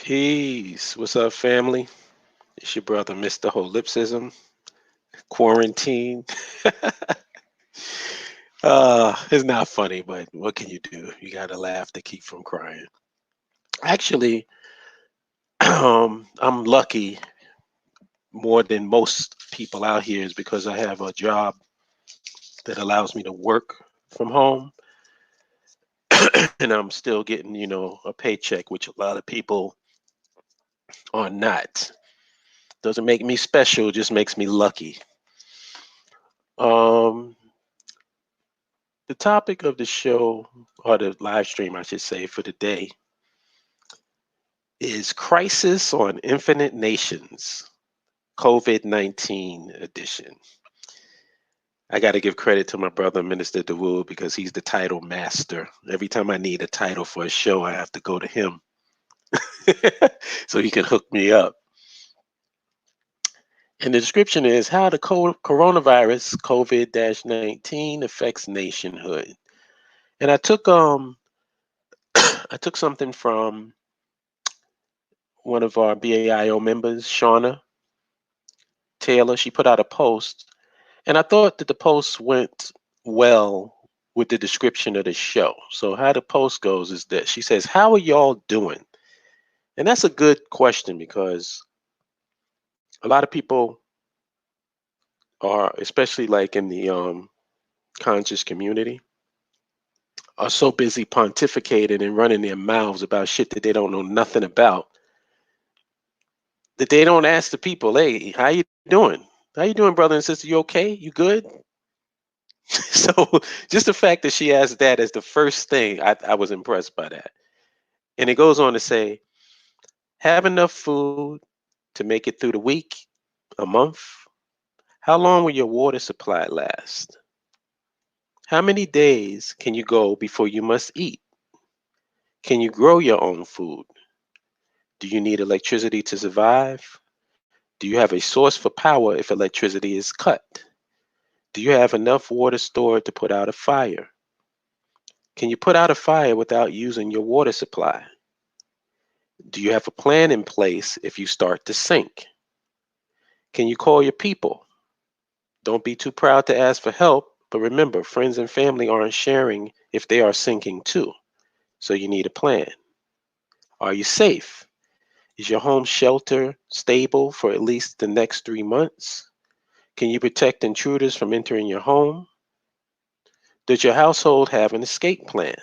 Peace. What's up, family? It's your brother, Mr. Holipsism. Quarantine. It's not funny, but what can you do? You gotta laugh to keep from crying. Actually, I'm lucky more than most people out here is because I have a job that allows me to work from home, and I'm still getting, a paycheck, which a lot of people are not. Doesn't make me special, just makes me lucky. Um, The topic of the show, or the live stream, I should say, for today is Crisis on Infinite Nations, COVID-19 edition. I got to give credit to my brother, Minister Dawood, because he's the title master. Every time I need a title for a show, I have to go to him so he can hook me up. And the description is how the coronavirus COVID-19 affects nationhood. And I took something from one of our BAIO members, Shauna Taylor. She put out a post, and I thought that the post went well with the description of the show. So, how the post goes is that she says, "How are y'all doing?" And that's a good question because a lot of people are, especially like in the conscious community, are so busy pontificating and running their mouths about shit that they don't know nothing about that they don't ask the people, "Hey, how you doing? How you doing, brother and sister? You okay? You good?" So just the fact that she asked that as the first thing, I was impressed by that. And it goes on to say, have enough food to make it through the week, a month? How long will your water supply last? How many days can you go before you must eat? Can you grow your own food? Do you need electricity to survive? Do you have a source for power if electricity is cut? Do you have enough water stored to put out a fire? Can you put out a fire without using your water supply? Do you have a plan in place if you start to sink? Can you call your people? Don't be too proud to ask for help, but remember, friends and family aren't sharing if they are sinking too. So you need a plan. Are you safe? Is your home shelter stable for at least the next 3 months? Can you protect intruders from entering your home? Does your household have an escape plan?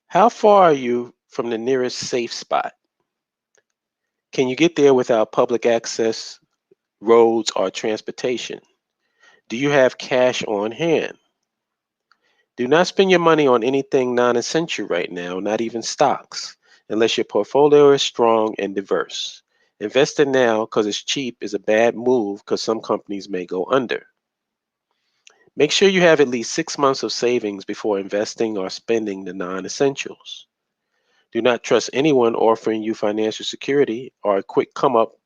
How far are you from the nearest safe spot? Can you get there without public access, roads, or transportation? Do you have cash on hand? Do not spend your money on anything non essential right now, not even stocks, unless your portfolio is strong and diverse. Investing now because it's cheap is a bad move because some companies may go under. Make sure you have at least 6 months of savings before investing or spending the non essentials. Do not trust anyone offering you financial security or a quick come up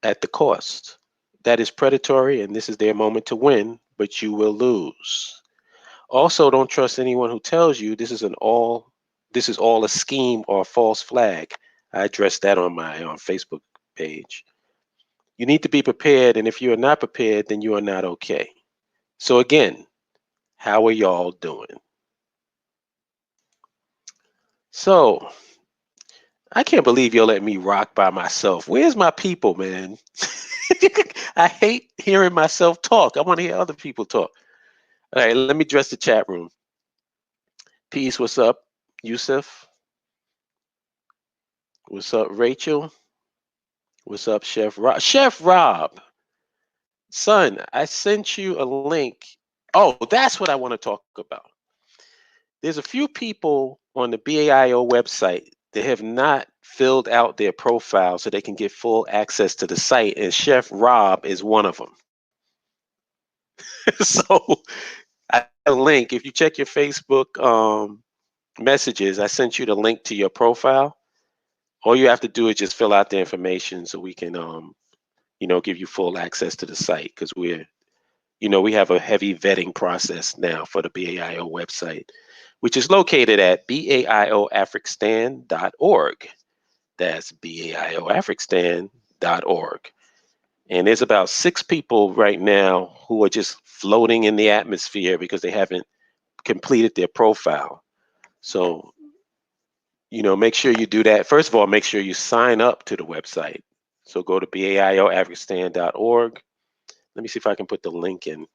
at the cost. That is predatory and this is their moment to win, but you will lose. Also, don't trust anyone who tells you this is all a scheme or a false flag. I addressed that on my Facebook page. You need to be prepared, and if you are not prepared, then you are not okay. So again, how are y'all doing? So I can't believe you'll let me rock by myself. Where's my people, man? I hate hearing myself talk. I want to hear other people talk. All right, let me address the chat room. Peace, what's up? Yusuf, what's up? Rachel, what's up, Chef Rob? Chef Rob, son, I sent you a link. Oh, that's what I want to talk about. There's a few people on the BAIO website that have not filled out their profile so they can get full access to the site, and Chef Rob is one of them. So I have a link. If you check your Facebook messages, I sent you the link to your profile. All you have to do is just fill out the information so we can give you full access to the site because we have a heavy vetting process now for the BAIO website, which is located at baioafricstan.org. That's BAIOAfricstan.org. And there's about 6 people right now who are just floating in the atmosphere because they haven't completed their profile. So, make sure you do that. First of all, make sure you sign up to the website. So go to BAIOAfricstan.org. Let me see if I can put the link in,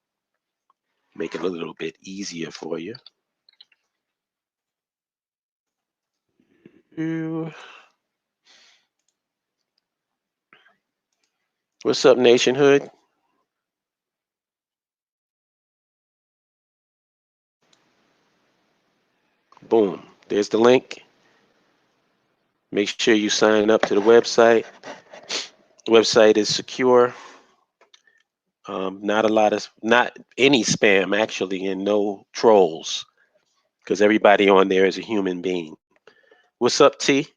make it a little bit easier for you. What's up, Nationhood? Boom. There's the link. Make sure you sign up to the website. The website is secure. Not any spam actually, and no trolls, because everybody on there is a human being. What's up, T?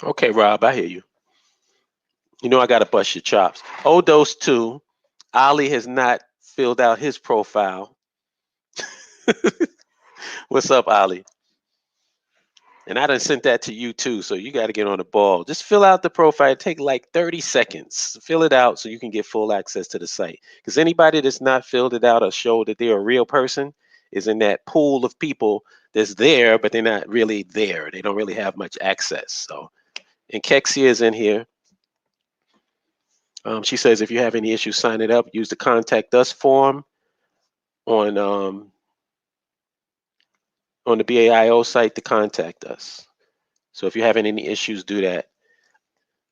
Okay, Rob, I hear you. I got to bust your chops. Odos 2. Ali has not filled out his profile. What's up, Ali? And I done sent that to you too, so you got to get on the ball. Just fill out the profile. Take like 30 seconds. Fill it out so you can get full access to the site. Because anybody that's not filled it out or showed that they're a real person is in that pool of people that's there, but they're not really there. They don't really have much access. So, and Kexia is in here. She says if you have any issues signing up, use the contact us form on the BAIO site to contact us. So if you're having any issues, do that.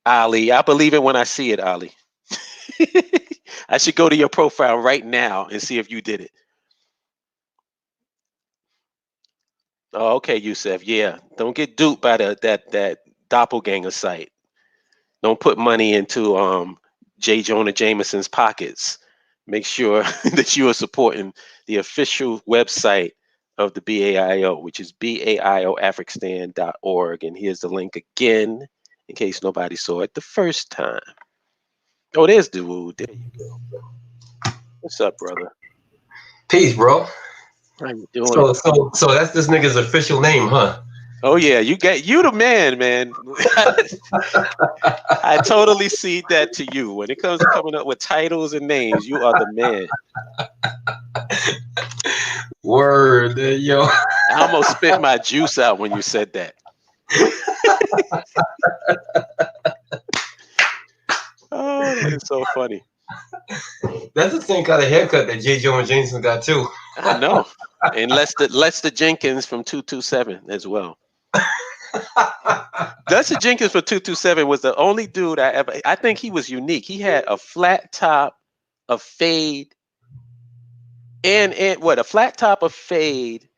Ali, I believe it when I see it, Ali. I should go to your profile right now and see if you did it. Oh, okay, Yusef. Yeah, don't get duped by that doppelganger site. Don't put money into J. Jonah Jameson's pockets. Make sure that you are supporting the official website of the BAIO, which is BAIOAfricstan.org. And here's the link again, in case nobody saw it the first time. Oh, there's Dawood. There you go. What's up, brother? Peace, bro. How you doing? So that's this nigga's official name, huh? Oh yeah, you the man. I totally see that to you. When it comes to coming up with titles and names, you are the man. Word, yo. I almost spit my juice out when you said that. Oh, that is so funny. That's the same kind of haircut that J. Jonah Jameson got too. I know. And Lester Jenkins from 227 as well. Lester Jenkins from 227 was the only dude I think he was unique. He had a flat top, a fade, and a flat top, a fade,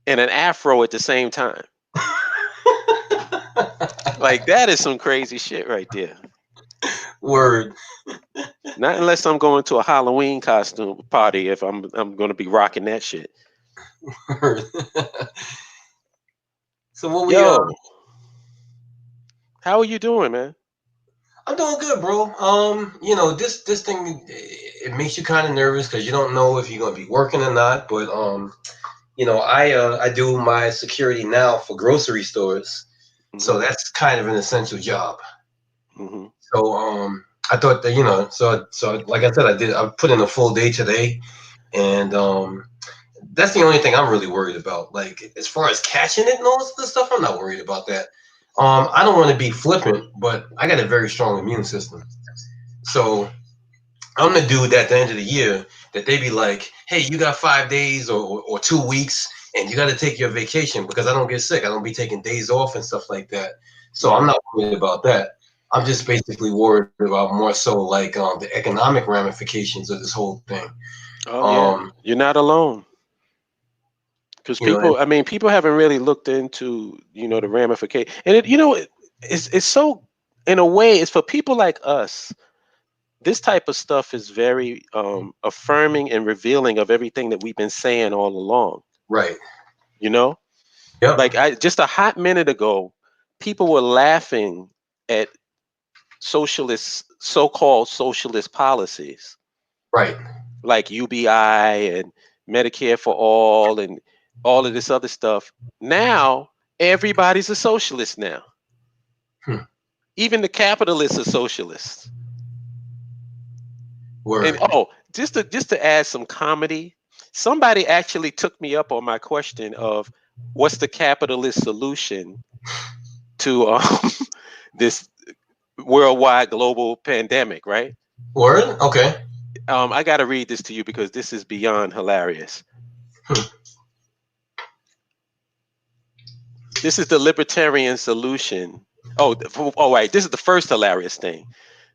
and an afro at the same time. Like that is some crazy shit right there. Word. Not unless I'm going to a Halloween costume party if I'm going to be rocking that shit. Word. So what we how are you doing, man? I'm doing good, bro. This thing, it makes you kind of nervous because you don't know if you're gonna be working or not. But I do my security now for grocery stores, so that's kind of an essential job. Mm-hmm. So I thought that so like I said, I put in a full day today, and that's the only thing I'm really worried about. Like as far as catching it and all this other stuff, I'm not worried about that. I don't want to be flippant, but I got a very strong immune system. So I'm the dude at the end of the year that they be like, hey, you got 5 days or 2 weeks and you got to take your vacation because I don't get sick. I don't be taking days off and stuff like that. So I'm not worried about that. I'm just basically worried about more so like the economic ramifications of this whole thing. Oh, yeah. You're not alone. Because people haven't really looked into, the ramification. And it's so, in a way, it's for people like us. This type of stuff is very affirming and revealing of everything that we've been saying all along. Right. Yep. Like just a hot minute ago, people were laughing at so-called socialist policies. Right. Like UBI and Medicare for all and all of this other stuff. Now Everybody's a socialist now. Hmm. Even the capitalists are socialists. And Word. just to add some comedy, somebody actually took me up on my question of what's the capitalist solution to this worldwide global pandemic, right? Word. Okay. I got to read this to you because this is beyond hilarious. Hmm. This is the libertarian solution. Oh, right. This is the first hilarious thing.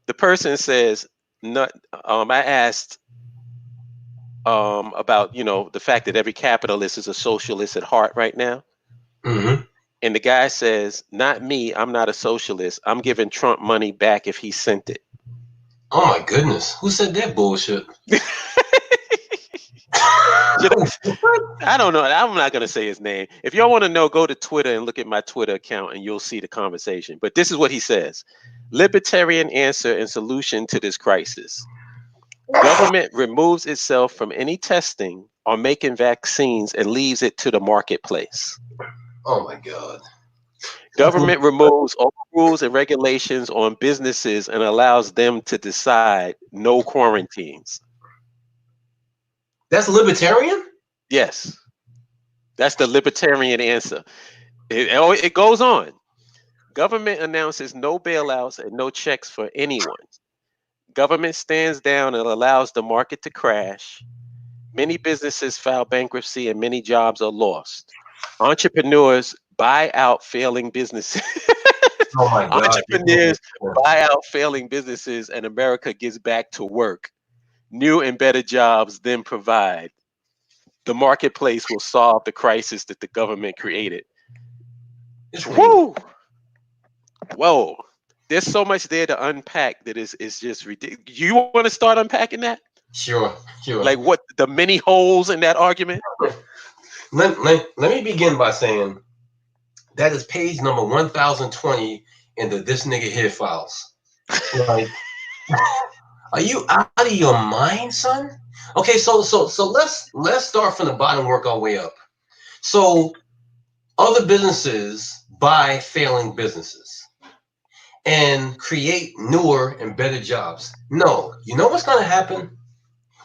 The person says, "Not." I asked about the fact that every capitalist is a socialist at heart right now, Hmm. and the guy says, "Not me. I'm not a socialist. I'm giving Trump money back if he sent it." Oh my goodness. Who said that bullshit? Should I don't know. I'm not going to say his name. If y'all want to know, go to Twitter and look at my Twitter account and you'll see the conversation. But this is what he says. Libertarian answer and solution to this crisis. Government removes itself from any testing or making vaccines and leaves it to the marketplace. Oh my god. Government removes all rules and regulations on businesses and allows them to decide no quarantines. That's libertarian? Yes, that's the libertarian answer. It goes on. Government announces no bailouts and no checks for anyone. Government stands down and allows the market to crash. Many businesses file bankruptcy and many jobs are lost. Entrepreneurs buy out failing businesses. Oh my god. Entrepreneurs buy out failing businesses and America gets back to work. New and better jobs then provide. The marketplace will solve the crisis that the government created. This nigga. Woo! Whoa. There's so much there to unpack that is just ridiculous. You want to start unpacking that? Sure, sure. Like what the many holes in that argument? Let me begin by saying that is page number 1020 in the This Nigga Here files. Like, are you out of your mind, son? Okay, so let's start from the bottom, work our way up. So other businesses buy failing businesses and create newer and better jobs. No, you know what's going to happen?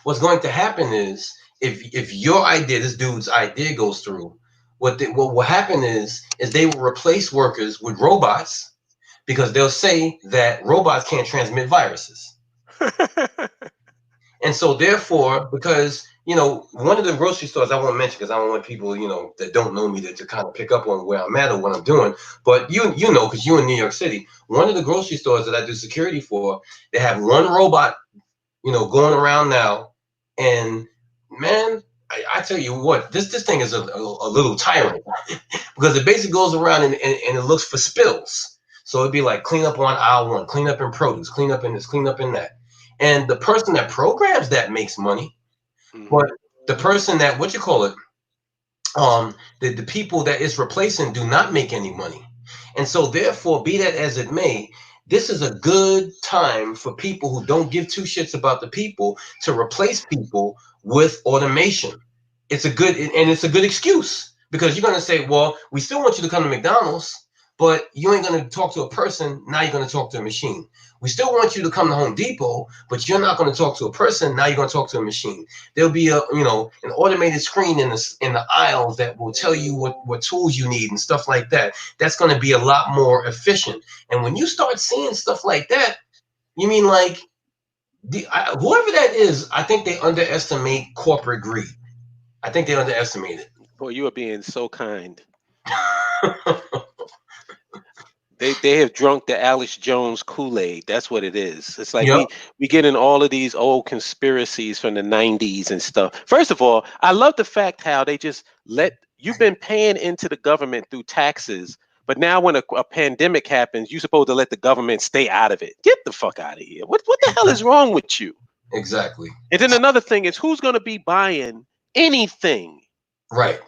What's going to happen is if your idea, this dude's idea, goes through, what will happen is they will replace workers with robots because they'll say that robots can't transmit viruses. And so therefore, because one of the grocery stores, I won't mention because I don't want people that don't know me to kind of pick up on where I'm at or what I'm doing. But because you're in New York City, one of the grocery stores that I do security for, they have one robot, going around now. And man, I tell you what, this thing is a little tyrant because it basically goes around and it looks for spills. So it'd be like clean up on aisle one, clean up in produce, clean up in this, clean up in that. And the person that programs that makes money, but the person that the people that it's replacing do not make any money. And so therefore, be that as it may, this is a good time for people who don't give two shits about the people to replace people with automation. It's a good excuse because you're going to say, well, we still want you to come to McDonald's, but you ain't going to talk to a person. Now you're going to talk to a machine. We still want you to come to Home Depot, but you're not going to talk to a person. Now you're going to talk to a machine. There'll be an automated screen in the aisles that will tell you what tools you need and stuff like that. That's going to be a lot more efficient. And when you start seeing stuff like that, you mean like whoever that is, I think they underestimate corporate greed. I think they underestimate it. Boy, you are being so kind. They have drunk the Alex Jones Kool-Aid. That's what it is. It's like Yep. we get in all of these old conspiracies from the 90s and stuff. First of all, I love the fact how they just you've been paying into the government through taxes, but now when a pandemic happens, you're supposed to let the government stay out of it. Get the fuck out of here. What the hell is wrong with you? Exactly. And then another thing is who's going to be buying anything? Right.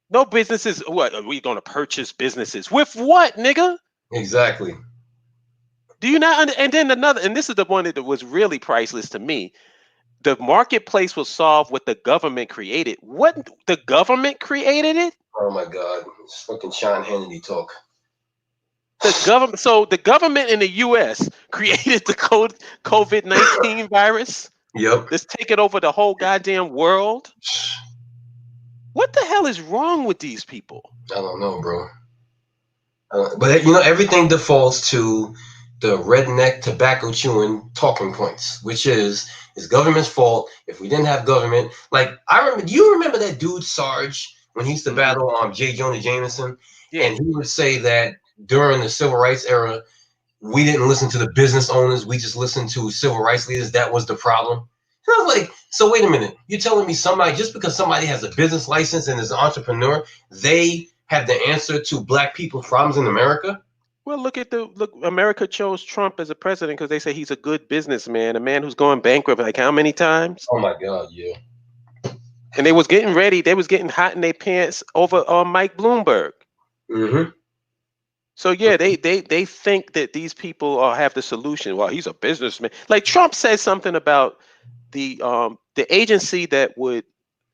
No businesses. What are we going to purchase businesses with? What, nigga? Exactly. Do you not? And then another, and this is the one that was really priceless to me. the marketplace will solve what the government created. What, the government created it? Oh my God, it's fucking Sean Hannity talk. The government. So the government in the U.S. created the COVID-19 virus Yep. that's taking over the whole goddamn world. What the hell is wrong with these people? I don't know, bro. But everything defaults to the redneck tobacco chewing talking points, which is it's government's fault. If we didn't have government, like you remember that dude Sarge when he used to battle J. Jonah Jameson, Yeah. and he would say that during the civil rights era, we didn't listen to the business owners, we just listened to civil rights leaders. That was the problem. And I was like, so wait a minute, you're telling me somebody, just because somebody has a business license and is an entrepreneur, they have the answer to black people's problems in America? Well, look. America chose Trump as a president because they say he's a good businessman, a man who's going bankrupt like how many times? Oh my God, yeah. And they was getting ready. They was getting hot in their pants over Mike Bloomberg. Mm-hmm. So yeah, they think that these people have the solution. Well, he's a businessman. Like Trump said something about the agency that would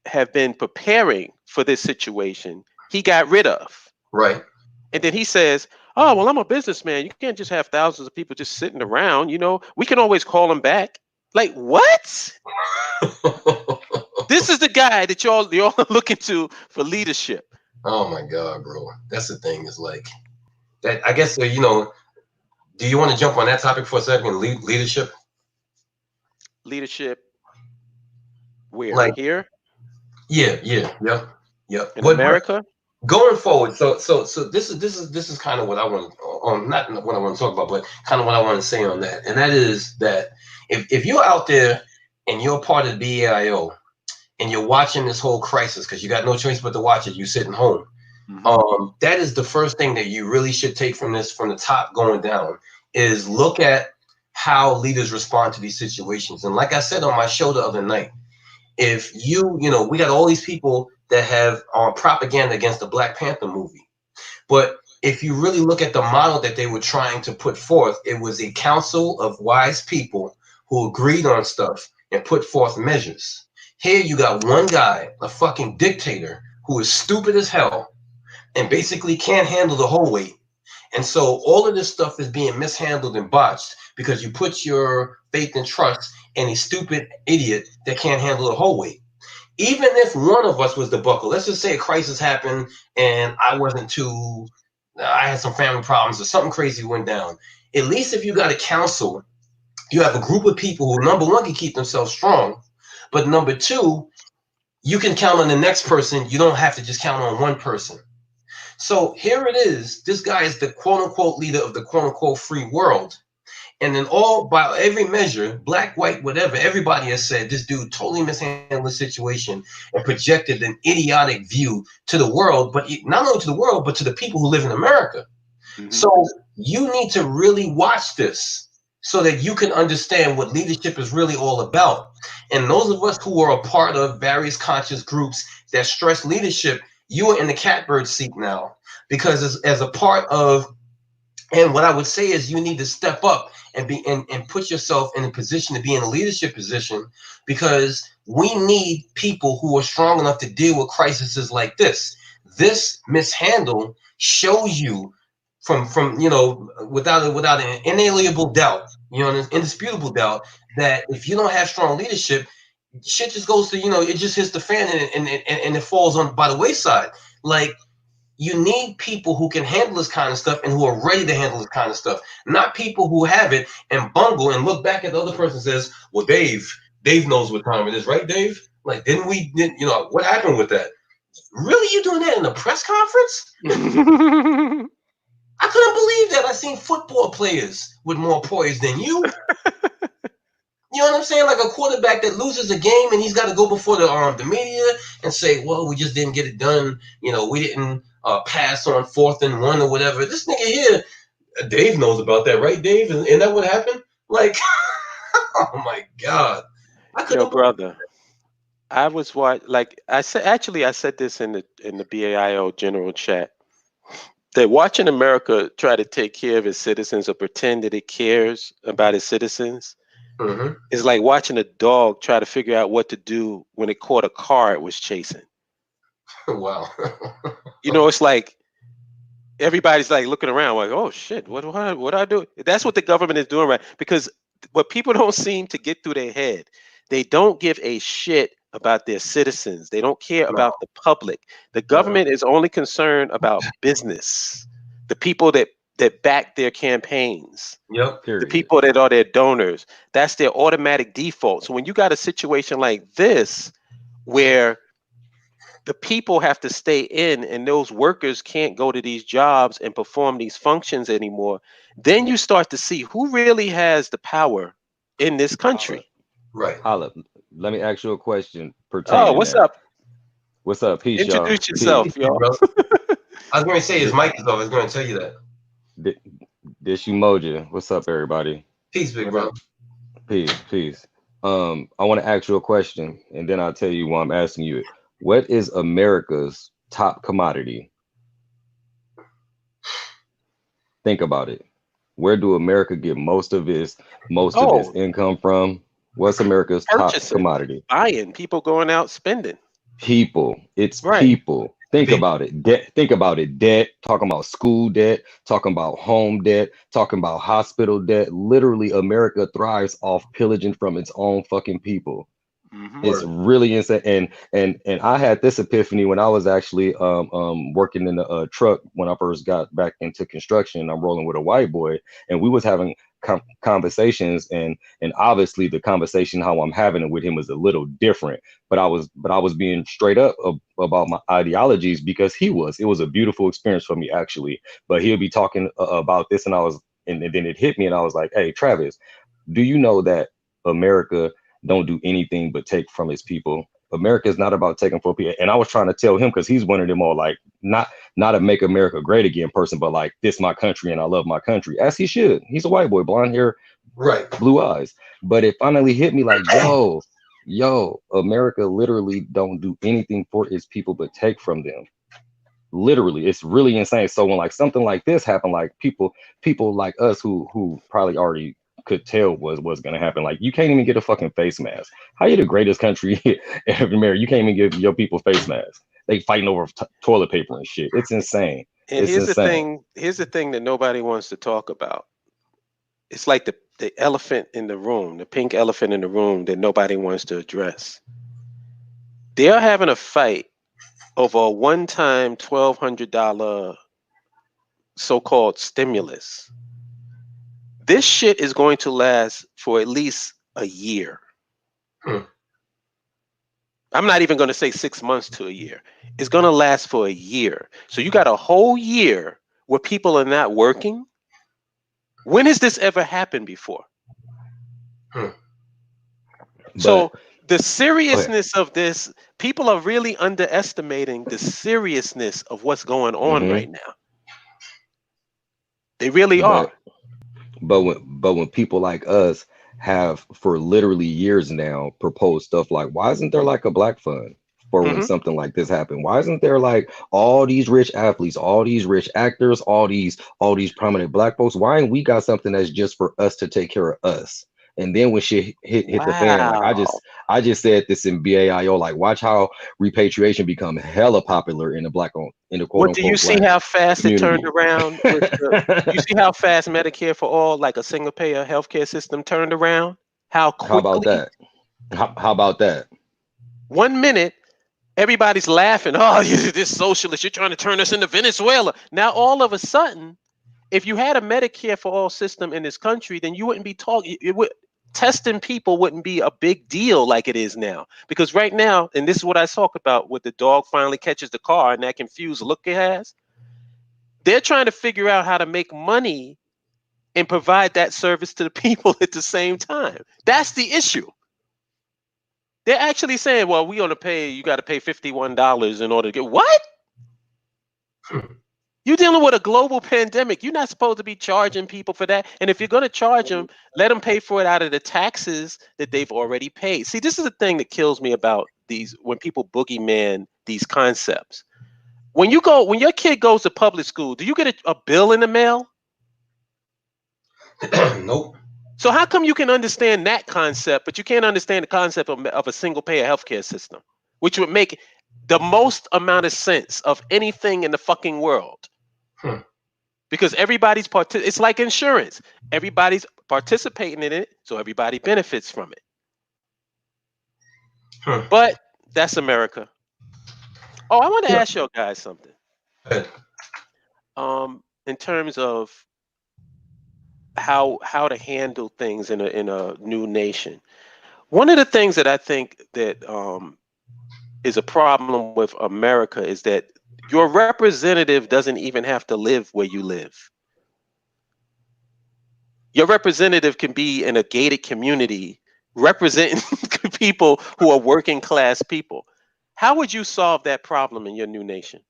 have been preparing for this situation. He got rid of. Right. And then he says, "Oh, well, I'm a businessman. You can't just have thousands of people just sitting around. We can always call them back." Like what? This is the guy that y'all are looking to for leadership. Oh my God, bro. That's the thing. Is like that. I guess do you want to jump on that topic for a second? Leadership. Leadership. Where? Like, Here yep. in But America? going forward, so this is kind of what I want not what I want to talk about, but kind of what I want to say on that, and that is that if you're out there and you're part of the BAIO and you're watching this whole crisis because you got no choice but to watch it, you sitting home. That is the first thing that you really should take from this, from the top going down, is look at how leaders respond to these situations. And like I said on my show the other night, if we got all these people that have propaganda against the Black Panther movie, but if you really look at the model that they were trying to put forth, it was a council of wise people who agreed on stuff and put forth measures. Here you got one guy, a fucking dictator, who is stupid as hell and basically can't handle the whole weight. And so all of this stuff is being mishandled and botched because you put your faith and trust in a stupid idiot that can't handle the whole weight. Even if one of us was the buckle, let's just say a crisis happened and I had some family problems or something crazy went down. At least if you got a council, you have a group of people who, number one, can keep themselves strong, but number two, you can count on the next person. You don't have to just count on one person. So here it is. This guy is the quote unquote leader of the quote unquote free world. And then by every measure, black, white, whatever, everybody has said this dude totally mishandled the situation and projected an idiotic view to the world, but not only to the world, but to the people who live in America. So you need to really watch this so that you can understand what leadership is really all about. And those of us who are a part of various conscious groups that stress leadership, you are in the catbird seat now, because as a part of, and what I would say is you need to step up and put yourself in a position to be in a leadership position, because we need people who are strong enough to deal with crises like this. This mishandle shows you from without an inalienable doubt, an indisputable doubt, that if you don't have strong leadership, shit just goes to, it just hits the fan and it falls on by the wayside. Like, you need people who can handle this kind of stuff and who are ready to handle this kind of stuff, not people who have it and bungle and look back at the other person and says, well, Dave knows what time it is, right, Dave? Like, what happened with that? Really? You doing that in a press conference? I couldn't believe that. I seen football players with more poise than you. You know what I'm saying? Like a quarterback that loses a game and he's got to go before the media and say, well, we just didn't get it done. We didn't pass on 4th and 1 or whatever. This nigga here, Dave knows about that, right, Dave? Isn't that what happened? Like, oh my God. Yo, brother, I was I said this in the BAIO general chat, that watching America try to take care of its citizens or pretend that it cares about its citizens Hmm. It's like watching a dog try to figure out what to do when it caught a car it was chasing. Wow. It's like everybody's like looking around like, oh shit, what do I do? That's what the government is doing, right? Because what people don't seem to get through their head, they don't give a shit about their citizens. They don't care No, about the public. The no. government is only concerned about business, the people that back their campaigns, Yep. the Period. people that are their donors. That's their automatic default. So when you got a situation like this where the people have to stay in and those workers can't go to these jobs and perform these functions anymore, then you start to see who really has the power in this Holla, country. Right. holla. Let me ask you a question Oh, pertaining what's that. up? What's up? Peace, y'all. Introduce Peace. yourself, Hey, y'all. brother. I was going to say his Th- mic is off. I was going to tell you that. th- This Umoja. What's up, everybody? Peace, big What up? brother. Peace, peace. I want to ask you a question, and then I'll tell you why I'm asking you it. What is America's top commodity? Think about it. Where do America get most of its Oh, income from? What's America's top purchasing, commodity? buying, people going out spending. People. It's Right. people. Think People. about it. Debt. Think about it. Debt. Talking about school debt. Talking about home debt. Talking about hospital debt. Literally, America thrives off pillaging from its own fucking people. Hmm. It's Word. really insane. And I had this epiphany when I was actually working in a truck when I first got back into construction. I'm rolling with a white boy, and we was having conversations, and obviously the conversation how I'm having it with him is a little different. But I was being straight up about my ideologies because it was a beautiful experience for me actually. But he'll be talking about this, and then it hit me, and I was like, hey Travis, do you know that America don't do anything but take from its people? America is not about taking from people. And I was trying to tell him because he's one of them all like not a make America great again person, but like this my country and I love my country as he should. He's a white boy, blonde hair, Right. blue eyes. But it finally hit me like, yo, America literally don't do anything for its people but take from them. Literally, it's really insane. So when like something like this happened, like people like us who probably already could tell was gonna happen. Like you can't even get a fucking face mask. How you the greatest country ever, America? You can't even give your people face masks. They fighting over toilet paper and shit. It's insane. And It's here's the insane. thing. Here's the thing that nobody wants to talk about. It's like the elephant in the room, the pink elephant in the room that nobody wants to address. They're having a fight over a one-time $1,200 so-called stimulus. This shit is going to last for at least a year. Hmm. I'm not even going to say 6 months to a year. It's going to last for a year. So you got a whole year where people are not working. When has this ever happened before? Hmm. But So the go ahead. seriousness of this, people are really underestimating the seriousness of what's going on Hmm. right now. They really are. But but when people like us have for literally years now proposed stuff like, why isn't there like a black fund for when Hmm. something like this happened? Why isn't there like all these rich athletes, all these rich actors, all these prominent black folks? Why ain't we got something that's just for us to take care of us? And then when shit hit the fan, like I Wow. just I just said this in BAIO, like watch how repatriation become hella popular in the quote What do you unquote see black how fast it turned community. around with the you see how fast Medicare for all, like a single payer healthcare system turned around? How How about quickly? that? How about that? 1 minute, everybody's laughing. Oh, you this socialist, you're trying to turn us into Venezuela. Now all of a sudden, if you had a Medicare for all system in this country, then you wouldn't be talking. It would testing people wouldn't be a big deal like it is now. Because right now, and this is what I talk about, with the dog finally catches the car and that confused look it has. They're trying to figure out how to make money and provide that service to the people at the same time. That's the issue. They're actually saying, "Well, we gonna pay. You got to pay $51 in order to get what? You're dealing with a global pandemic. You're not supposed to be charging people for that. And if you're going to charge them, let them pay for it out of the taxes that they've already paid." See, this is the thing that kills me about these when people boogeyman these concepts. When your kid goes to public school, do you get a bill in the mail? Nope. So how come you can understand that concept, but you can't understand the concept of a single payer healthcare system, which would make the most amount of sense of anything in the fucking world? Hmm. Because everybody's it's like insurance. Everybody's participating in it, so everybody benefits from it. Hmm. But that's America. Oh, I want to Yeah. ask you guys something. Good. In terms of how to handle things in a new nation. One of the things that I think that is a problem with America is that your representative doesn't even have to live where you live. Your representative can be in a gated community representing people who are working class people. How would you solve that problem in your new nation?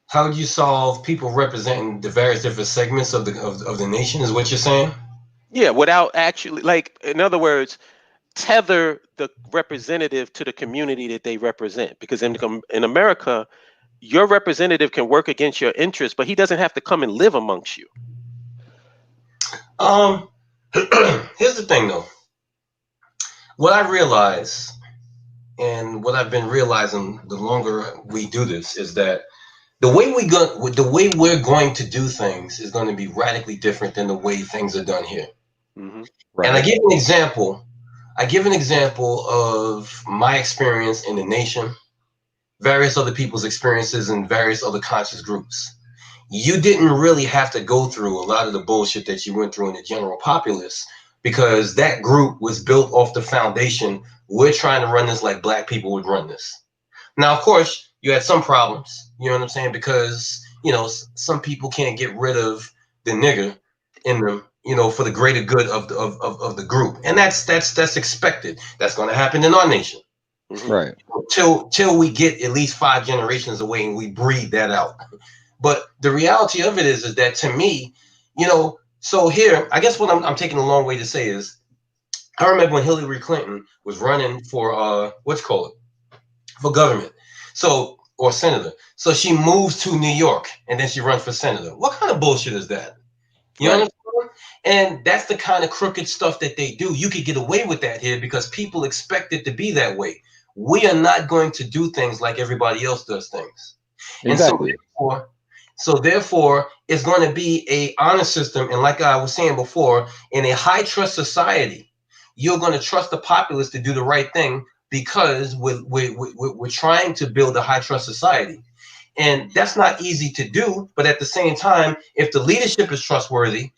How would you solve people representing the various different segments of the nation? Is what you're saying? Yeah, without actually, like, in other words, tether the representative to the community that they represent. Because in America, your representative can work against your interests, but he doesn't have to come and live amongst you. Um, here's the thing, though. What I realize, and what I've been realizing the longer we do this, is that the way we're going to do things is going to be radically different than the way things are done here. Mm-hmm. Right. And I give an example. I give an example of my experience in the nation, various other people's experiences, and various other conscious groups. You didn't really have to go through a lot of the bullshit that you went through in the general populace, because that group was built off the foundation. We're trying to run this like black people would run this. Now, of course, you had some problems, you know what I'm saying? Because, some people can't get rid of the nigger in them, for the greater good of the group. And that's expected. That's going to happen in our nation. Mm-hmm. Right. Till we get at least 5 generations away and we breed that out. But the reality of it is that, to me, so here, I guess what I'm taking a long way to say is, I remember when Hillary Clinton was running for for government, or senator. So she moves to New York and then she runs for senator. What kind of bullshit is that? You Right. understand? And that's the kind of crooked stuff that they do. You could get away with that here because people expect it to be that way. We are not going to do things like everybody else does things. Exactly. And so therefore, it's going to be a honor system. And like I was saying before, in a high trust society, you're going to trust the populace to do the right thing because we're trying to build a high trust society. And that's not easy to do. But at the same time, if the leadership is trustworthy,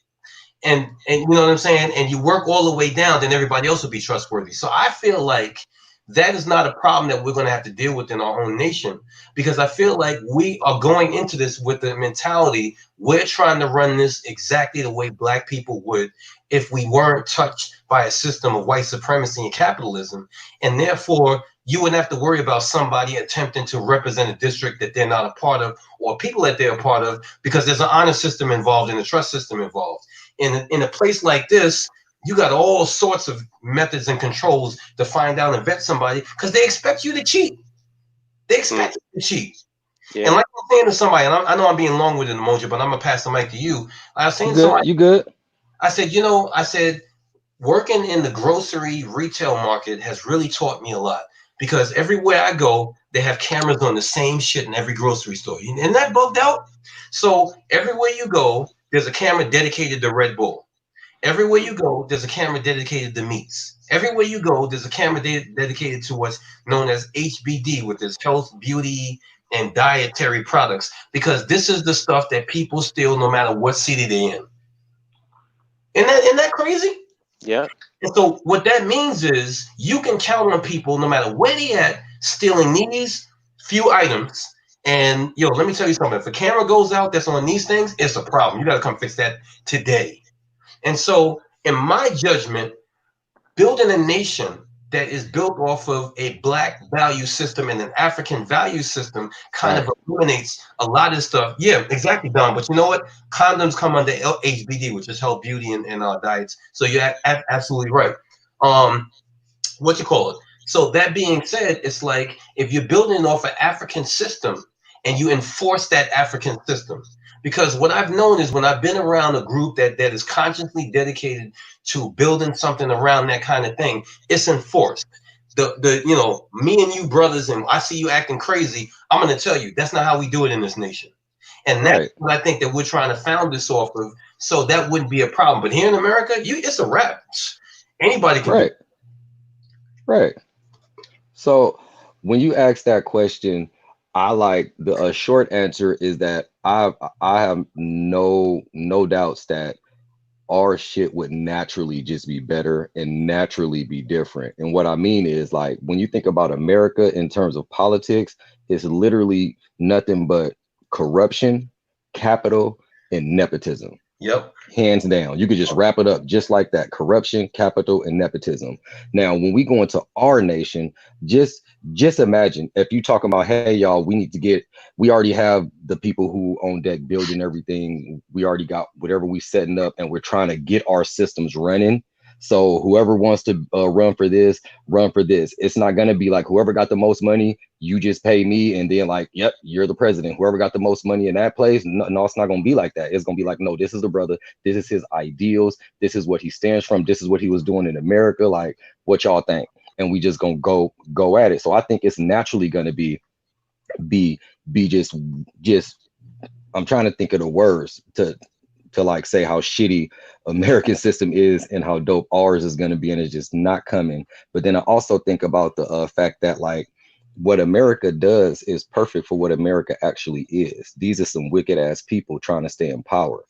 and you know what I'm saying, and you work all the way down, then everybody else will be trustworthy. So I feel like that is not a problem that we're going to have to deal with in our own nation, because I feel like we are going into this with the mentality we're trying to run this exactly the way black people would if we weren't touched by a system of white supremacy and capitalism. And therefore, you wouldn't have to worry about somebody attempting to represent a district that they're not a part of, or people that they're a part of, because there's an honor system involved and a trust system involved. In a place like this, you got all sorts of methods and controls to find out and vet somebody, because they expect you to cheat. They expect you to cheat. Yeah. And like I'm saying to somebody, and I know I'm being long-winded, Emoji, but I'm gonna pass the mic to you. I was saying You to good? somebody, You good? I said, working in the grocery retail market has really taught me a lot, because everywhere I go, they have cameras on the same shit in every grocery store. Isn't that bugged out? So everywhere you go, there's a camera dedicated to Red Bull. Everywhere you go, there's a camera dedicated to meats. Everywhere you go, there's a camera dedicated to what's known as HBD, with its health, beauty, and dietary products, because this is the stuff that people steal no matter what city they're in. Isn't that crazy? Yeah. And so what that means is you can count on people, no matter where they at, stealing these few items. And let me tell you something. If a camera goes out that's on these things, it's a problem. You got to come fix that today. And so, in my judgment, building a nation that is built off of a black value system and an African value system kind of eliminates a lot of stuff. Yeah, exactly, Don. But you know what? Condoms come under HBD, which is health, beauty, and diets. So you're absolutely right. What you call it? So that being said, it's like if you're building off an African system and you enforce that African system, Because what I've known is when I've been around a group that is consciously dedicated to building something around that kind of thing, it's enforced. The you know, me and you brothers, and I see you acting crazy, I'm going to tell you that's not how we do it in this nation. And that's Right. what I think that we're trying to found this off of, so that wouldn't be a problem. But here in America, it's a wrap. Anybody can do Right. it. Right. So when you ask that question, I like the short answer is that I have no doubts that our shit would naturally just be better and naturally be different. And what I mean is, like, when you think about America in terms of politics, it's literally nothing but corruption, capital, and nepotism. Yep. Hands down. You could just wrap it up just like that: corruption, capital, and nepotism. Now, when we go into our nation, just imagine if you talking about, hey y'all, we already have the people who on deck building everything. We already got whatever we setting up, and we're trying to get our systems running. So whoever wants to run for this, run for this. It's not going to be like whoever got the most money, you just pay me, and then like, yep, you're the president. Whoever got the most money in that place, no, it's not going to be like that. It's going to be like, no, this is the brother. This is his ideals. This is what he stands from. This is what he was doing in America. Like, what y'all think? And we just gonna go at it. So I think it's naturally gonna be just I'm trying to think of the words to like say how shitty American system is and how dope ours is going to be, and it's just not coming. But then I also think about the fact that, like, what America does is perfect for what America actually is. These are some wicked ass people trying to stay in power.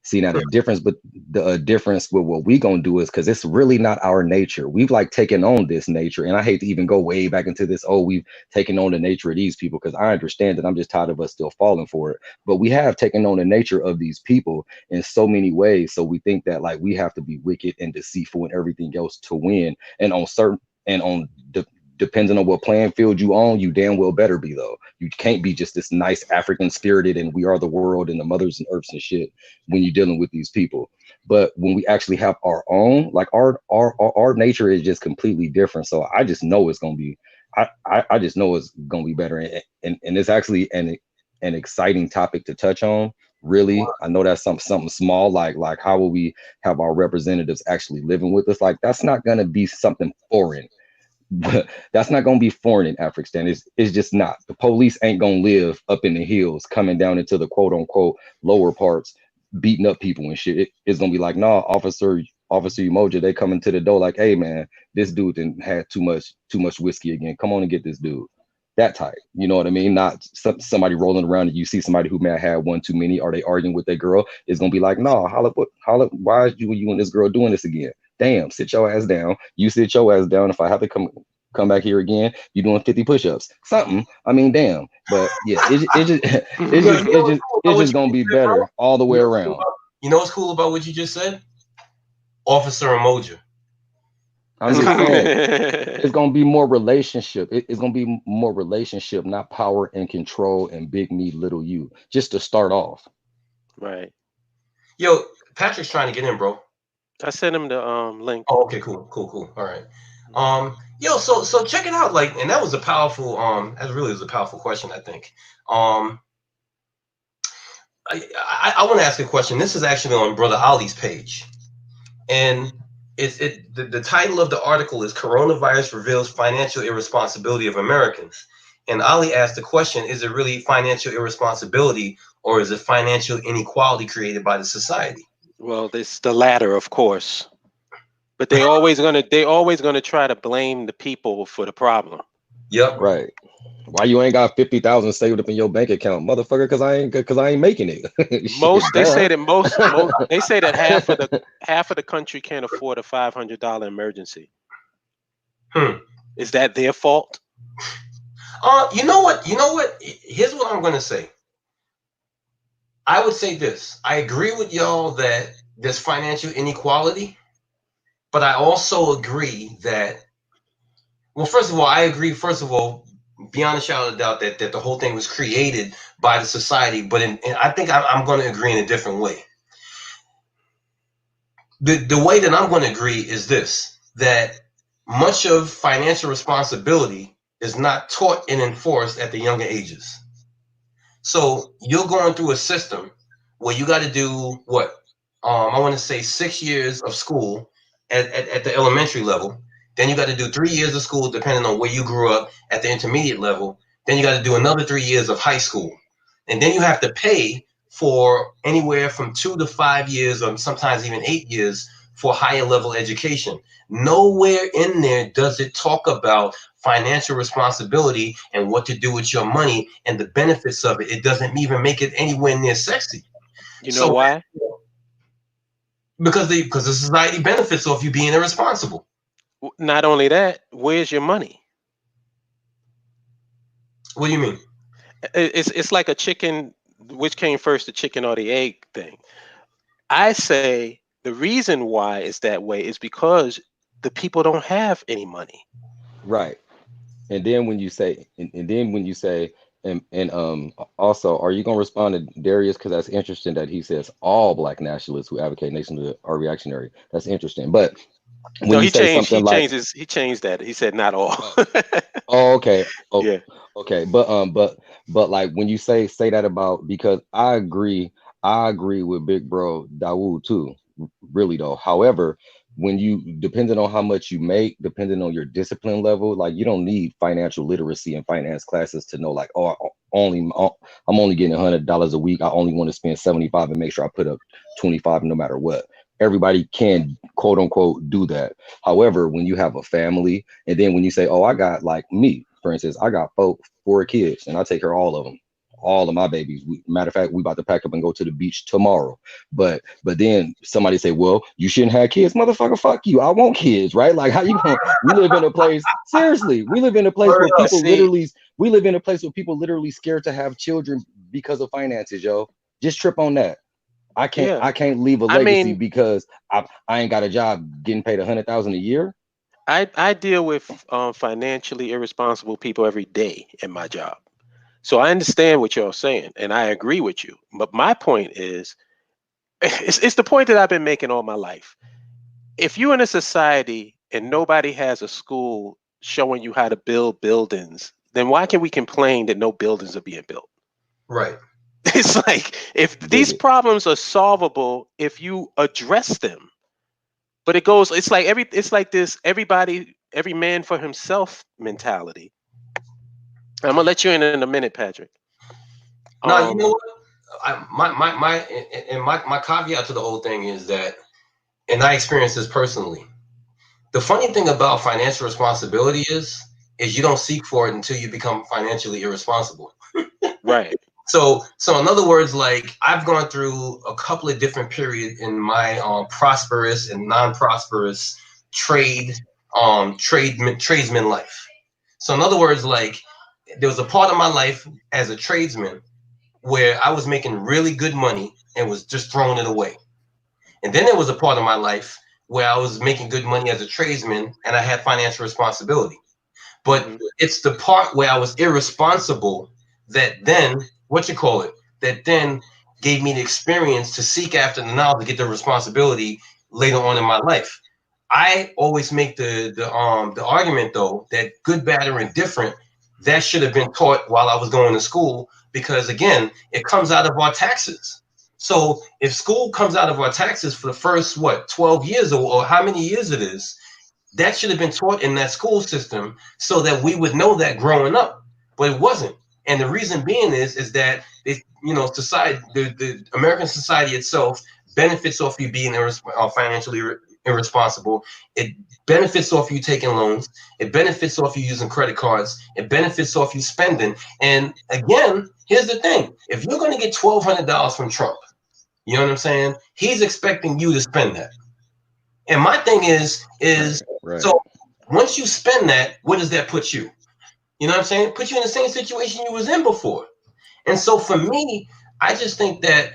See, now the difference, but the difference with what we gonna do is, because it's really not our nature. We've like taken on this nature, and I hate to even go way back into this. Oh, we've taken on the nature of these people, because I understand that. I'm just tired of us still falling for it. But we have taken on the nature of these people in so many ways. So we think that like we have to be wicked and deceitful and everything else to win. And on certain and on the depending on what playing field you own, you damn well better be though. You can't be just this nice African spirited and we are the world and the mothers and earths and shit when you're dealing with these people. But when we actually have our own, like our nature is just completely different. So I just know it's gonna be, I just know it's gonna be better. And it's actually an exciting topic to touch on. Really, I know that's something small, like how will we have our representatives actually living with us? Like, that's not gonna be something foreign. But that's not going to be foreign in Afghanistan. It's just not. The police ain't going to live up in the hills, coming down into the quote unquote lower parts, beating up people and shit. It's going to be like, nah, officer Umoja, they coming to the door like, hey man, this dude didn't had too much whiskey again. Come on and get this dude. That type, you know what I mean? Not somebody rolling around and you see somebody who may have had one too many. Are they arguing with their girl? It's gonna be like, no, holla, why is you and this girl doing this again? Damn, sit your ass down. You sit your ass down. If I have to come back here again, you doing 50 push-ups, something. I mean, damn. But yeah, it's just gonna be better all the way around. You know what's cool about what you just said? Officer Umoja. I'm just saying, it's gonna be more relationship. It's gonna be more relationship, not power and control and big me, little you. Just to start off. Right. Yo, Patrick's trying to get in, bro. I sent him the link. Oh, okay, cool. All right. Yo, so check it out. Like, and that was a powerful. That really was a powerful question, I think. I want to ask a question. This is actually on Brother Ali's page, and the title of the article is "Coronavirus Reveals Financial Irresponsibility of Americans." And Ali asked the question: is it really financial irresponsibility, or is it financial inequality created by the society? Well, it's the latter, of course. But they always gonna try to blame the people for the problem. Yep. Right. Why you ain't got 50,000 saved up in your bank account, motherfucker? Because I ain't making it. They say that half of the country can't afford a $500 emergency. Is that their fault? You know what? Here's what I'm gonna say. I would say this. I agree with y'all that there's financial inequality, but I also agree that, well, first of all, beyond a shadow of a doubt, that the whole thing was created by the society. But I think I'm going to agree in a different way. The way that I'm going to agree is this: that much of financial responsibility is not taught and enforced at the younger ages. So you're going through a system where you got to do what? I want to say 6 years of school at the elementary level. Then you got to do 3 years of school, depending on where you grew up, at the intermediate level. Then you got to do another 3 years of high school. And then you have to pay for anywhere from 2 to 5 years, or sometimes even 8 years for higher level education. Nowhere in there does it talk about financial responsibility and what to do with your money and the benefits of it. It doesn't even make it anywhere near sexy. You know So why? because the society benefits off you being irresponsible. Not only that, where's your money? What do you mean? It's like a chicken. Which came first, the chicken or the egg thing? I say the reason why it's that way is because the people don't have any money. Right. And then when you say, and then when you say, and also, are you gonna respond to Darius? Because that's interesting that he says all Black nationalists who advocate nationhood are reactionary. That's interesting. But when No, you he say changed. something He like, changes. He changed that. He said not all. oh, okay, oh, Yeah. okay, but like when you say that about, because I agree with Big Bro Dawood too, really though. However, when you, depending on how much you make, depending on your discipline level, like you don't need financial literacy and finance classes to know like, oh, I'm only getting $100 a week. I only want to spend 75 and make sure I put up 25 no matter what. Everybody can quote unquote do that. However, when you have a family, and then when you say, oh, I got, like me, for instance, I got four kids and I take care of all of them, all of my babies. Matter of fact, we about to pack up and go to the beach tomorrow. But then somebody say, well, you shouldn't have kids. Motherfucker, fuck you. I want kids, right? Like how you going? We live in a place, seriously, we live in a place where people See, literally, we live in a place where people literally scared to have children because of finances, yo. Just trip on that. yeah. I can't leave a I legacy mean, because I ain't got a job getting paid 100,000 a year. I deal with financially irresponsible people every day in my job. So I understand what you're saying, and I agree with you. But my point is, it's the point that I've been making all my life. If you're in a society and nobody has a school showing you how to build buildings, then why can we complain that no buildings are being built? Right. It's like if Dig these it. problems are solvable if you address them. But it goes, it's like this every man for himself mentality. I'm gonna let you in a minute, Patrick. Now, you Um, know what? My caveat to the whole thing is that, and I experienced this personally. The funny thing about financial responsibility is you don't seek for it until you become financially irresponsible. right. So in other words, like I've gone through a couple of different periods in my prosperous and non-prosperous tradesman life. So in other words, like there was a part of my life as a tradesman where I was making really good money and was just throwing it away. And then there was a part of my life where I was making good money as a tradesman and I had financial responsibility. But Hmm. it's the part where I was irresponsible that then, what you call it, that then gave me the experience to seek after the knowledge to get the responsibility later on in my life. I always make the argument though that good, bad, or indifferent, that should have been taught while I was going to school, because again, it comes out of our taxes. So if school comes out of our taxes for the first 12 years, or how many years it is, that should have been taught in that school system so that we would know that growing up, but it wasn't. And the reason being is that society, the American society itself benefits off you being financially irresponsible. It benefits off you taking loans. It benefits off you using credit cards. It benefits off you spending. And again, here's the thing: if you're going to get $1,200 from Trump, you know what I'm saying? He's expecting you to spend that. And my thing is Right. so once you spend that, where does that put you? You know what I'm saying? Put you in the same situation you was in before. And so for me, I just think that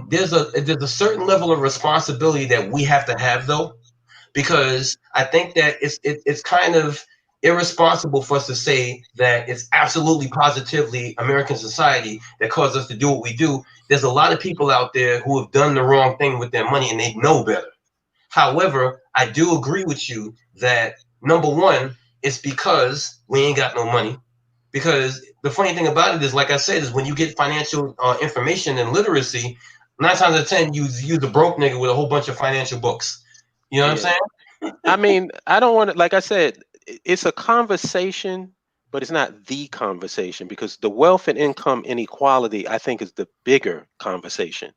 there's a certain level of responsibility that we have to have though, because I think that it's kind of irresponsible for us to say that it's absolutely positively American society that caused us to do what we do. There's a lot of people out there who have done the wrong thing with their money and they know better. However, I do agree with you that number one, it's because we ain't got no money. Because the funny thing about it is, like I said, is when you get financial information and literacy, 9 times out of 10, you use a broke nigga with a whole bunch of financial books. You know what I'm saying? I mean, I don't want to, like I said, it's a conversation, but it's not the conversation, because the wealth and income inequality, I think, is the bigger conversation.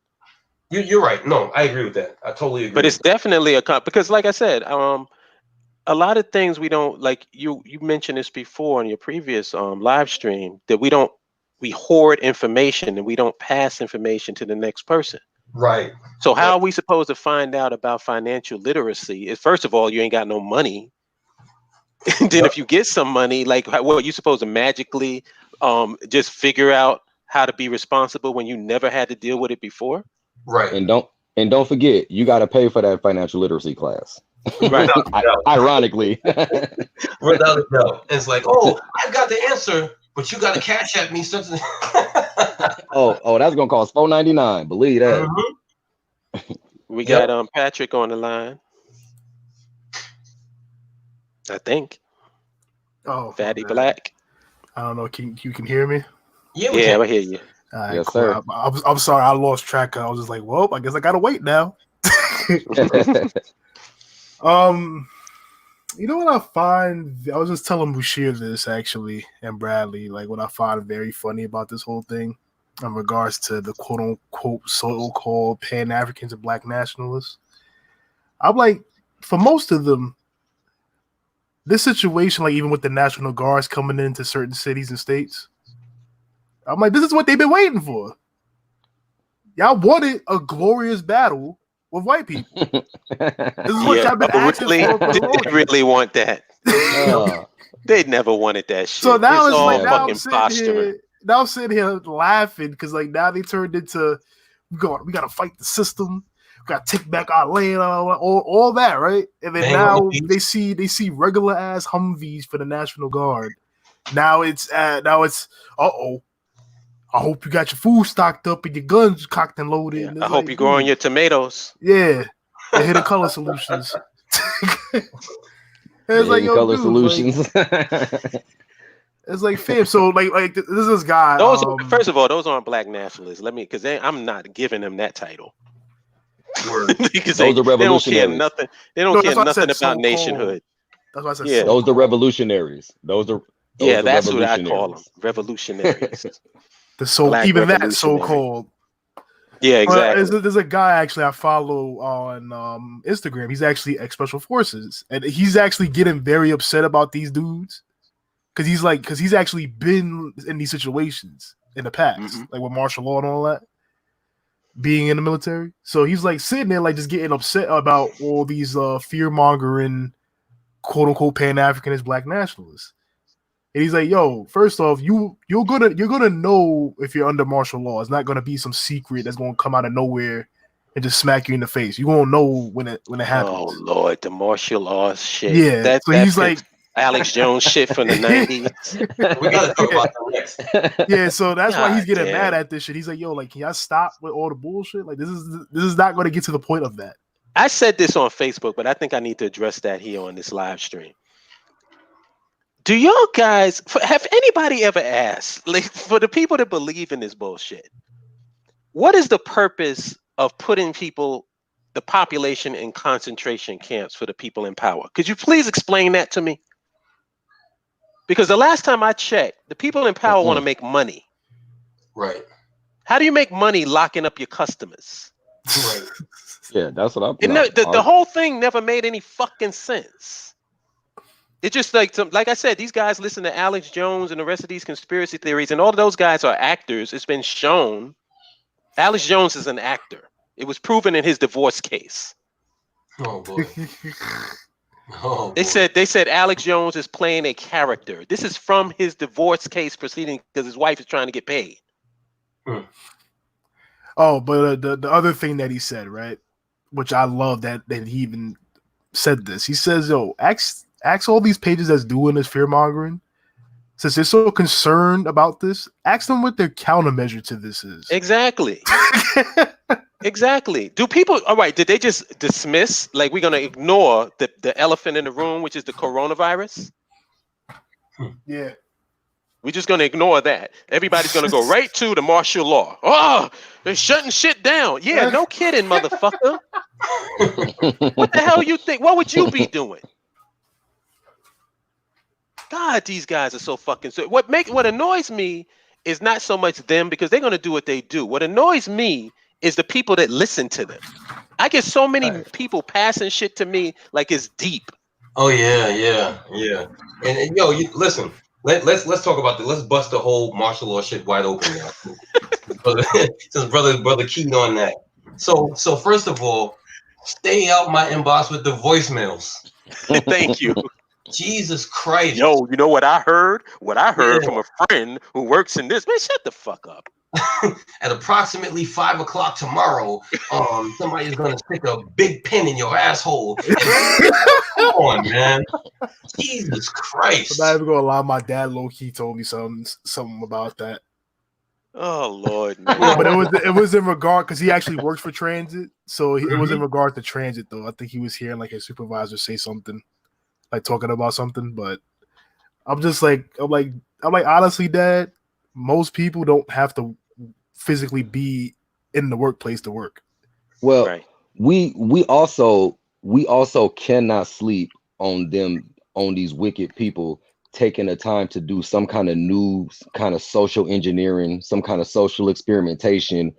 You're right. No, I agree with that. I totally agree. But it's definitely because, like I said, a lot of things we don't, like you mentioned this before in your previous live stream, that we hoard information and we don't pass information to the next person. Right. So how are we supposed to find out about financial literacy? Is, first of all, you ain't got no money. And then if you get some money, like, what, you supposed to magically just figure out how to be responsible when you never had to deal with it before? Right. And don't forget, you got to pay for that financial literacy class. Right. Ironically. Without a doubt. It's like, oh, I've got the answer, but you got to cash at me something. oh, that's gonna cost $4.99. Believe that. Mm-hmm. We got Patrick on the line, I think. Oh, Fatty Black. I don't know. You can hear me? Yeah, I hear you. Right, yes, cool. sir. I'm sorry, I lost track. I was just like, well, I guess I gotta wait now. You know what I find? I was just telling Bushir this, actually, and Bradley, like, what I find very funny about this whole thing in regards to the quote-unquote so-called Pan-Africans and Black nationalists. I'm like, for most of them, this situation, like even with the National Guards coming into certain cities and states, I'm like, this is what they've been waiting for. Y'all wanted a glorious battle with white people. This is what y'all been asking for. Did they really want that? They never wanted that shit. So now it's like, now I'm sitting here laughing because, like, now they turned into, we gotta fight the system. We gotta take back our land, all that, right? And then now they see regular ass Humvees for the National Guard. Now it's I hope you got your food stocked up and your guns cocked and loaded. Yeah, I hope you're growing your tomatoes. Yeah, the Hidden Color Solutions. It's like, yo, Color dude, Solutions. Like, it's like, fam. So like this is this guy. First of all, those aren't black nationalists. Because I'm not giving them that title. Because those are revolutionaries. They don't care nothing. They don't care nothing about nationhood. That's what I said. Yeah, those are revolutionaries. Those are that's what I call them. Revolutionaries. Even that so-called. Yeah, exactly. There's a guy actually I follow on Instagram. He's actually ex-special forces, and he's actually getting very upset about these dudes because he's actually been in these situations in the past, like with martial law and all that, being in the military. So he's like sitting there, like, just getting upset about all these fear-mongering, quote-unquote Pan-Africanist black nationalists. And he's like, yo, first off, you're gonna know if you're under martial law. It's not gonna be some secret that's gonna come out of nowhere and just smack you in the face. You gonna know when it happens. Oh Lord, the martial law shit. Yeah. So he's like Alex Jones shit from the 90s. We gotta talk about that next. Yeah, so that's why he's getting mad at this shit. He's like, yo, like, can y'all stop with all the bullshit? Like, this is not gonna get to the point of that. I said this on Facebook, but I think I need to address that here on this live stream. Do y'all guys have anybody ever asked, like, for the people that believe in this bullshit, what is the purpose of putting the population in concentration camps for the people in power? Could you please explain that to me? Because the last time I checked, the people in power want to make money. Right. How do you make money locking up your customers? Right. Yeah, that's what I'm. The whole thing never made any fucking sense. It's just like I said, these guys listen to Alex Jones and the rest of these conspiracy theories, and all of those guys are actors. It's been shown. Alex Jones is an actor. It was proven in his divorce case. Oh boy. They said Alex Jones is playing a character. This is from his divorce case proceeding because his wife is trying to get paid. Oh, but the other thing that he said, right, which I love that he even said this. He says, yo, ask all these pages that's doing this fear-mongering, since they're so concerned about this, ask them what their countermeasure to this is. Exactly. Exactly. Do people, all right, did they just dismiss, like, we're going to ignore the elephant in the room, which is the coronavirus? Yeah. We're just going to ignore that. Everybody's going to go right to the martial law. Oh, they're shutting shit down. Yeah, no kidding, motherfucker. What the hell you think? What would you be doing? God, these guys are so fucking. So what annoys me is not so much them, because they're going to do what they do. What annoys me is the people that listen to them. I get so many people passing shit to me like it's deep. Oh yeah. And yo, listen. Let's talk about this. Let's bust the whole martial law shit wide open now. Since brother keyed on that. So first of all, stay out my inbox with the voicemails. Thank you. Jesus Christ. Yo, you know what I heard? What I heard from a friend who works in this. Man, shut the fuck up. At approximately 5 o'clock tomorrow, somebody's gonna stick a big pin in your asshole. Come on, man. Jesus Christ. I'm not even gonna lie, my dad low-key told me something about that. Oh Lord. But it was in regard, because he actually works for transit. So it was in regard to transit though. I think he was hearing like his supervisor say something, like talking about something. But I'm like honestly, Dad, most people don't have to physically be in the workplace to work. Well, right. we also cannot sleep on these wicked people taking the time to do some kind of new kind of social engineering, some kind of social experimentation,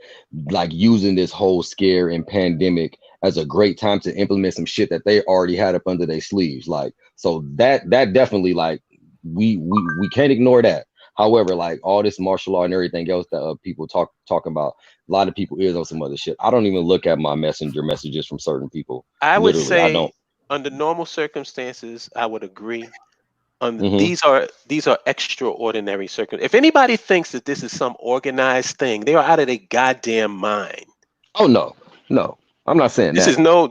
like using this whole scare and pandemic as a great time to implement some shit that they already had up under their sleeves. Like, so that definitely, like, we can't ignore that. However, like all this martial law and everything else that people talking about, a lot of people is on some other shit. I don't even look at my messenger messages from certain people. I would say, under normal circumstances, I would agree. These are extraordinary circumstances. If anybody thinks that this is some organized thing, they are out of their goddamn mind. Oh no, I'm not saying this that. No,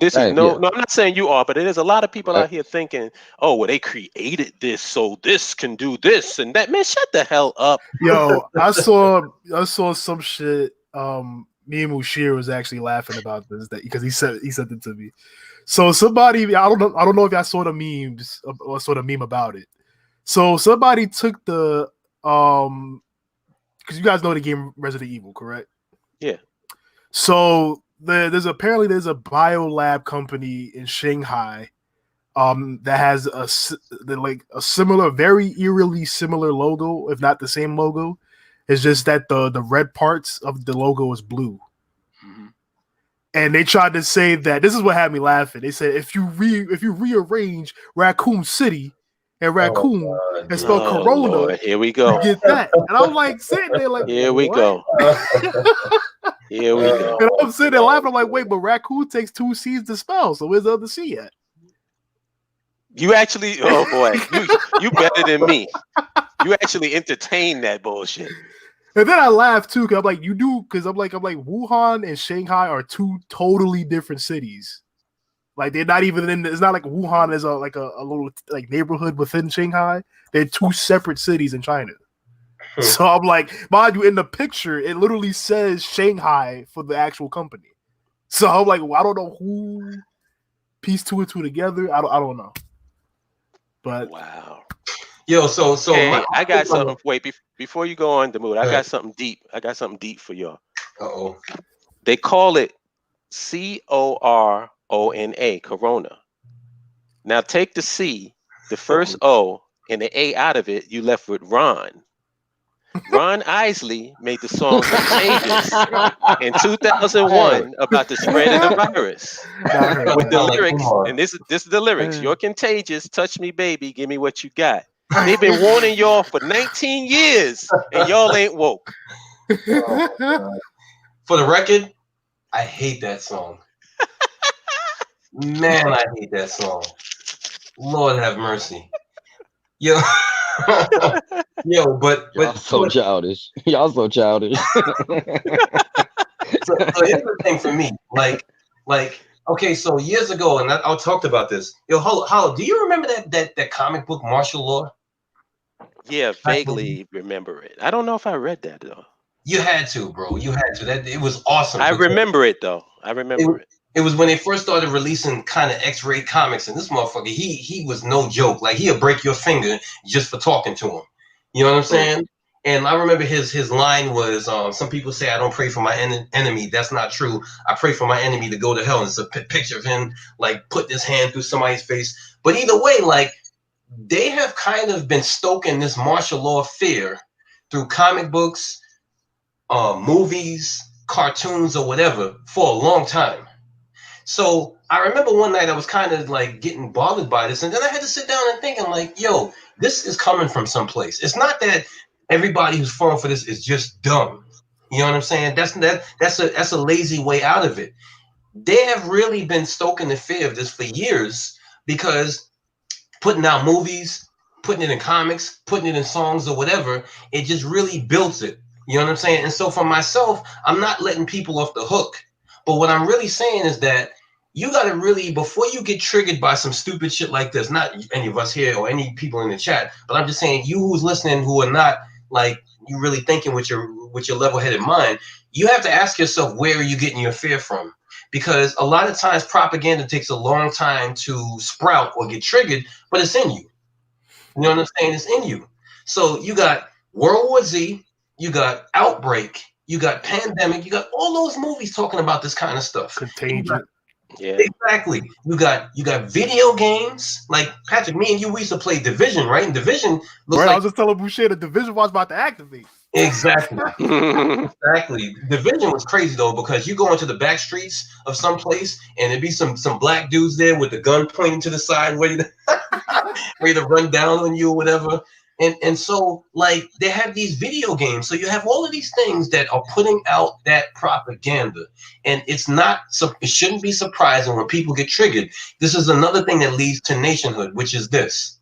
I'm not saying you are, but there's a lot of people out here thinking, oh, well, they created this so this can do this and that. Man, shut the hell up. Yo, I saw some shit. Me and Mushir was actually laughing about this because he sent it to me. So somebody, I don't know if y'all saw the memes or saw the meme about it. So somebody took the because you guys know the game Resident Evil, correct? Yeah. So there's a biolab company in Shanghai that has a similar, very eerily similar logo, if not the same logo. It's just that the red parts of the logo is blue. Mm-hmm. And they tried to say that, this is what had me laughing. They said if you rearrange Raccoon City and Raccoon and spell Corona, Lord. Here we go. You get that. And I'm like sitting there like, here we go. Here we go. And I'm sitting there laughing. I'm like, wait, but Raccoon takes 2 C's to spell. So where's the other C at? You actually, oh boy, you better than me. You actually entertain that bullshit. And then I laugh too, because I'm like, you do, because I'm like, Wuhan and Shanghai are 2 totally different cities. Like they're not even in. It's not like Wuhan is a little like neighborhood within Shanghai. They're 2 separate cities in China. So I'm like, mind you, in the picture, it literally says Shanghai for the actual company. So I'm like, well, I don't know who pieced 2 and 2 together. I don't know. But wow. Yo, so hey, I got something. Wait, before you go on, Demood, I got something deep. I got something deep for y'all. Uh-oh. They call it Corona, Corona. Now take the C, the first O, and the A out of it. You left with Ron. Ron Isley made the song Contagious in 2001 about the spread of the virus. With the lyrics, and this is the lyrics. You're contagious, touch me, baby, give me what you got. They've been warning y'all for 19 years, and y'all ain't woke. Oh, for the record, I hate that song. Man, I hate that song. Lord have mercy. Yo, but y'all so childish. Y'all so childish. So here's the thing for me, like, okay, so years ago, and I talked about this. Yo, Hollow, do you remember that comic book Martial Law? Yeah, vaguely remember it. I don't know if I read that though. You had to, bro. You had to. That it was awesome. I remember it though. I remember it. It was when they first started releasing kind of X-rated comics, and this motherfucker, he was no joke. Like he'll break your finger just for talking to him. You know what I'm saying? And I remember his line was, some people say I don't pray for my enemy. That's not true. I pray for my enemy to go to hell. And it's a picture of him like putting his hand through somebody's face. But either way, like they have kind of been stoking this martial law fear through comic books, movies, cartoons, or whatever for a long time. So I remember one night I was kind of like getting bothered by this, and then I had to sit down and think. I'm like, yo, this is coming from someplace. It's not that everybody who's falling for this is just dumb. You know what I'm saying? That's a lazy way out of it. They have really been stoking the fear of this for years because putting out movies, putting it in comics, putting it in songs or whatever, it just really builds it. You know what I'm saying? And so for myself, I'm not letting people off the hook. But what I'm really saying is that you got to really, before you get triggered by some stupid shit like this, not any of us here or any people in the chat, but I'm just saying you who's listening who are not like you really thinking with your level-headed mind, you have to ask yourself, where are you getting your fear from? Because a lot of times propaganda takes a long time to sprout or get triggered, but it's in you. You know what I'm saying? It's in you. So you got World War Z, you got Outbreak, you got Pandemic, you got all those movies talking about this kind of stuff. Contagion. Yeah. Exactly. You got video games. Like Patrick, me and you, we used to play Division, right? And Division looks Right, like I was just telling Boucher the Division was about to activate. exactly. Exactly. Division was crazy though, because you go into the back streets of some place and there'd be some black dudes there with the gun pointing to the side, ready to run down on you or whatever. And so like they have these video games. So you have all of these things that are putting out that propaganda. And it shouldn't be surprising when people get triggered. This is another thing that leads to nationhood, which is this.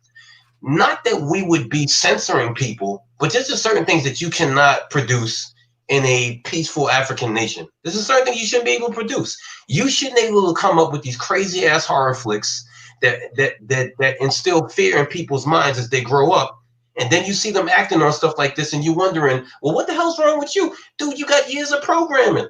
Not that we would be censoring people, but there's just certain things that you cannot produce in a peaceful African nation. There's a certain thing you shouldn't be able to produce. You shouldn't be able to come up with these crazy ass horror flicks that instill fear in people's minds as they grow up. And then you see them acting on stuff like this and you wondering, well, what the hell's wrong with you? Dude, you got years of programming.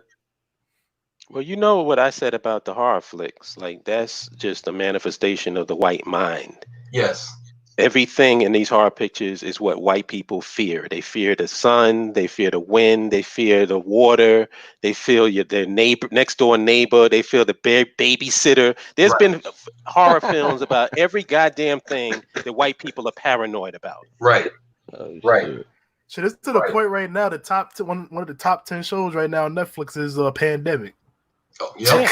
Well, you know what I said about the horror flicks. Like, that's just a manifestation of the white mind. Yes. Everything in these horror pictures is what white people fear. They fear the sun, they fear the wind, they fear the water, they fear their neighbor, next door neighbor, they fear the babysitter. There's been horror films about every goddamn thing that white people are paranoid about. Right. Right. So this to the point right now. The one of the top 10 shows right now on Netflix is Pandemic. Oh, yep.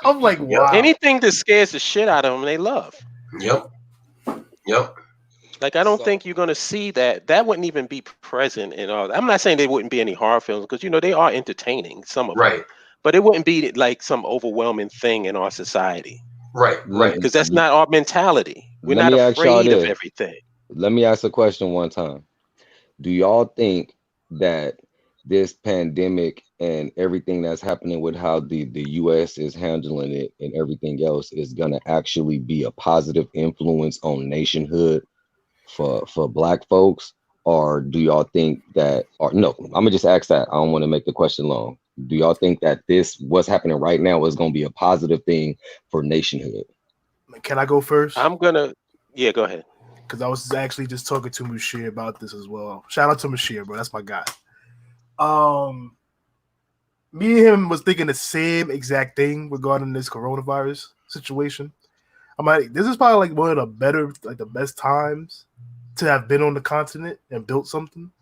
I'm like, wow. Anything that scares the shit out of them, they love. Yep. Like, I don't think you're going to see that. That wouldn't even be present in all. I'm not saying there wouldn't be any horror films, because, you know, they are entertaining, some of them. But it wouldn't be like some overwhelming thing in our society. Right. Because that's not our mentality. We're not afraid of everything. Let me ask a question one time. Do y'all think that this pandemic and everything that's happening with how the U.S. is handling it and everything else is going to actually be a positive influence on nationhood for Black folks? Or do y'all think that, or no, I'm gonna just ask that. I don't want to make the question long. Do y'all think that what's happening right now is going to be a positive thing for nationhood? Can I go first? Yeah, go ahead. Because I was actually just talking to Mashir about this as well. Shout out to Mashir, bro. That's my guy. Me and him was thinking the same exact thing regarding this coronavirus situation. I'm like, this is probably like one of the best times to have been on the continent and built something.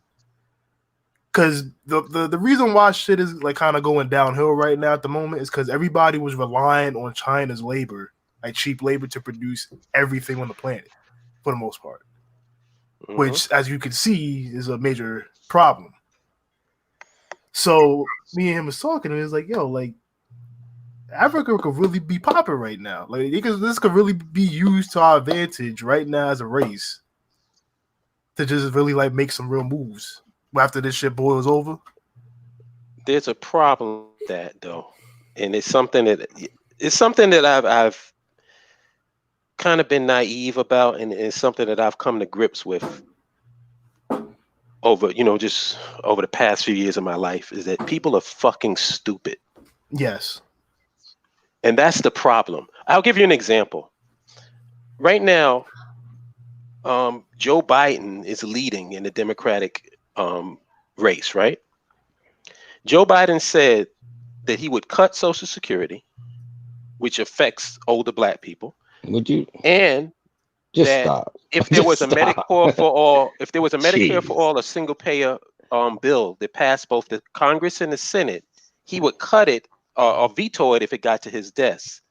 Because the reason why shit is like kind of going downhill right now at the moment is because everybody was relying on China's labor, like cheap labor, to produce everything on the planet for the most part. Mm-hmm. Which, as you can see, is a major problem. So me and him was talking, and he was like, yo, like, Africa could really be popping right now. Like, this could really be used to our advantage right now as a race to just really like make some real moves after this shit boils over. There's a problem with that though, and it's something that I've kind of been naive about, and it's something that I've come to grips with over the past few years of my life, is that people are fucking stupid. Yes. And that's the problem. I'll give you an example. Right now, Joe Biden is leading in the Democratic race, right? Joe Biden said that he would cut Social Security, which affects older Black people, Would you and just that stop? if there was Just a stop. Medicare for all, if there was a Medicare for Jeez. all, a single payer bill that passed both the Congress and the Senate, he would cut it or veto it if it got to his desk.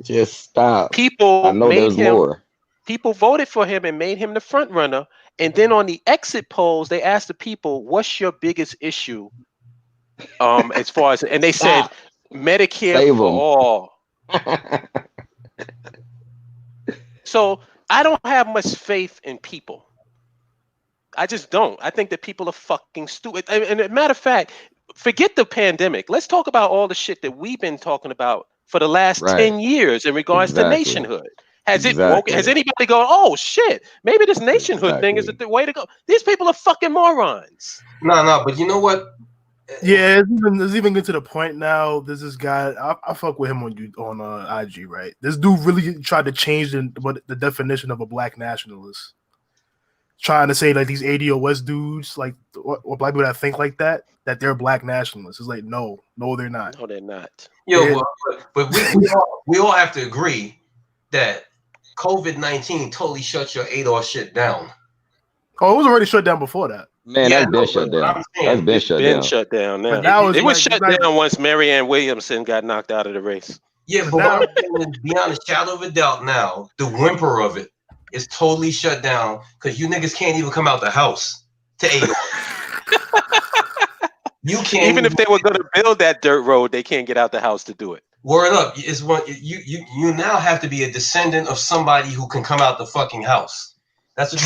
Just stop. I People know made there's him. more. People voted for him and made him the front runner. And then on the exit polls, they asked the people, "What's your biggest issue?" As far as, and they said, Stop. "Medicare Save for them. all." So I don't have much faith in people. I just don't. I think that people are fucking stupid. And a matter of fact, forget the pandemic. Let's talk about all the shit that we've been talking about for the last Right. 10 years in regards to Exactly. nationhood. Has it woken? Has Exactly. anybody gone, oh shit, maybe this nationhood thing is Exactly. the way to go? These people are fucking morons. No, but you know what? Yeah, it's even get to the point now. There's this guy I fuck with him on IG, right? This dude really tried to change the definition of a Black nationalist, trying to say like these ADOS dudes, like or Black people that think like that they're Black nationalists. It's like no, they're not. No, they're not. Yo, but we all have to agree that COVID-19 totally shut your ADOS shit down. Oh, it was already shut down before that. Man, Yeah, that's been shut but down. I'm saying, That's been It's shut been down. shut down But now. now It was it's shut like, down once Marianne Williamson got knocked out of the race. yeah, but but now what I'm saying is, beyond a shadow of a doubt now, the whimper of it is totally shut down because you niggas can't even come out the house to ADOS. You can't Even if they were going to build that dirt road, they can't get out the house to do it. word up. It's one you now have to be a descendant of somebody who can come out the fucking house. That's what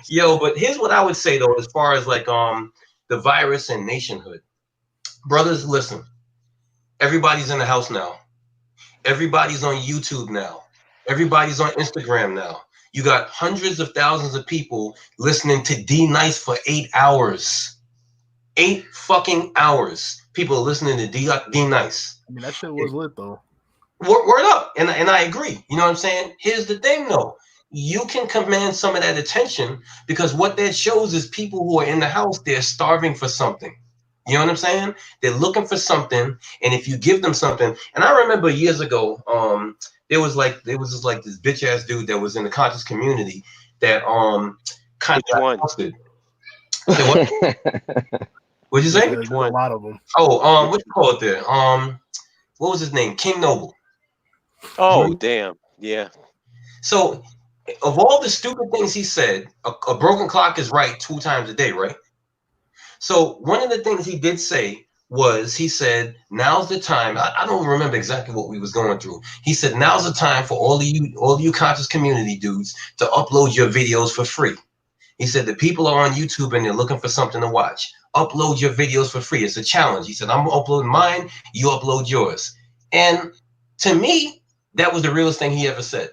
yo, but here's what I would say though, as far as like the virus and nationhood. Brothers, listen. Everybody's in the house now. Everybody's on YouTube now. Everybody's on Instagram now. You got hundreds of thousands of people listening to D Nice for 8 hours. 8 fucking hours. People are listening to D Nice. I mean, that shit was lit though. Word up. And I agree. You know what I'm saying? Here's the thing though. You can command some of that attention because what that shows is people who are in the house, they're starving for something. You know what I'm saying? They're looking for something, and if you give them something, and I remember years ago, there was this bitch ass dude that was in the conscious community that kind Which of one? busted. What? What'd you say? Yeah, there's a lot of them. Oh, what you call it there? What was his name? King Noble. Oh, damn. Yeah. So, of all the stupid things he said, a broken clock is right 2 times a day, right? So one of the things he did say was, he said, now's the time. I don't remember exactly what we was going through. He said, now's the time for all of you conscious community dudes to upload your videos for free. He said the people are on YouTube and they're looking for something to watch. Upload your videos for free. It's a challenge. He said, I'm uploading mine, you upload yours. And to me, that was the realest thing he ever said.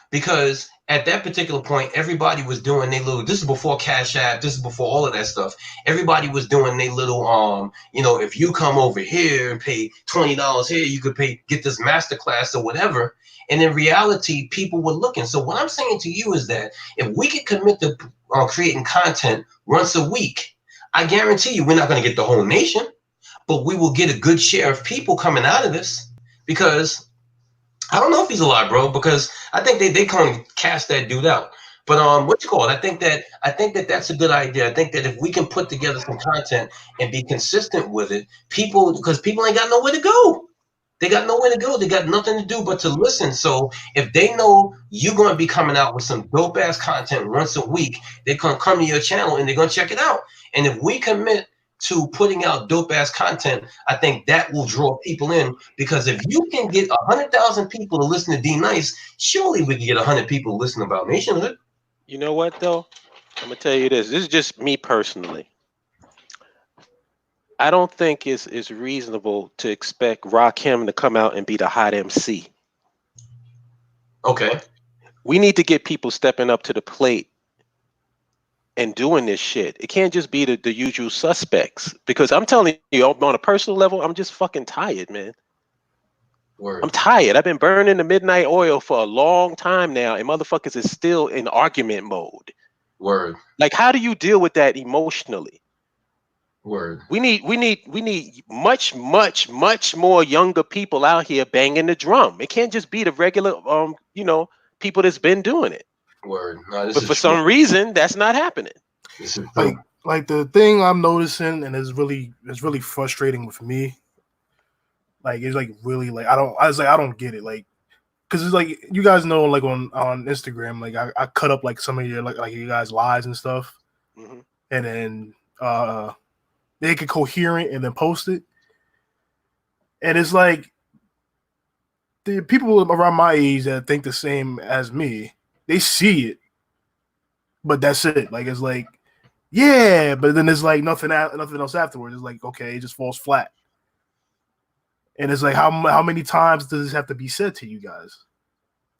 Because at that particular point, everybody was doing their little, this is before Cash App, this is before all of that stuff. Everybody was doing their little, if you come over here and pay $20 here, you could get this masterclass or whatever. And in reality, people were looking. So what I'm saying to you is that if we could commit to creating content once a week, I guarantee you we're not going to get the whole nation, but we will get a good share of people coming out of this. Because I don't know if he's alive, bro, because I think they kind of cast that dude out. But what you call it? I think that that's a good idea. I think that if we can put together some content and be consistent with it, because people ain't got nowhere to go. They got nowhere to go. They got nothing to do but to listen. So if they know you're going to be coming out with some dope ass content once a week, they're going to come to your channel and they're going to check it out. And if we commit to putting out dope ass content, I think that will draw people in, because if you can get 100,000 people to listen to D Nice, surely we can get 100 people to listen about Nationhood. You know what though? I'm gonna tell you this. This is just me personally. I don't think it's reasonable to expect Rakim to come out and be the hot MC. Okay. We need to get people stepping up to the plate and doing this shit. It can't just be the usual suspects, because I'm telling you, on a personal level, I'm just fucking tired, man. Word. I'm tired. I've been burning the midnight oil for a long time now, and motherfuckers is still in argument mode. Word. Like, how do you deal with that emotionally? Word. We need much more younger people out here banging the drum. It can't just be the regular people that's been doing it. Word. No, this But is for true. some reason, that's not happening. This is true. Like the thing I'm noticing, and it's really frustrating with me. Like it's like really like I don't get it. Like because it's like you guys know like on Instagram, like I cut up like some of your like you guys lives and stuff, Mm-hmm. and then make it coherent and then post it. And it's like the people around my age that think the same as me, they see it, but that's it. Like it's like, yeah, but then there's like nothing else afterwards. It's like, okay, it just falls flat. And it's like how many times does this have to be said to you guys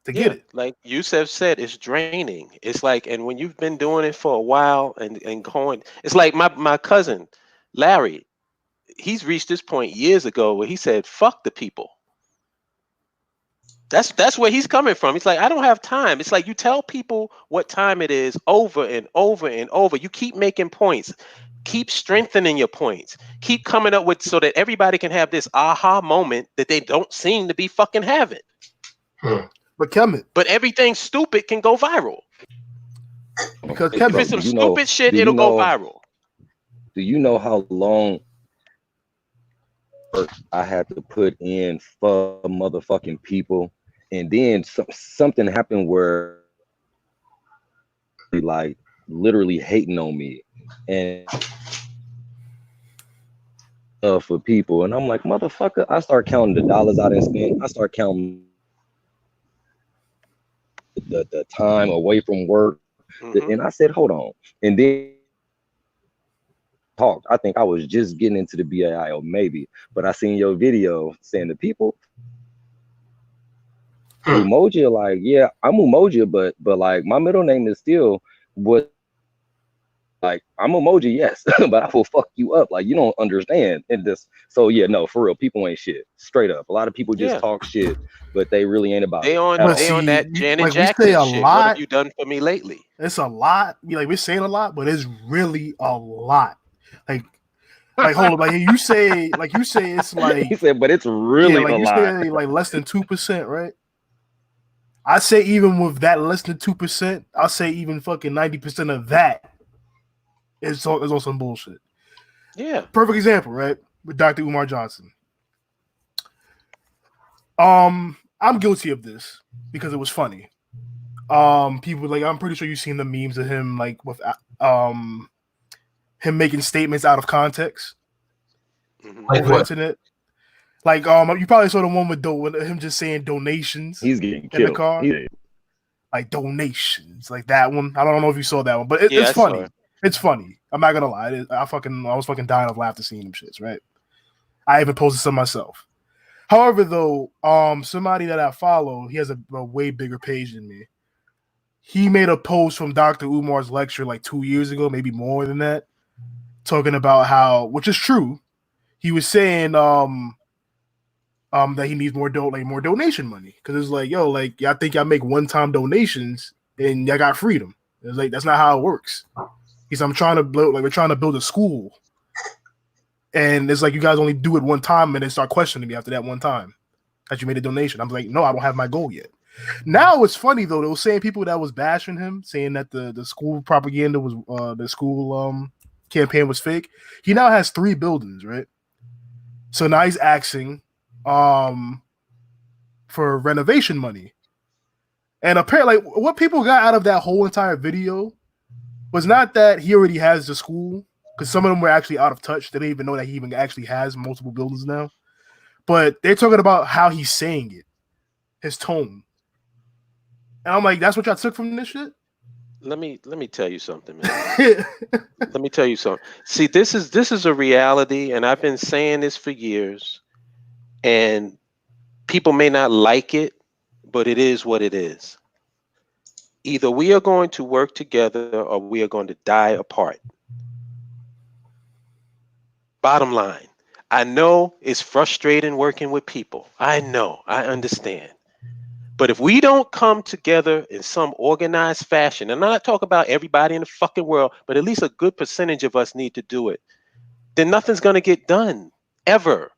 to get it? Like Yusef said, it's draining. It's like, and when you've been doing it for a while and going, it's like my cousin Larry. He's reached this point years ago where he said, "Fuck the people." That's where he's coming from. He's like, I don't have time. It's like you tell people what time it is over and over and over. You keep making points, keep strengthening your points, keep coming up with so that everybody can have this aha moment that they don't seem to be fucking having. But everything stupid can go viral. Because if it's some stupid shit, it'll go viral. Do you know how long I had to put in for motherfucking people? And then something happened where like literally hating on me and for people. And I'm like, motherfucker, I start counting the dollars I didn't spend. I start counting the time away from work. Mm-hmm. And I said, hold on. And then talked. I think I was just getting into the BAI or maybe, but I seen your video saying the people Umoja, like, yeah, I'm Umoja, but like my middle name is still what, like, I'm Umoja, yes, but I will fuck you up. Like, you don't understand in this. So yeah, no, for real, people ain't shit. Straight up. A lot of people just talk shit, but they really ain't about they it. on that Janet like Jackson we say a shit. lot, what have you done for me lately? It's a lot. Like we're saying a lot, but it's really a lot. Like hold on, like you say it's like he said, but it's really like a you lot. say like less than 2%, right? I say even with that less than 2%, I'll say even fucking 90% of that is on some bullshit. Yeah. Perfect example, right? With Dr. Umar Johnson. I'm guilty of this because it was funny. People like I'm pretty sure you've seen the memes of him like with him making statements out of context over the internet. Like you probably saw the one with him just saying donations. He's getting in killed. the car. Like donations, like that one. I don't know if you saw that one, but it's funny. It's funny. I'm not gonna lie. I was fucking dying of laughter seeing them shits. Right. I even posted some myself. However, though, somebody that I follow, he has a way bigger page than me. He made a post from Dr. Umar's lecture like 2 years ago, maybe more than that, talking about how, which is true, he was saying that he needs more donation money because it's like, yo, like y'all think y'all make one-time donations and y'all got freedom. It's like that's not how it works. He's we're trying to build a school, and it's like you guys only do it one time and then start questioning me after that one time that you made a donation. I'm like, no, I don't have my goal yet. Now it's funny though, they were saying people that was bashing him, saying that the school propaganda was the school campaign was fake. He now has 3 buildings, right? So now he's asking for renovation money. And apparently what people got out of that whole entire video was not that he already has the school, because some of them were actually out of touch. They didn't even know that he even actually has multiple buildings now. But they're talking about how he's saying it, his tone. And I'm like, that's what y'all took from this shit? Let me tell you something, man. Let me tell you something. See, this is a reality, and I've been saying this for years. And people may not like it, but it is what it is. Either we are going to work together or we are going to die apart. Bottom line, I know it's frustrating working with people. I know, I understand. But if we don't come together in some organized fashion, and I'm not talking about everybody in the fucking world, but at least a good percentage of us need to do it, then nothing's going to get done ever.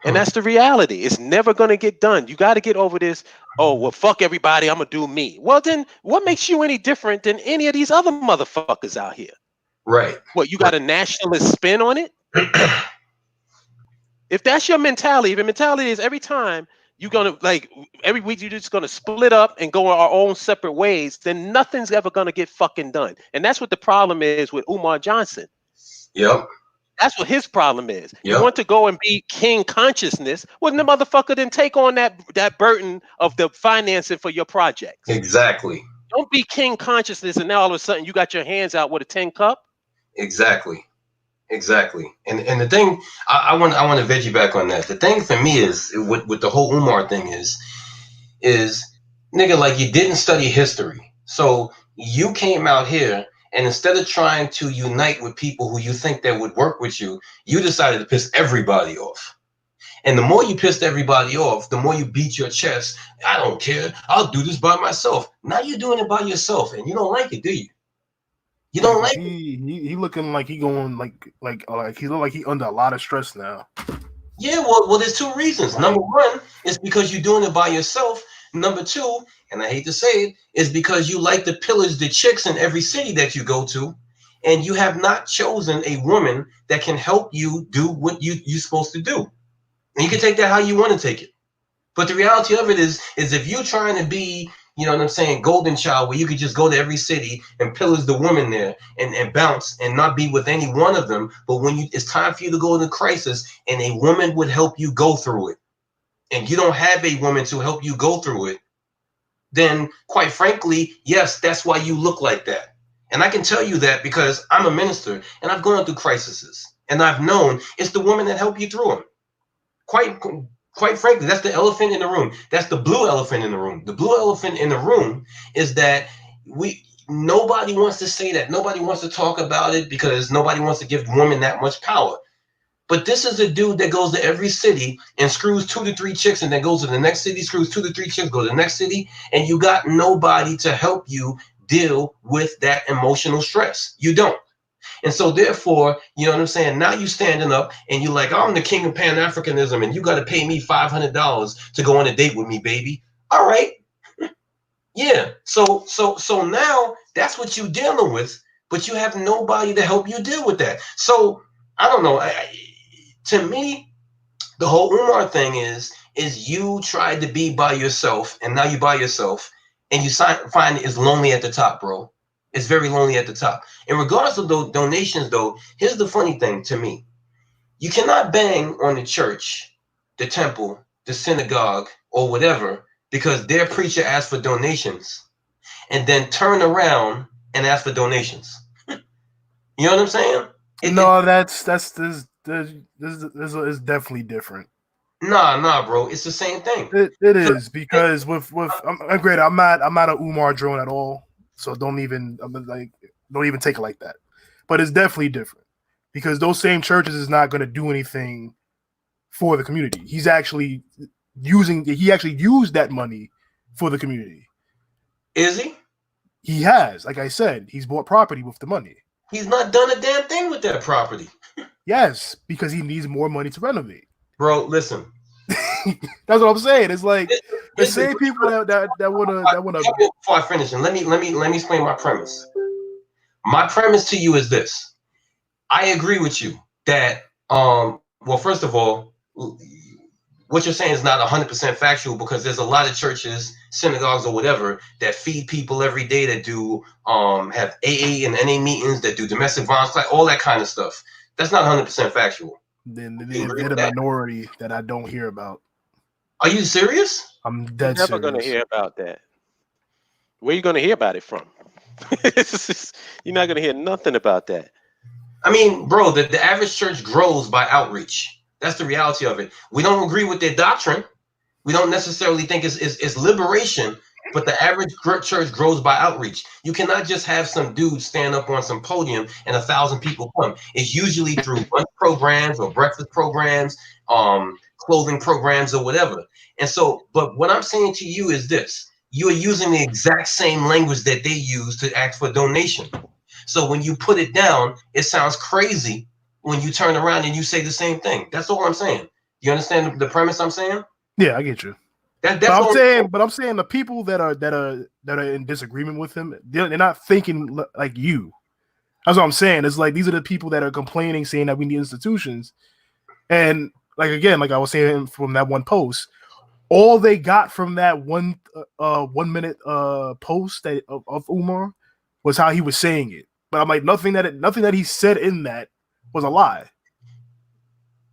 And that's the reality. It's never going to get done. You got to get over this. Oh, well, fuck everybody. I'm going to do me. Well, then what makes you any different than any of these other motherfuckers out here? Right. What, you got a nationalist spin on it? If that's your mentality, if your mentality is every time you're going to, like, every week you're just going to split up and go our own separate ways, then nothing's ever going to get fucking done. And that's what the problem is with Umar Johnson. Yep. That's what his problem is. Yep. You want to go and be king consciousness, well, the motherfucker then take on that burden of the financing for your projects. Exactly. Don't be king consciousness and now all of a sudden you got your hands out with a tin cup. Exactly. And the thing I want to veg you back on that. The thing for me is with the whole Umar thing is nigga, like, you didn't study history. So you came out here and instead of trying to unite with people who you think that would work with you, you decided to piss everybody off. And the more you pissed everybody off, the more you beat your chest. I don't care. I'll do this by myself. Now you're doing it by yourself and you don't like it, do you? You don't like he looking like he going like he look like he under a lot of stress now. Yeah, well, there's two reasons. Number one is because you're doing it by yourself. Number two, and I hate to say it, is because you like to pillage the chicks in every city that you go to, and you have not chosen a woman that can help you do what you're supposed to do. And you can take that how you want to take it. But the reality of it is if you're trying to be, you know what I'm saying, golden child, where you could just go to every city and pillage the women there and bounce and not be with any one of them. But when it's time for you to go into crisis and a woman would help you go through it, and you don't have a woman to help you go through it, then quite frankly, yes, that's why you look like that. And I can tell you that because I'm a minister and I've gone through crises and I've known it's the woman that help you through them. Quite frankly, that's the elephant in the room. That's the blue elephant in the room. The blue elephant in the room is that nobody wants to say that. Nobody wants to talk about it because nobody wants to give women that much power. But this is a dude that goes to every city and screws 2 to 3 chicks and then goes to the next city, screws 2 to 3 chicks, goes to the next city, and you got nobody to help you deal with that emotional stress. You don't. And so therefore, you know what I'm saying? Now you standing up and you're like, I'm the king of Pan-Africanism and you got to pay me $500 to go on a date with me, baby. All right. Yeah. So now that's what you're dealing with, but you have nobody to help you deal with that. So I don't know. To me, the whole Umar thing is you tried to be by yourself and now you're by yourself and you find it's lonely at the top, bro. It's very lonely at the top. In regards to those donations, though, here's the funny thing to me. You cannot bang on the church, the temple, the synagogue, or whatever, because their preacher asked for donations and then turn around and ask for donations. You know what I'm saying? This is definitely different. Nah, bro. It's the same thing. It is because with I'm great. I'm not an Umar drone at all. So don't even take it like that. But it's definitely different because those same churches is not going to do anything for the community. He actually used that money for the community. Is he? He has, like I said, he's bought property with the money. He's not done a damn thing with that property. Yes, because he needs more money to renovate. Bro, listen. That's what I'm saying. It's like the same people that wanna. Before I finish, and let me explain my premise. My premise to you is this: I agree with you that well, first of all, what you're saying is not 100% factual because there's a lot of churches, synagogues, or whatever that feed people every day that do have AA and NA meetings, that do domestic violence, like all that kind of stuff. That's not 100% factual. Then they're the minority that I don't hear about. Are you serious? I'm dead serious. You're never going to hear about that. Where are you going to hear about it from? You're not going to hear nothing about that. I mean, bro, the average church grows by outreach. That's the reality of it. We don't agree with their doctrine. We don't necessarily think it's liberation, But the average church grows by outreach. You cannot just have some dude stand up on some podium and 1,000 people come. It's usually through lunch programs or breakfast programs, clothing programs or whatever. And so, but what I'm saying to you is this: you are using the exact same language that they use to ask for donation. So when you put it down, it sounds crazy when you turn around and you say the same thing. That's all I'm saying. You understand the premise I'm saying? Yeah, I get you. That's But I'm saying the people that are in disagreement with him, they're not thinking like you. That's what I'm saying. It's like these are the people that are complaining, saying that we need institutions, and like again, like I was saying from that one post, all they got from that 1 minute post that of Umar was how he was saying it. But I'm like nothing that he said in that was a lie.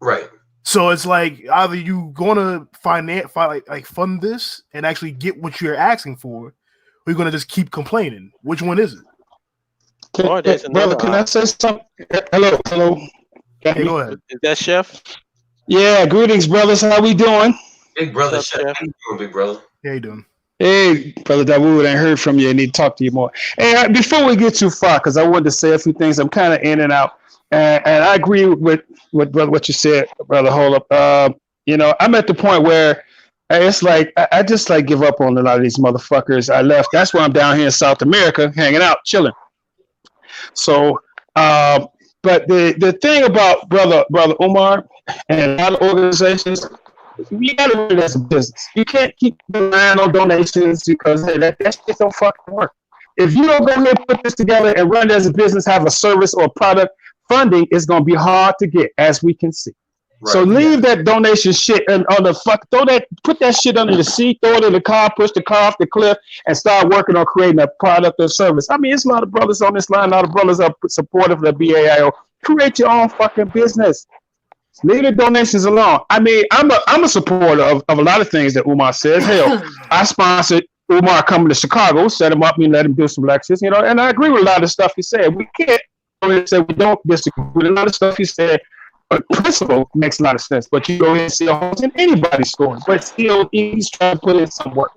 right. So it's like either you gonna fund this and actually get what you're asking for, or you're gonna just keep complaining. Which one is it? Or there's another Brother, can I say something? Hello. Hey, go ahead. Is that Chef? Yeah, greetings, brothers. How we doing? Big brother, What's up, Chef. How you doing, big brother? How you doing? Hey, brother Dawood, I ain't heard from you. I need to talk to you more. Hey, before we get too far, because I wanted to say a few things. I'm kind of in and out, and I agree with brother what you said, brother. Hold up. I'm at the point where it's like I just like give up on a lot of these motherfuckers. I left. That's why I'm down here in South America, hanging out, chilling. So, but the thing about brother Umar and a lot of organizations, you gotta run it as a business. You can't keep relying on donations because hey, that shit don't fucking work. If you don't go ahead and put this together and run it as a business, have a service or product, funding is gonna be hard to get, as we can see. Right. So leave that donation shit and on the fuck. Put that shit under the seat, throw it in the car, push the car off the cliff, and start working on creating a product or service. I mean, it's a lot of brothers on this line. A lot of brothers are supportive of the BAIO. Create your own fucking business. Leave the donations alone. I mean, I'm a supporter of a lot of things that Umar says. Hell, I sponsored Umar coming to Chicago, set him up and let him do some lectures, and I agree with a lot of stuff he said. We can't say we don't disagree with a lot of stuff he said. Principle makes a lot of sense, but you go ahead and see a holes in anybody's story. But still, he's trying to put in some work.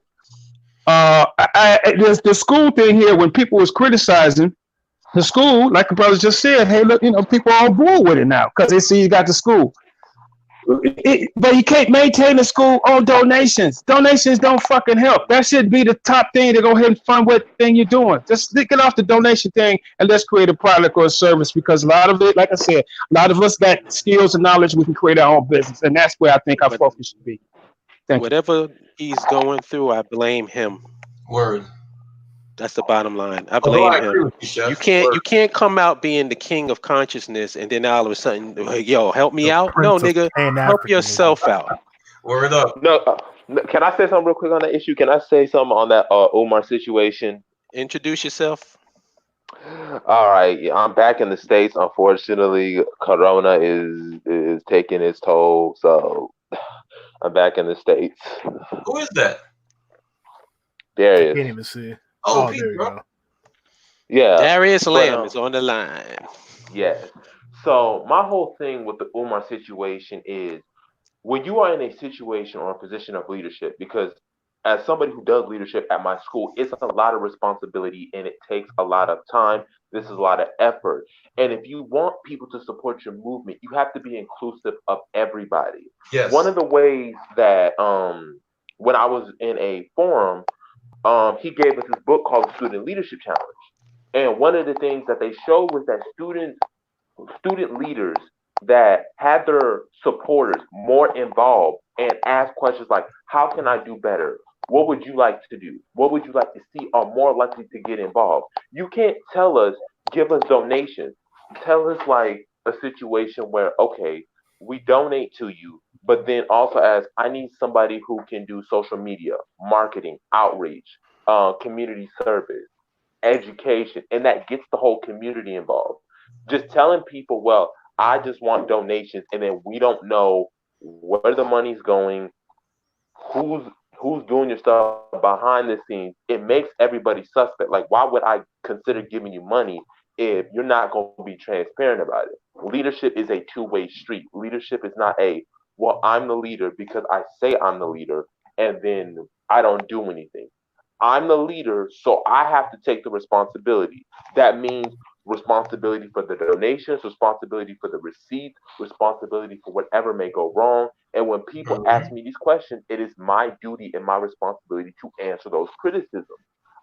There's the school thing here. When people was criticizing the school, like the brothers just said, hey, look, people are on board with it now because they see you got the school. But you can't maintain the school on donations. Donations don't fucking help. That should be the top thing to go ahead and fund what thing you're doing. Just get off the donation thing and let's create a product or a service because a lot of it, like I said, a lot of us got skills and knowledge. We can create our own business. And that's where I think our focus should be. Whatever he's going through, I blame him. Word. That's the bottom line. I blame him. You can't come out being the king of consciousness and then all of a sudden, yo, help me out. No, nigga, help yourself out. Word up. No, can I say something real quick on that issue? Can I say something on that Omar situation? Introduce yourself. All right, I'm back in the States. Unfortunately, Corona is taking its toll, so I'm back in the States. Who is that? Darius. I can't even see. Oh, there you go. Yeah. Darius Lamb is on the line. Yes. So my whole thing with the Umar situation is when you are in a situation or a position of leadership, because as somebody who does leadership at my school, it's a lot of responsibility and it takes a lot of time. This is a lot of effort. And if you want people to support your movement, you have to be inclusive of everybody. Yes. One of the ways that when I was in a forum, he gave us this book called the Student Leadership Challenge. And one of the things that they showed was that student leaders that had their supporters more involved and asked questions like, how can I do better? What would you like to do? What would you like to see are more likely to get involved? You can't tell us, give us donations. Tell us like a situation where, okay, we donate to you, but then also as I need somebody who can do social media, marketing, outreach, community service, education, and that gets the whole community involved. Just telling people, well, I just want donations, and then we don't know where the money's going, who's doing your stuff behind the scenes. It makes everybody suspect. Like, why would I consider giving you money if you're not going to be transparent about it? Leadership is a two-way street. Leadership is not well, I'm the leader because I say I'm the leader, and then I don't do anything. I'm the leader, so I have to take the responsibility. That means responsibility for the donations, responsibility for the receipts, responsibility for whatever may go wrong. And when people ask me these questions, it is my duty and my responsibility to answer those criticisms.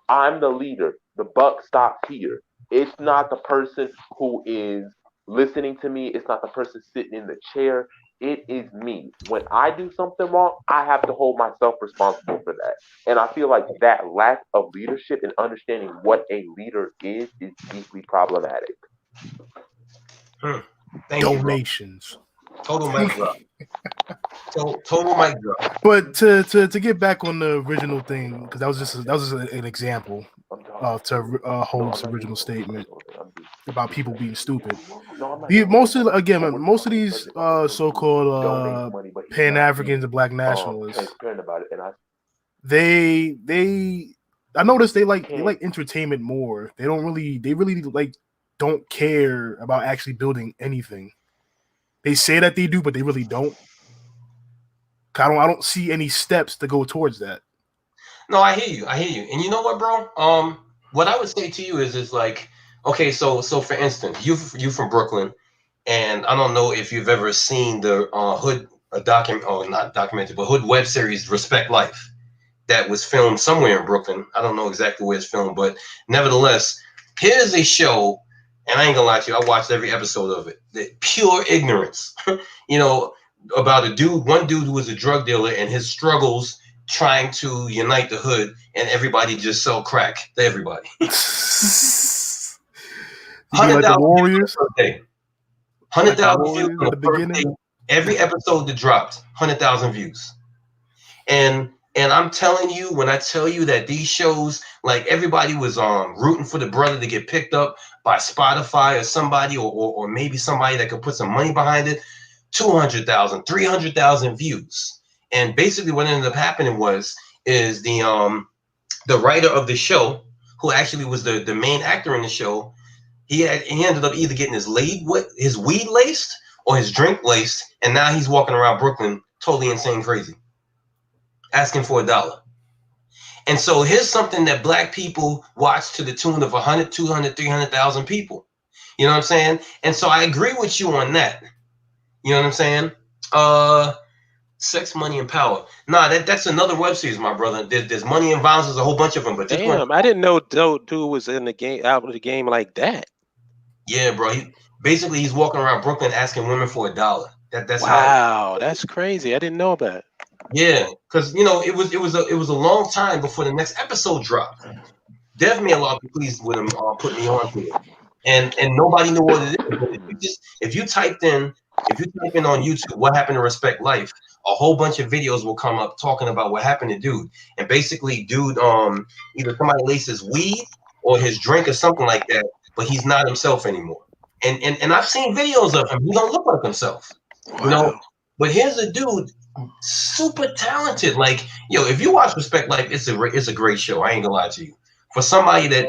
I'm the leader. The buck stops here. It's not the person who is listening to me. It's not the person sitting in the chair. It is me. When I do something wrong, I have to hold myself responsible for that. And I feel like that lack of leadership and understanding what a leader is deeply problematic. Thank you, bro. Donations. Total mic drop. Total mic drop. But to get back on the original thing, because that was just an example to hold this original statement about people being stupid. Most of these so-called Pan-Africans and Black nationalists, they I noticed they like entertainment more. They really like don't care about actually building anything. They say that they do, but they really don't. I don't see any steps to go towards that. No, I hear you. And you know what, bro? What I would say to you is like, okay, so for instance, you from Brooklyn, and I don't know if you've ever seen the Hood not documented, but Hood web series Respect Life that was filmed somewhere in Brooklyn. I don't know exactly where it's filmed, but nevertheless, here's a show, and I ain't gonna lie to you, I watched every episode of it. The pure ignorance, about one dude who was a drug dealer and his struggles trying to unite the hood, and everybody just sell crack to everybody. 100,000 Warriors. 100,000 views on the first day. Every episode that dropped, 100,000 views. And I'm telling you, when I tell you that these shows, like everybody was rooting for the brother to get picked up by Spotify or somebody, or maybe somebody that could put some money behind it. 200,000, 300,000 views. And basically what ended up happening is the writer of the show, who actually was the main actor in the show, he ended up either getting his weed laced or his drink laced, and now he's walking around Brooklyn totally insane crazy, asking for $1. And so here's something that Black people watch to the tune of 100, 200, 300,000 people. You know what I'm saying? And so I agree with you on that. You know what I'm saying? Sex, Money, and Power. Nah, that's another web series, my brother. There's Money and Violence. There's a whole bunch of them. But damn, I didn't know dude was in the game, out of the game like that. Yeah, bro. He's walking around Brooklyn asking women for $1. That's wow, that's crazy. I didn't know that. Yeah, because it was a long time before the next episode dropped. Dev may Allah be pleased with him put me on to it, and nobody knew what it is. If you type in on YouTube what happened to Respect Life, a whole bunch of videos will come up talking about what happened to dude. And basically, dude, either somebody laced his weed or his drink or something like that, but he's not himself anymore. And I've seen videos of him. He don't look like himself. Wow. But here's a dude, super talented. Like, if you watch Respect Life, it's a great show. I ain't gonna lie to you. For somebody that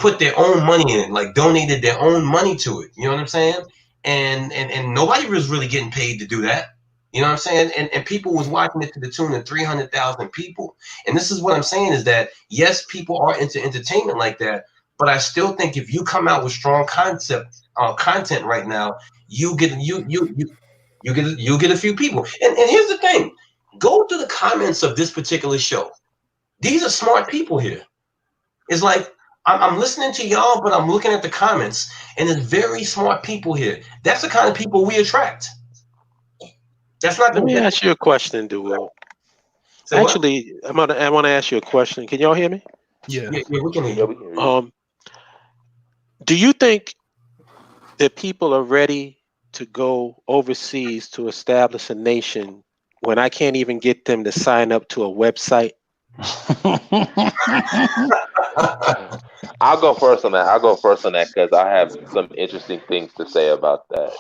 put their own money in it, like donated their own money to it. You know what I'm saying? And nobody was really getting paid to do that. You know what I'm saying? And people was watching it to the tune of 300,000 people. And this is what I'm saying is that, yes, people are into entertainment like that, but I still think if you come out with strong content right now, you get a few people. And here's the thing. Go to the comments of this particular show. These are smart people here. It's like, I'm listening to y'all, but I'm looking at the comments, and there's very smart people here. That's the kind of people we attract. That's not. Let me ask you a question, Duo. Actually, I want to ask you a question. Can y'all hear me? Yeah, we can hear you. Do you think that people are ready to go overseas to establish a nation when I can't even get them to sign up to a website? I'll go first on that because I have some interesting things to say about that.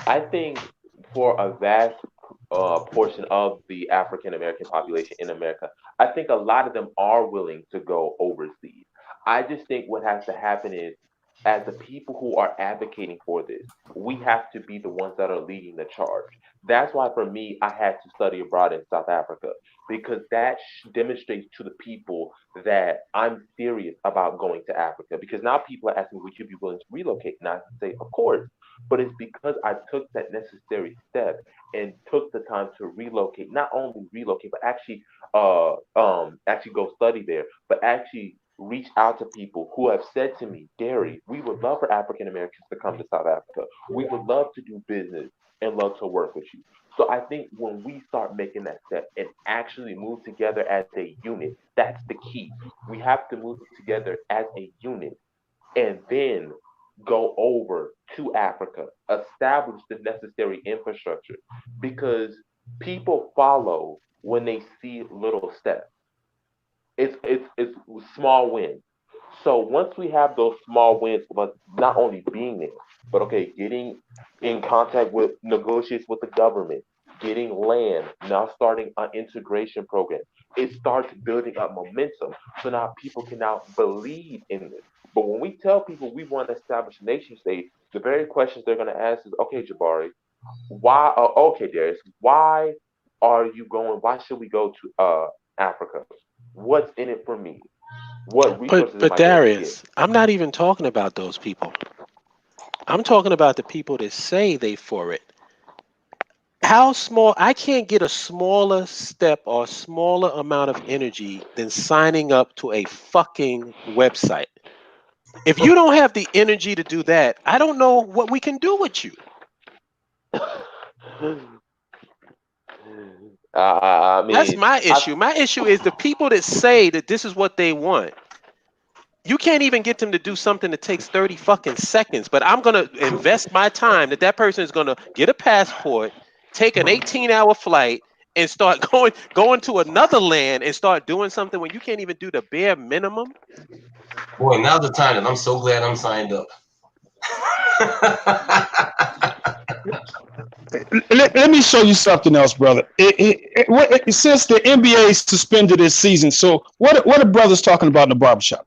I think for a vast portion of the African American population in America, I think a lot of them are willing to go overseas. I just think what has to happen is as the people who are advocating for this, we have to be the ones that are leading the charge. That's why, for me, I had to study abroad in South Africa because that demonstrates to the people that I'm serious about going to Africa. Because now people are asking, would you be willing to relocate? And I say, of course. But it's because I took that necessary step and took the time to relocate, not only relocate, but actually go study there, but actually reach out to people who have said to me, Gary, we would love for African Americans to come to South Africa. We would love to do business and love to work with you. So I think when we start making that step and actually move together as a unit, that's the key. We have to move together as a unit and then go over to Africa, establish the necessary infrastructure because people follow when they see little steps. It's small wins. So once we have those small wins, but not only being there, but okay, getting in contact with negotiates with the government, getting land, now starting an integration program, it starts building up momentum. So now people can now believe in this. But when we tell people we want to establish a nation state, the very questions they're going to ask is, okay, Jabari, why? Okay, Darius, why are you going? Why should we go to Africa? What's in it for me? What resources am But I going to get? Darius, I'm not even talking about those people. I'm talking about the people that say they for it. How small? I can't get a smaller step or smaller amount of energy than signing up to a fucking website. If you don't have the energy to do that, I don't know what we can do with you. I That's mean, my issue. My issue is the people that say that this is what they want. You can't even get them to do something that takes 30 fucking seconds, but I'm going to invest my time that person is going to get a passport, take an 18-hour flight, and start going to another land and start doing something when you can't even do the bare minimum. Boy, now's the time, and I'm so glad I'm signed up. Let me show you something else, brother. Since the NBA suspended its season, so what are brothers talking about in the barbershop?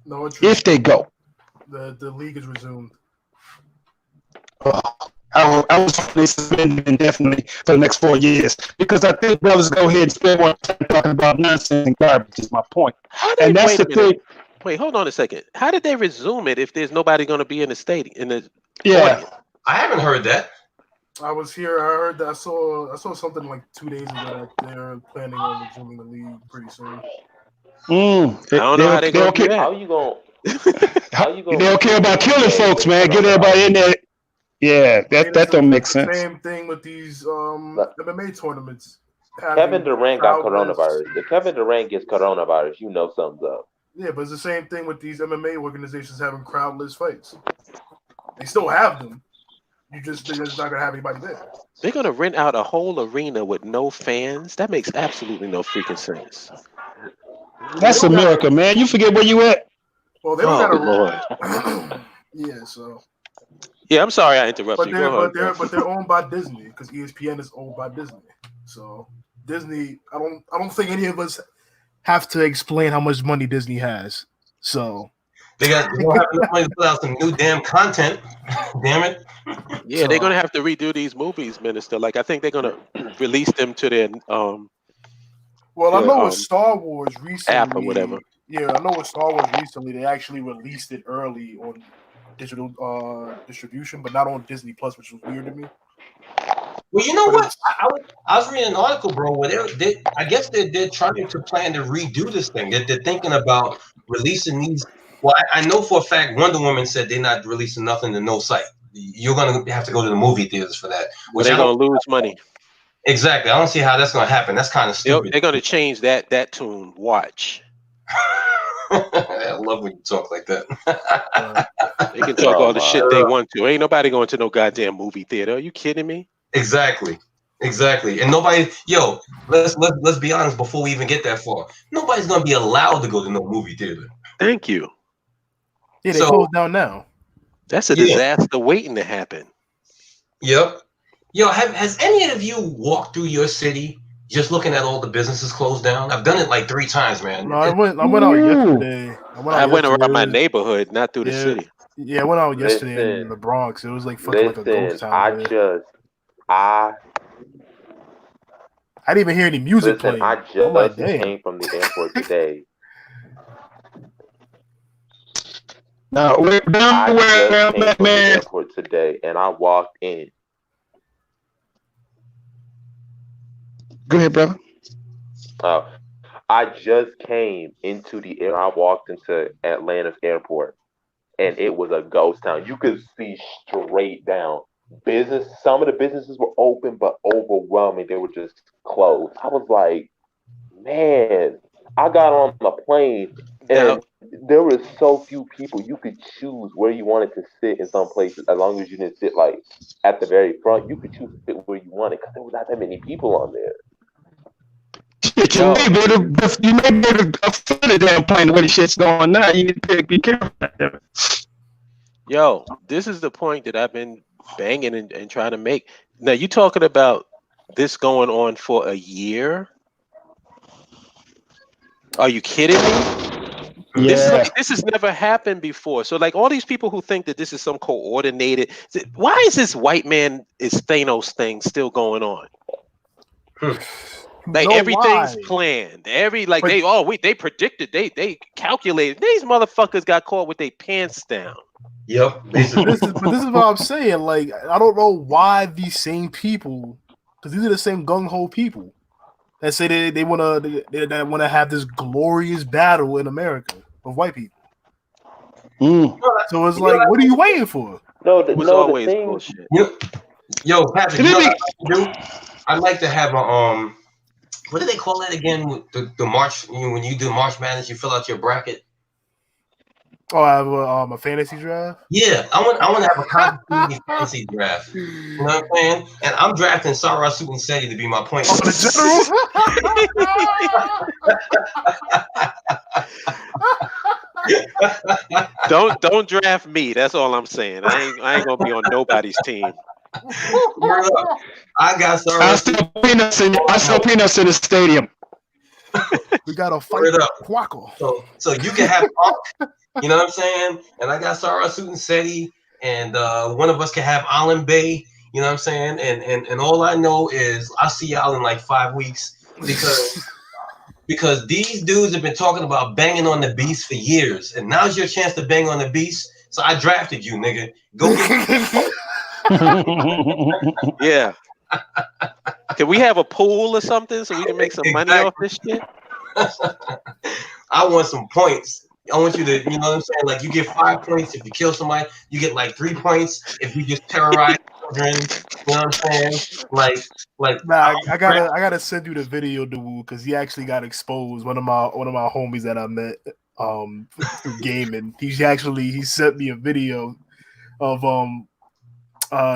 No, it's If they go, the league is resumed. I was hoping they suspended indefinitely for the next 4 years because I think brothers go ahead and spend more time talking about nonsense and garbage. Is my point, and that's the thing. Wait, hold on a second. How did they resume it if there's nobody going to be in the stadium in the audience? I haven't heard that. I was here. I heard that. I saw something like 2 days ago that they're planning on resuming the league pretty soon. I don't know how they're going to do that. How you going? They don't care about killing folks, man. Get everybody in there. Yeah, that don't make sense. Same thing with these MMA tournaments. Kevin Durant got coronavirus. If Kevin Durant gets coronavirus, you know something's up. Yeah, but it's the same thing with these MMA organizations having crowdless fights. They still have them. They're just not gonna have anybody there. They're gonna rent out a whole arena with no fans. That makes absolutely no freaking sense. That's America, man. You forget where you at. Well, they don't Lord. Yeah, so. Yeah, I'm sorry I interrupted you. But they're owned by Disney because ESPN is owned by Disney. So Disney, I don't think any of us have to explain how much money Disney has. So they don't have enough money to put out some new damn content. Damn it. Yeah, so, they're gonna have to redo these movies, Minister. Like I think they're gonna release them to their Well, I know with Star Wars recently app or whatever. Yeah, I know with Star Wars recently they actually released it early on digital distribution, but not on Disney Plus, which was weird to me. Well, you know what? I was reading an article, bro, where I guess they're trying to plan to redo this thing. They're thinking about releasing these. Well, I know for a fact Wonder Woman said they're not releasing nothing to no site. You're going to have to go to the movie theaters for that. Which they're going to lose money. Exactly. I don't see how that's going to happen. That's kind of stupid. They're going to change that tune. Watch. I love when you talk like that. They can talk all the shit they want to. Ain't nobody going to no goddamn movie theater. Are you kidding me? Exactly. And nobody, let's be honest before we even get that far. Nobody's going to be allowed to go to no movie theater. Thank you. Yeah, they closed down now. That's a disaster waiting to happen. Yep. Yo, has any of you walked through your city just looking at all the businesses closed down? I've done it like 3 times, man. No, I went out yesterday. I went around my neighborhood, not through the city. Yeah, I went out yesterday in the Bronx. It was like fucking like a ghost town. I didn't even hear any music playing. I just came from the airport today. Now, where I just came from the airport today, and I walked in. Go ahead, brother. I just came into the air. I walked into Atlanta's airport, and it was a ghost town. You could see straight down. Some of the businesses were open, but overwhelming. They were just closed. I was like, man, I got on the plane, and there were so few people. You could choose where you wanted to sit in some places, as long as you didn't sit like at the very front. You could choose to sit where you wanted because there was not that many people on there. You may be able to afford the damn plane the way the shit's going now. You need to be careful. Yo, this is the point that I've been banging and trying to make. Now, you talking about this going on for a year? Are you kidding me? Yeah. This has never happened before. So, like, all these people who think that this is some coordinated, why is this white man is Thanos thing still going on? Like, everything's planned. They predicted, they calculated. These motherfuckers got caught with their pants down. Yep. This is what I'm saying. Like, I don't know why these same people, because these are the same gung ho people that say they want to have this glorious battle in America of white people. So it's like, what are you waiting for? It was always bullshit. Yo, Patrick, I'd like to have a what do they call that again? The March, when you do March Madness, you fill out your bracket. Oh, I have a fantasy draft. Yeah, I want to have a complicated fantasy draft. You know what I'm saying? And I'm drafting Sarah Sutin-Seti to be my point. Oh, the general. Don't draft me. That's all I'm saying. I ain't gonna be on nobody's team. I got Sarah. I sell peanuts in the stadium. We got to fight Quackle. So you can have you know what I'm saying? And I got Sarah Sutin-Seti, and one of us can have Alan Bay. You know what I'm saying? And all I know is I'll see y'all in like 5 weeks because these dudes have been talking about banging on the beast for years, and now's your chance to bang on the beast. So I drafted you, nigga. Go get Yeah. Can we have a pool or something so we can make some money off this shit? I want some points. I want you to, you know what I'm saying? Like, you get 5 points if you kill somebody. You get like 3 points if you just terrorize children. You know what I'm saying? Like. Nah, I gotta send you the video, Dawu, because he actually got exposed. One of my homies that I met through gaming. He sent me a video of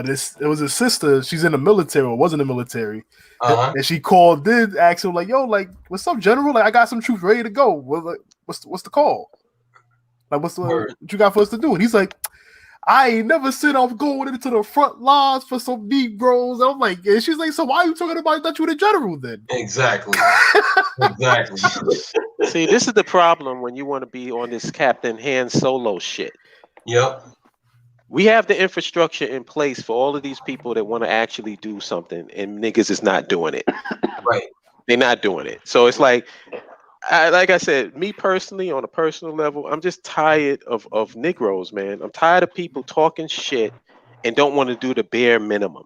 this. It was a sister. She's in the military or was in the military. And she called, asked him like, "Yo, like, what's up, General? Like, I got some troops ready to go. What's the call? Like, what you got for us to do?" And he's like, "I ain't never said I'm going into the front lines for some Negroes." And I'm like, and she's like, "So why are you talking about that you the general then?" Exactly. See, this is the problem when you want to be on this Captain Han Solo shit. Yep. We have the infrastructure in place for all of these people that want to actually do something, and niggas is not doing it. Right. They're not doing it. So it's like I said, me personally, on a personal level, I'm just tired of Negroes, man. I'm tired of people talking shit and don't want to do the bare minimum.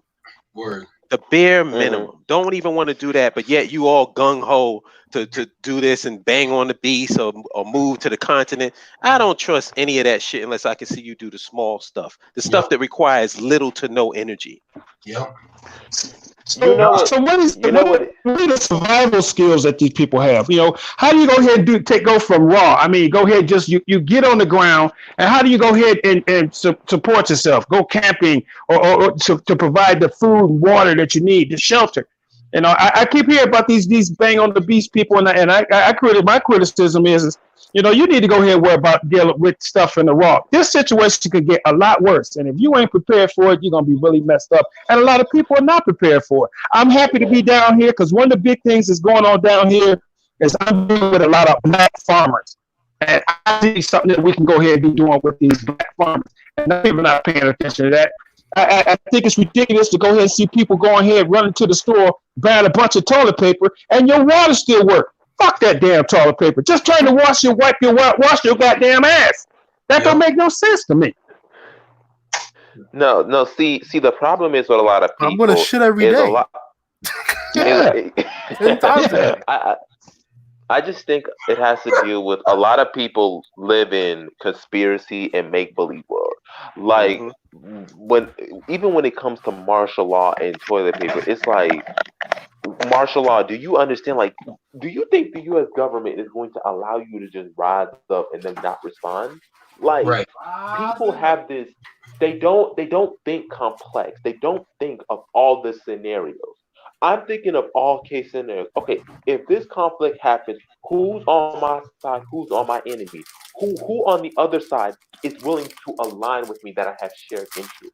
Word. The bare minimum. Don't even want to do that, but yet you all gung-ho to do this and bang on the beast or move to the continent. I don't trust any of that shit unless I can see you do the small stuff. The stuff that requires little to no energy. Yep. So what are the survival skills that these people have? You know, how do you go ahead and go from raw? I mean, go ahead, just you get on the ground, and how do you go ahead and support yourself? Go camping or to provide the food and water that you need, the shelter. You know, I keep hearing about these bang on the beast people, and my criticism is, you know, you need to go ahead and worry about dealing with stuff in the raw. This situation could get a lot worse, and if you ain't prepared for it, you're gonna be really messed up. And a lot of people are not prepared for it. I'm happy to be down here because one of the big things that's going on down here is I'm dealing with a lot of black farmers. And I see something that we can go ahead and be doing with these black farmers. And people not paying attention to that. I think it's ridiculous to go ahead and see people going ahead running to the store, buying a bunch of toilet paper, and your water still work. Fuck that damn toilet paper. Just trying to wash your goddamn ass. That don't make no sense to me. No. See, the problem is with a lot of people. I'm gonna shit every day. I just think it has to deal with a lot of people live in conspiracy and make believe world. Like when it comes to martial law and toilet paper, it's like martial law. Do you understand? Like, do you think the U.S. government is going to allow you to just rise up and then not respond? Like, people have this. They don't think complex. They don't think of all the scenarios. I'm thinking of all case scenarios. Okay, if this conflict happens, who's on my side? Who's on my enemy? Who on the other side is willing to align with me that I have shared interest?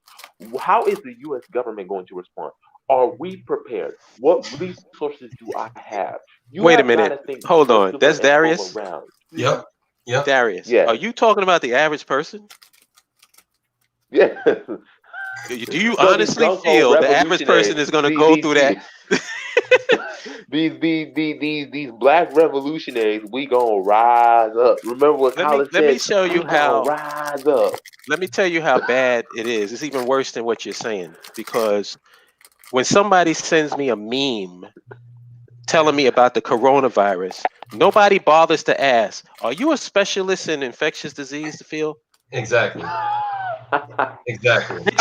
How is the U.S. government going to respond? Are we prepared? What resources do I have? Wait a minute. Hold on. That's Darius? Yep. Darius, yeah. Are you talking about the average person? Yeah. Do you honestly feel the average person is going to go through that? These black revolutionaries, we gonna rise up. Remember what Colin said? Let me show you how. Rise up. Let me tell you how bad it is. It's even worse than what you're saying, because when somebody sends me a meme telling me about the coronavirus, nobody bothers to ask, "Are you a specialist in infectious disease?" To feel exactly. Exactly. They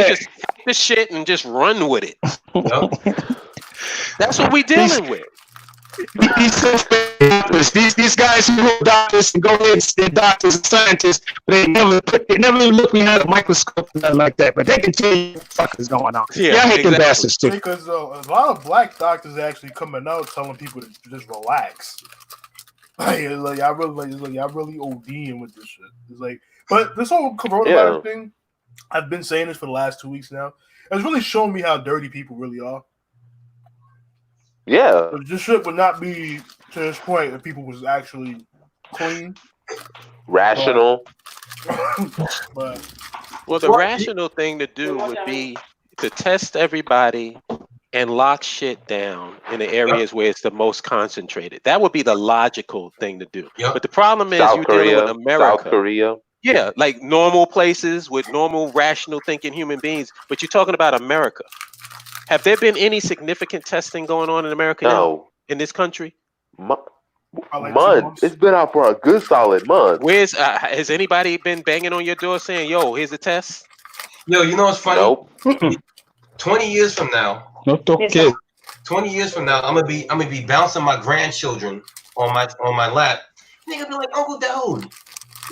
just take the shit and just run with it. Yep. That's what we dealing with. These guys who are doctors and go ahead and say doctors and scientists, but they never even look behind a microscope or nothing like that. But they can tell you what the fuck is going on. Yeah, I hate the bastards too. Because a lot of black doctors actually coming out telling people to just relax. Like I really ODing with this shit. It's like, but this whole coronavirus thing, I've been saying this for the last 2 weeks now. It's really shown me how dirty people really are. Yeah. But this shit would not be to this point if people was actually clean. Rational. Well, the rational thing to do would be to test everybody and lock shit down in the areas where it's the most concentrated. That would be the logical thing to do. But the problem is you're dealing with America. South Korea. Yeah, like normal places with normal, rational thinking human beings. But you're talking about America. Have there been any significant testing going on in America now, in this country? Months. It's been out for a good solid month. Has anybody been banging on your door saying, "Yo, here's a test"? Yo, you know what's funny? Nope. 20 years from now, 20 years from now, I'm gonna be bouncing my grandchildren on my lap. Nigga be like, Uncle Dahoud,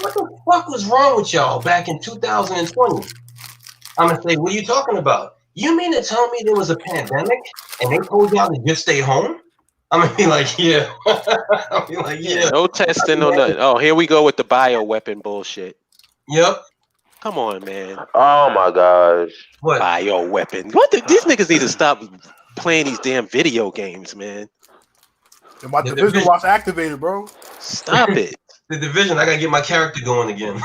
what the fuck was wrong with y'all back in 2020? I'm gonna say, what are you talking about? You mean to tell me there was a pandemic and they told y'all to just stay home? I'm gonna be like, yeah. I'll be like, yeah. No testing, no nothing. Oh, here we go with the bioweapon bullshit. Yep. Come on, man. Oh my gosh. What? Bioweapon. These niggas need to stop playing these damn video games, man. My division watch activated, bro. Stop it. The Division, I gotta get my character going again.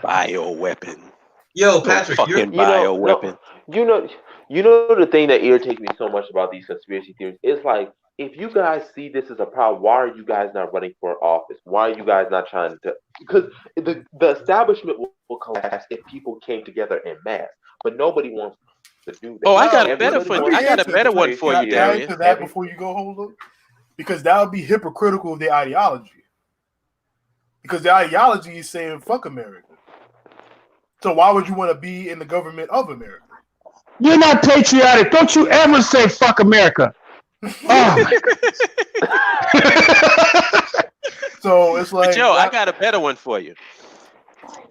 Bioweapon. Yo, Patrick, fucking bioweapon. You know the thing that irritates me so much about these conspiracy theories is like, if you guys see this as a problem, why are you guys not running for office? Why are you guys not trying to? Because the establishment will collapse if people came together en masse, but nobody wants to do that. Oh, I got a better one for you, Darius. Answer that before you go, hold up, because that would be hypocritical of their ideology. Because the ideology is saying fuck America. So why would you want to be in the government of America? You're not patriotic. Don't you ever say fuck America. Oh. So it's like, but yo, I got a better one for you.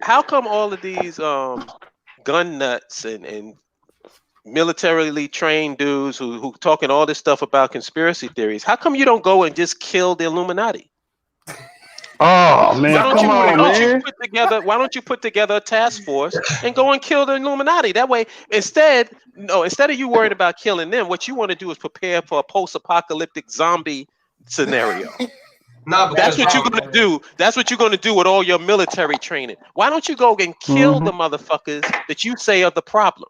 How come all of these gun nuts and militarily trained dudes who talking all this stuff about conspiracy theories, how come you don't go and just kill the Illuminati? Oh man, why don't you put together a task force and go and kill the Illuminati? That way, instead of you worried about killing them, what you want to do is prepare for a post-apocalyptic zombie scenario. Nah, That's because what you're gonna do. That's what you're gonna do with all your military training. Why don't you go and kill the motherfuckers that you say are the problem?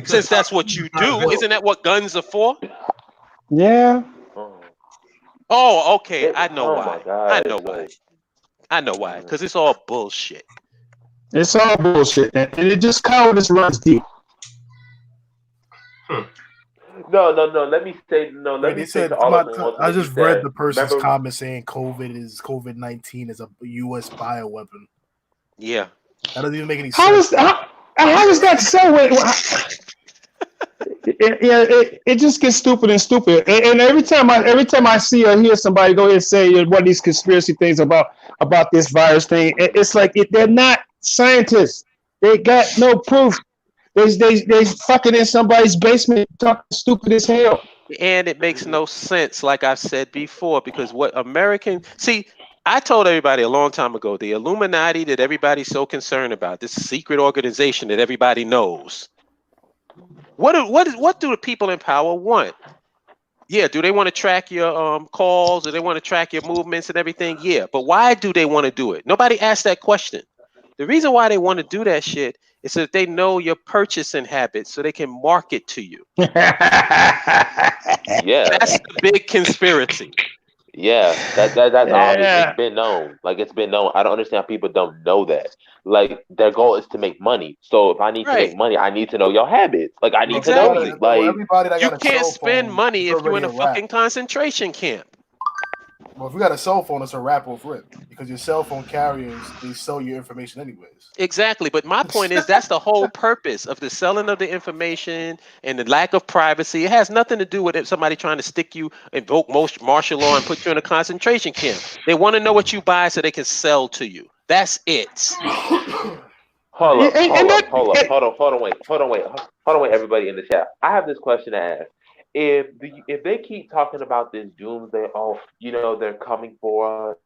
Since that's what you do, isn't that what guns are for? Yeah. Oh, okay. I know Oh why. my God. I know why. I know why. Because it's all bullshit. It's all bullshit, and it just cowardice runs deep. No. Let me say no. Wait, Let they me say said to all of them. I just read the person's remember, comment saying COVID-19 is a U.S. bioweapon. Yeah. That doesn't even make any How sense. how is that so? It just gets stupid and stupid. And every time I see or hear somebody go ahead and say one of these conspiracy things about this virus thing, it's like they're not scientists. They got no proof. They fucking in somebody's basement talking stupid as hell. And it makes no sense, like I've said before, because what I told everybody a long time ago, the Illuminati that everybody's so concerned about, this secret organization that everybody knows. What do the people in power want? Yeah, do they want to track your calls? Do they want to track your movements and everything? Yeah, but why do they want to do it? Nobody asked that question. The reason why they want to do that shit is so that they know your purchasing habits so they can market to you. Yeah, That's the big conspiracy. yeah, that's obvious. It's been known. Like it's been known. I don't understand how people don't know that. Like their goal is to make money. So if I need to make money, I need to know your habits. Like I need to know you. Like everybody that you got a can't cell spend phone, money it's if you're in already a wrap. fucking concentration camp. Well, if you got a cell phone, it's a wrap off rip because your cell phone carriers they sell your information anyways. Exactly, but my point is that's the whole purpose of the selling of the information and the lack of privacy. It has nothing to do with somebody trying to stick you, invoke martial law, and put you in a concentration camp. They want to know what you buy so they can sell to you. That's it. hold on, wait, everybody in the chat. I have this question to ask. If they keep talking about this doomsday, they're coming for us,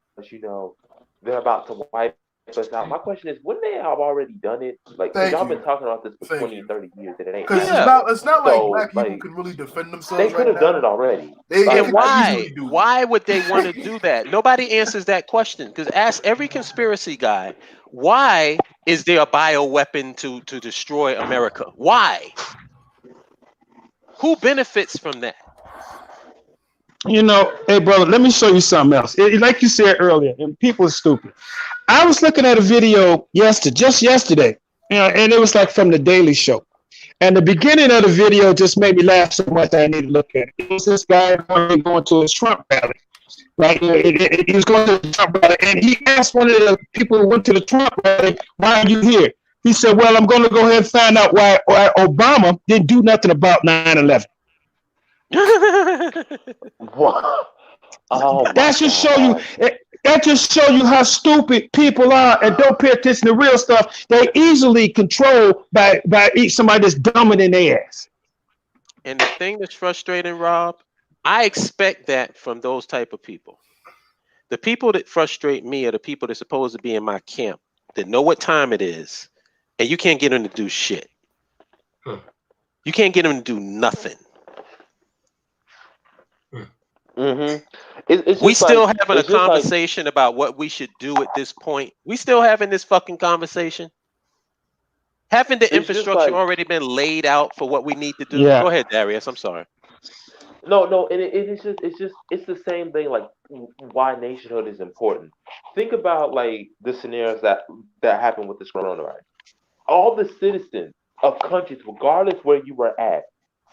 they're about to wipe us out. My question is, wouldn't they have already done it? Like, Thank y'all you. been talking about this for Thank 20 you. and 30 years, and it ain't. Because Yeah. it's not like So, black people like, can really defend They themselves could right have now. done it already. They And could why? easily do it. Why would they want to do that? Nobody answers that question. Because ask every conspiracy guy, why is there a bioweapon to destroy America? Why? Who benefits from that? Hey brother, let me show you something else. Like you said earlier, and people are stupid. I was looking at a video just yesterday, and it was like from the Daily Show. And the beginning of the video just made me laugh so much I need to look at it. It was this guy going to a Trump rally. Right? He was going to the Trump rally, and he asked one of the people who went to the Trump rally, "Why are you here?" He said, "Well, I'm going to go ahead and find out why Obama didn't do nothing about 9/11." What? Oh my That just show God. you. That just show you how stupid people are and don't pay attention to real stuff. They easily controlled by somebody that's dumber than their ass. And the thing that's frustrating, Rob, I expect that from those type of people. The people that frustrate me are the people that's supposed to be in my camp, that know what time it is, and you can't get them to do shit. You can't get them to do nothing. We still having a conversation about what we should do at this point. We still having this fucking conversation. Haven't the infrastructure already been laid out for what we need to do? Yeah. Go ahead, Darius. I'm sorry. No, and it's the same thing. Like why nationhood is important. Think about like the scenarios that happened with this coronavirus. All the citizens of countries, regardless where you were at,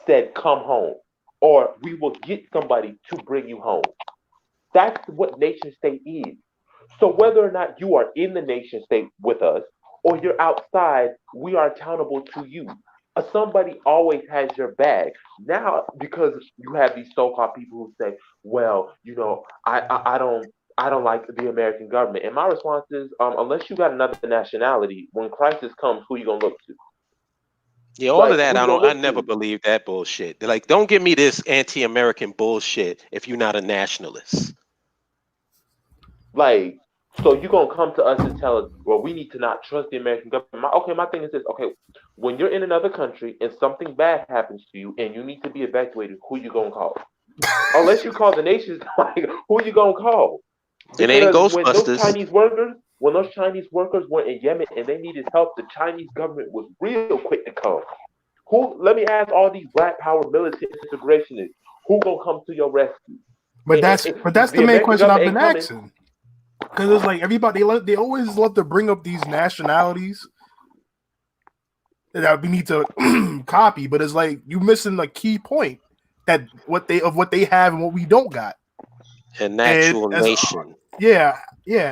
said, "Come home," or "We will get somebody to bring you home." That's what nation state is. So whether or not you are in the nation state with us or you're outside, we are accountable to you. Somebody always has your back. Now, because you have these so-called people who say, "Well, I don't like the American government," and my response is, unless you got another nationality, when crisis comes, who you gonna look to? Yeah, all of that. I never believe that bullshit. They're like, don't give me this anti-American bullshit if you're not a nationalist. Like, so you're gonna come to us and tell us, well, we need to not trust the American government. My thing is this, okay, when you're in another country and something bad happens to you and you need to be evacuated, who you gonna call? Unless you call the nations, like who you gonna call? It ain't Because Ghostbusters. when those Chinese workers were in Yemen and they needed help, the Chinese government was real quick to come. Who? Let me ask all these Black Power militant integrationists, who gonna come to your rescue? But that's the The main American question I've government been ain't coming. asking. Because it's like everybody, they always love to bring up these nationalities that we need to copy, but it's like you missing the key point that what they have and what we don't got. An actual nation. Yeah,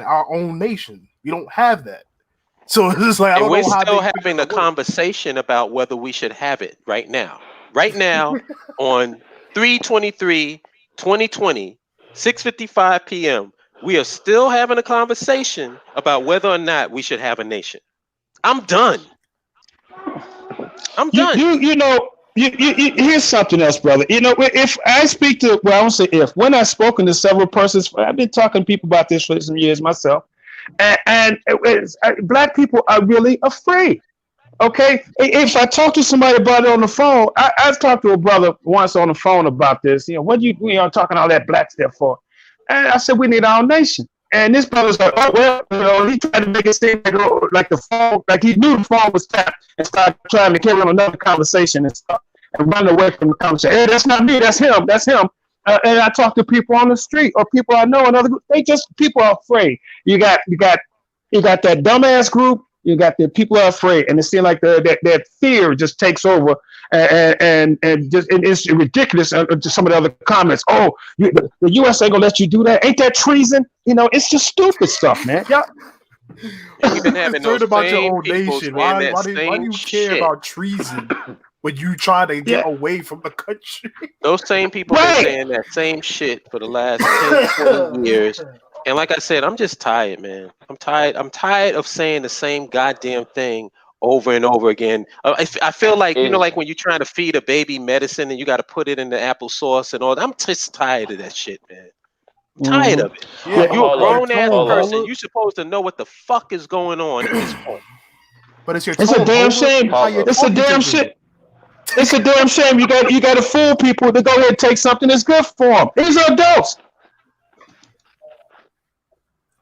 our own nation. We don't have that. So it's just like I And don't we're know how still they having a conversation about whether we should have it right now. Right now on 3/23/2020, 6:55 p.m. We are still having a conversation about whether or not we should have a nation. I'm done. Here's something else, brother. If I speak to, well, I won't say if, when I've spoken to several persons, I've been talking to people about this for some years myself, and Black people are really afraid. Okay, if I talk to somebody about it on the phone, I've talked to a brother once on the phone about this. What you talking all that Black stuff for? And I said we need our own nation. And this brother's like, oh well, he tried to make it seem like the phone, like he knew the phone was tapped, and started trying to carry on another conversation and stuff, and run away from the conversation. Hey, that's not me, that's him, and I talk to people on the street or people I know, and other people are afraid. You got that dumbass group. You got the people are afraid, and it seems like that fear just takes over, and it's ridiculous. Some of the other comments, the U.S. ain't gonna let you do that. Ain't that treason? It's just stupid stuff, man. Yeah. You've been having those about your same own people nation. saying Why that do you same care shit. about treason when you try to get away from the country? Those same people been saying that same shit for the last 10, 20 years. And like I said, I'm just tired, man. I'm tired of saying the same goddamn thing over and over again. I feel like, like when you're trying to feed a baby medicine and you got to put it in the applesauce and all that. I'm just tired of that shit, man. I'm tired of it. Yeah, You're a grown-ass person. Lola. You're supposed to know what the fuck is going on at this point. But it's your It's a damn shame. It's a damn shit. It's a damn shame. You got to fool people to go ahead and take something that's good for them. These are adults.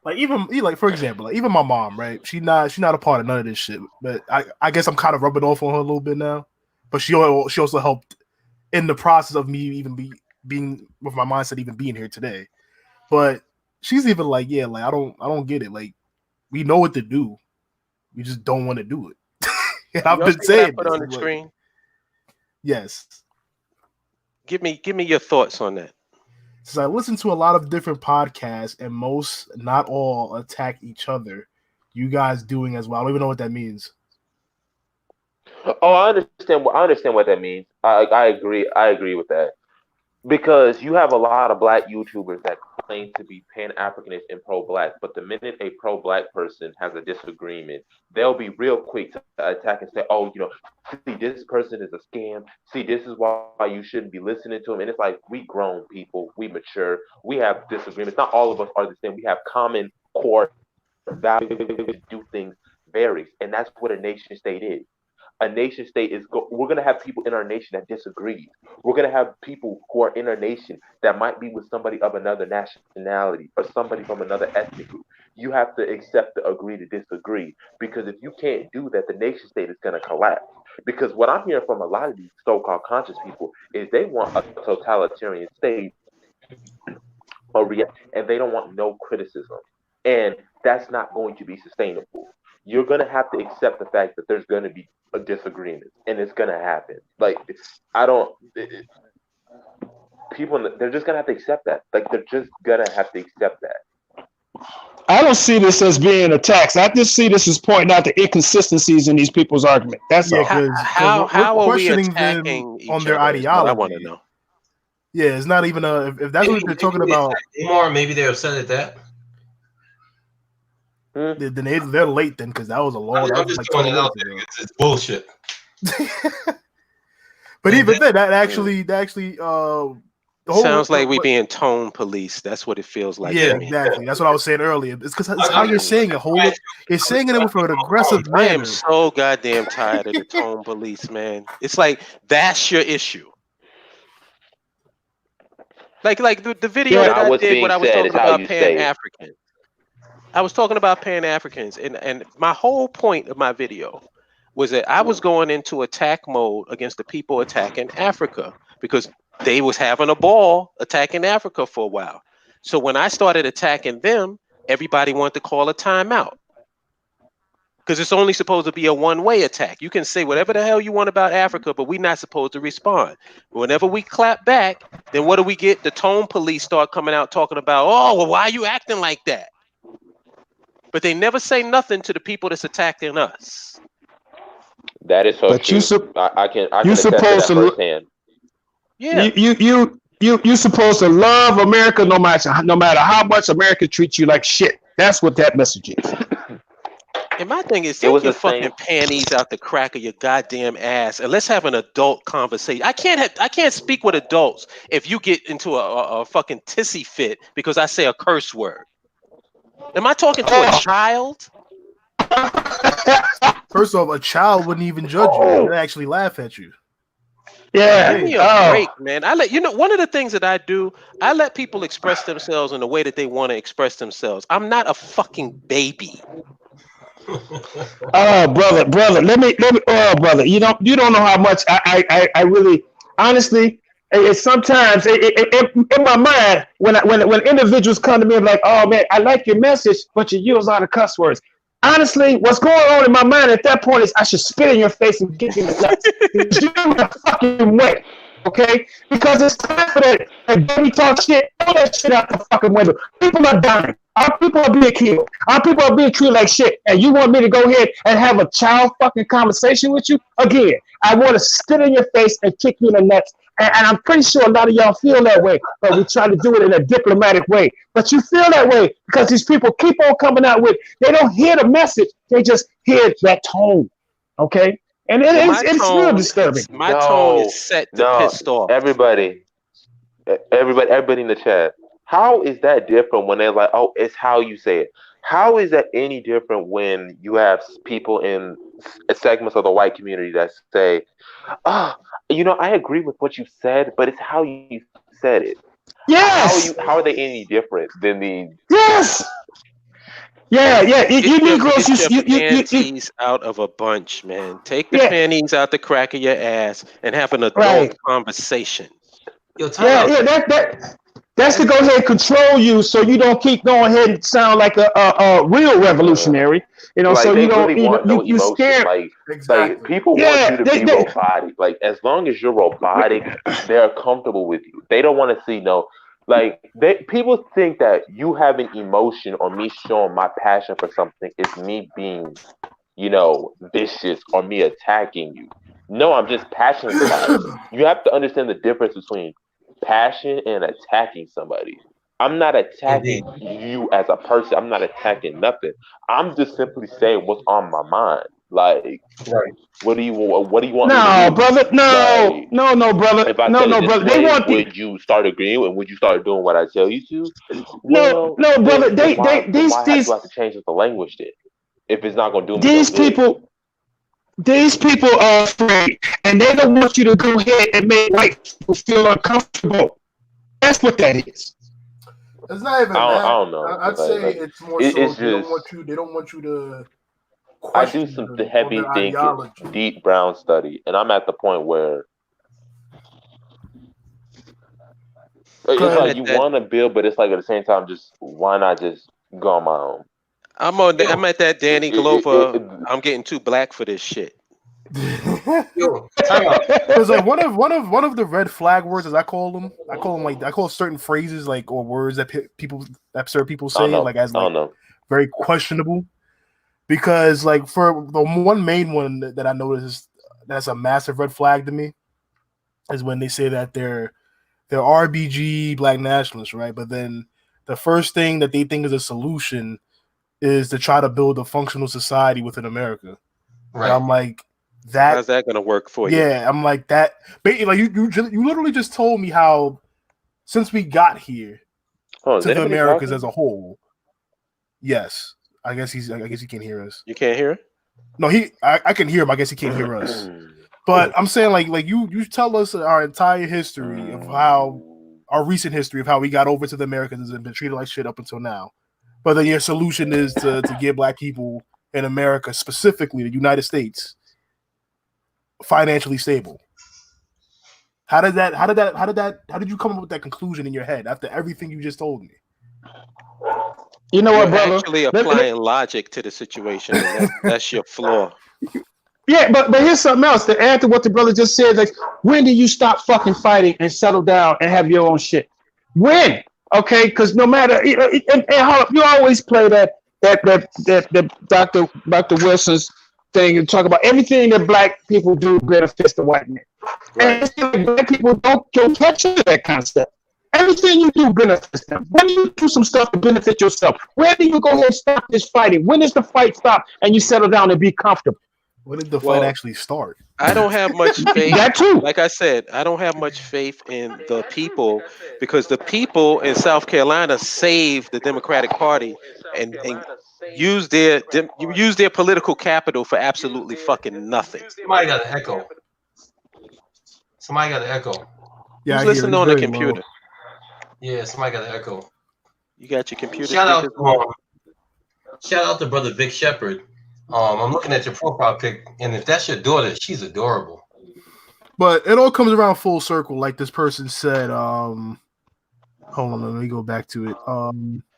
Like for example, even my mom, right? She's not a part of none of this shit. But I guess I'm kind of rubbing off on her a little bit now. But she also helped in the process of me even being with my mindset, even being here today. But she's even like, yeah, like I don't get it. Like we know what to do, we just don't want to do it. And I've been saying put on the screen. Yes. Give me your thoughts on that. So I listen to a lot of different podcasts, and most, not all, attack each other. You guys doing as well? I don't even know what that means. Oh, I understand what that means. I agree with that. Because you have a lot of Black YouTubers that claim to be pan-Africanist and pro-Black, but the minute a pro-Black person has a disagreement, they'll be real quick to attack and say, oh, see, this person is a scam. See, this is why you shouldn't be listening to him. And it's like, we grown people, we mature, we have disagreements. Not all of us are the same. We have common core values to do things varies, and that's what a nation state is. A nation state we're going to have people in our nation that disagree. We're going to have people who are in our nation that might be with somebody of another nationality or somebody from another ethnic group. You have to accept to agree to disagree, because if you can't do that, the nation state is going to collapse. Because what I'm hearing from a lot of these so-called conscious people is they want a totalitarian state, and they don't want no criticism. And that's not going to be sustainable. You're going to have to accept the fact that there's going to be a disagreement, and it's going to happen. Like, people, they're just going to have to accept that. Like, they're just going to have to accept that. I don't see this as being attacks. I just see this as pointing out the inconsistencies in these people's argument. That's all. How are we attacking on their ideology? I want to know. Yeah, it's not even if that's what they're talking about. Or maybe they're upset at that. Then they're late then, because that was a long. I'm just throwing it out there. It's bullshit. But even then, that actually sounds like we being tone police. That's what it feels like. Yeah, exactly. That's what I was saying earlier. It's because it's how you're saying it. Hold up, you're saying it with an aggressive manner. I am so goddamn tired of the tone police, man. It's like that's your issue. Like the video Yeah. that I What's did being when I was said talking is how about you say it. Pan-African. I was talking about Pan-Africans, and my whole point of my video was that I was going into attack mode against the people attacking Africa because they was having a ball attacking Africa for a while. So when I started attacking them, everybody wanted to call a timeout because it's only supposed to be a one-way attack. You can say whatever the hell you want about Africa, but we're not supposed to respond. Whenever we clap back, then what do we get? The tone police start coming out talking about, oh, well, why are you acting like that? But they never say nothing to the people that's attacking us. That is so But true. I can attest to supposed that to firsthand. Yeah. you supposed to love America no matter how much America treats you like shit. That's what that message is. And my thing is, It was take your the same. fucking panties out the crack of your goddamn ass, and let's have an adult conversation. I can't speak with adults if you get into a fucking tissy fit because I say a curse word. Am I talking to a child? First off, a child wouldn't even judge you. They'd actually laugh at you. Yeah. Give me a break, man. One of the things that I do, I let people express themselves in the way that they want to express themselves. I'm not a fucking baby. Oh, brother, let me. Oh, brother, you don't know how much I really, honestly, it's sometimes in my mind when individuals come to me and like, oh man, I like your message, but you use a lot of cuss words. Honestly, what's going on in my mind at that point is I should spit in your face and get you in the nuts. You're in the fucking way. Okay? Because it's time for that baby talk shit, all that shit out the fucking window. People are dying. Our people are being killed. Our people are being treated like shit. And you want me to go ahead and have a child fucking conversation with you? Again, I want to spit in your face and kick you in the nuts. And I'm pretty sure a lot of y'all feel that way, but we try to do it in a diplomatic way. But you feel that way because these people keep on coming out with, they don't hear the message, they just hear that tone. Okay? And it's real disturbing. My tone is set to pissed off. Everybody in the chat. How is that different when they're like, oh, it's how you say it? How is that any different when you have people in segments of the white community that say, I agree with what you said, but it's how you said it. Yes. How are they any different than the? Yes. Yeah. You Negroes, your panties out of a bunch, man. Take the panties out the crack of your ass and have an adult conversation. That's to go ahead and control you, so you don't keep going ahead and sound like a real revolutionary. So you don't really you scared. Like people want you to be robotic. Like as long as you're robotic, they're comfortable with you. They don't want to see people think that you having emotion or me showing my passion for something is me being, vicious or me attacking you. No, I'm just passionate about it. You have to understand the difference between passion and attacking somebody. I'm not attacking you as a person. I'm not attacking nothing. I'm just simply saying what's on my mind. Like, what do you want me to do? Brother. No, brother. If I no, brother. They want would you start agreeing and would you start doing what I tell you to? No, brother. Why do I have to change the language then? If it's not going to do me these people. These people are afraid, and they don't want you to go ahead and make white people feel uncomfortable. That's what that is. It's not even I don't know. I'd say it's more so they don't want you to I do some heavy thinking, deep brown study, and I'm at the point where it's like you want to build, but it's like at the same time, just why not just go on my own? I'm at that Danny Glover. I'm getting too black for this shit. Because like one of the red flag words, as I call them, I call certain phrases or words that certain people say very questionable. Because for the one main one that I noticed that's a massive red flag to me is when they say that they're RBG black nationalists, right? But then the first thing that they think is a solution is to try to build a functional society within America. Right. And I'm like, how's that going to work for you? Yeah, I'm like that. Like you literally just told me how since we got here to the Americas as a whole. Yes, I guess he can't hear us. You can't hear him? No, I can hear him. I guess he can't hear us. But I'm saying like you tell us our entire history of how our recent history of how we got over to the Americans and been treated like shit up until now. But then your solution is to get black people in America, specifically the United States, financially stable. How did you come up with that conclusion in your head after everything you just told me? You know You're what, brother? actually applying logic to the situation, and that's your flaw. Yeah, but here's something else. To add to what the brother just said, like, when do you stop fucking fighting and settle down and have your own shit? When? Okay, because no matter, and you always play that Dr. Wilson's thing and talk about everything that black people do benefits the white man. Right. And black people don't catch that concept. Everything you do benefits them. When do you do some stuff to benefit yourself? When do you go ahead and stop this fighting? When does the fight stop and you settle down and be comfortable? When did the fight actually start? I don't have much faith. That too. Like I said, I don't have much faith in the people, because the people in South Carolina saved the Democratic Party and use their political capital for absolutely fucking nothing. Somebody got an echo. Yeah, Who's listening on the computer? Yeah, somebody got an echo. You got your computer. Shout out to brother Vic Shepherd. I'm looking at your profile pic, and if that's your daughter, she's adorable. But it all comes around full circle, like this person said. Hold on, let me go back to it.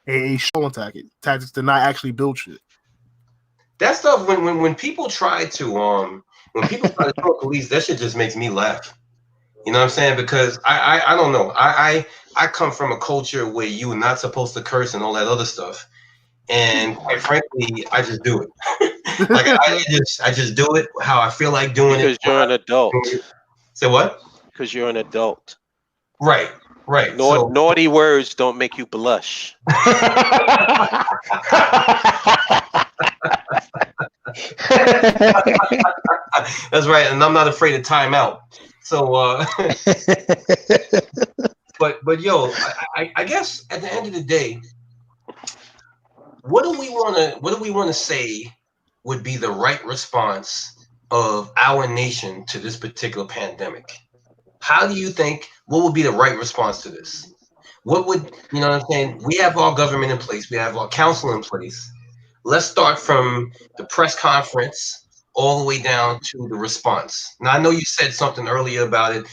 A stolen tactics to not actually build shit. That stuff, when people try to talk police, that shit just makes me laugh. You know what I'm saying? Because I don't know. I come from a culture where you are not supposed to curse and all that other stuff. And quite frankly, I just do it. Like I just do it how I feel like doing because it. Because you're an adult. Say what? Because you're an adult. Right. Naughty words don't make you blush. That's right, and I'm not afraid of timeout. So, but yo, I guess at the end of the day, what do we want to say would be the right response of our nation to this particular pandemic? How do you think, what would be the right response to this? What would, you know what I'm saying? We have our government in place. We have our council in place. Let's start from the press conference all the way down to the response. Now, I know you said something earlier about it,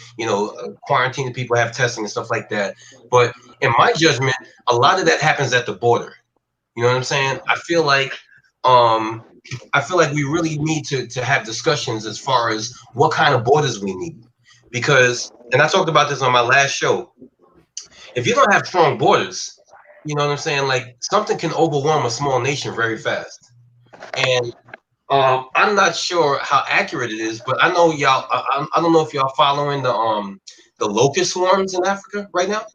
quarantining people, have testing and stuff like that. But in my judgment, a lot of that happens at the border. You know what I'm saying? I feel like we really need to have discussions as far as what kind of borders we need. Because, and I talked about this on my last show, if you don't have strong borders, you know what I'm saying? Like, something can overwhelm a small nation very fast. And I'm not sure how accurate it is, but I know y'all. I don't know if y'all following the locust swarms in Africa right now.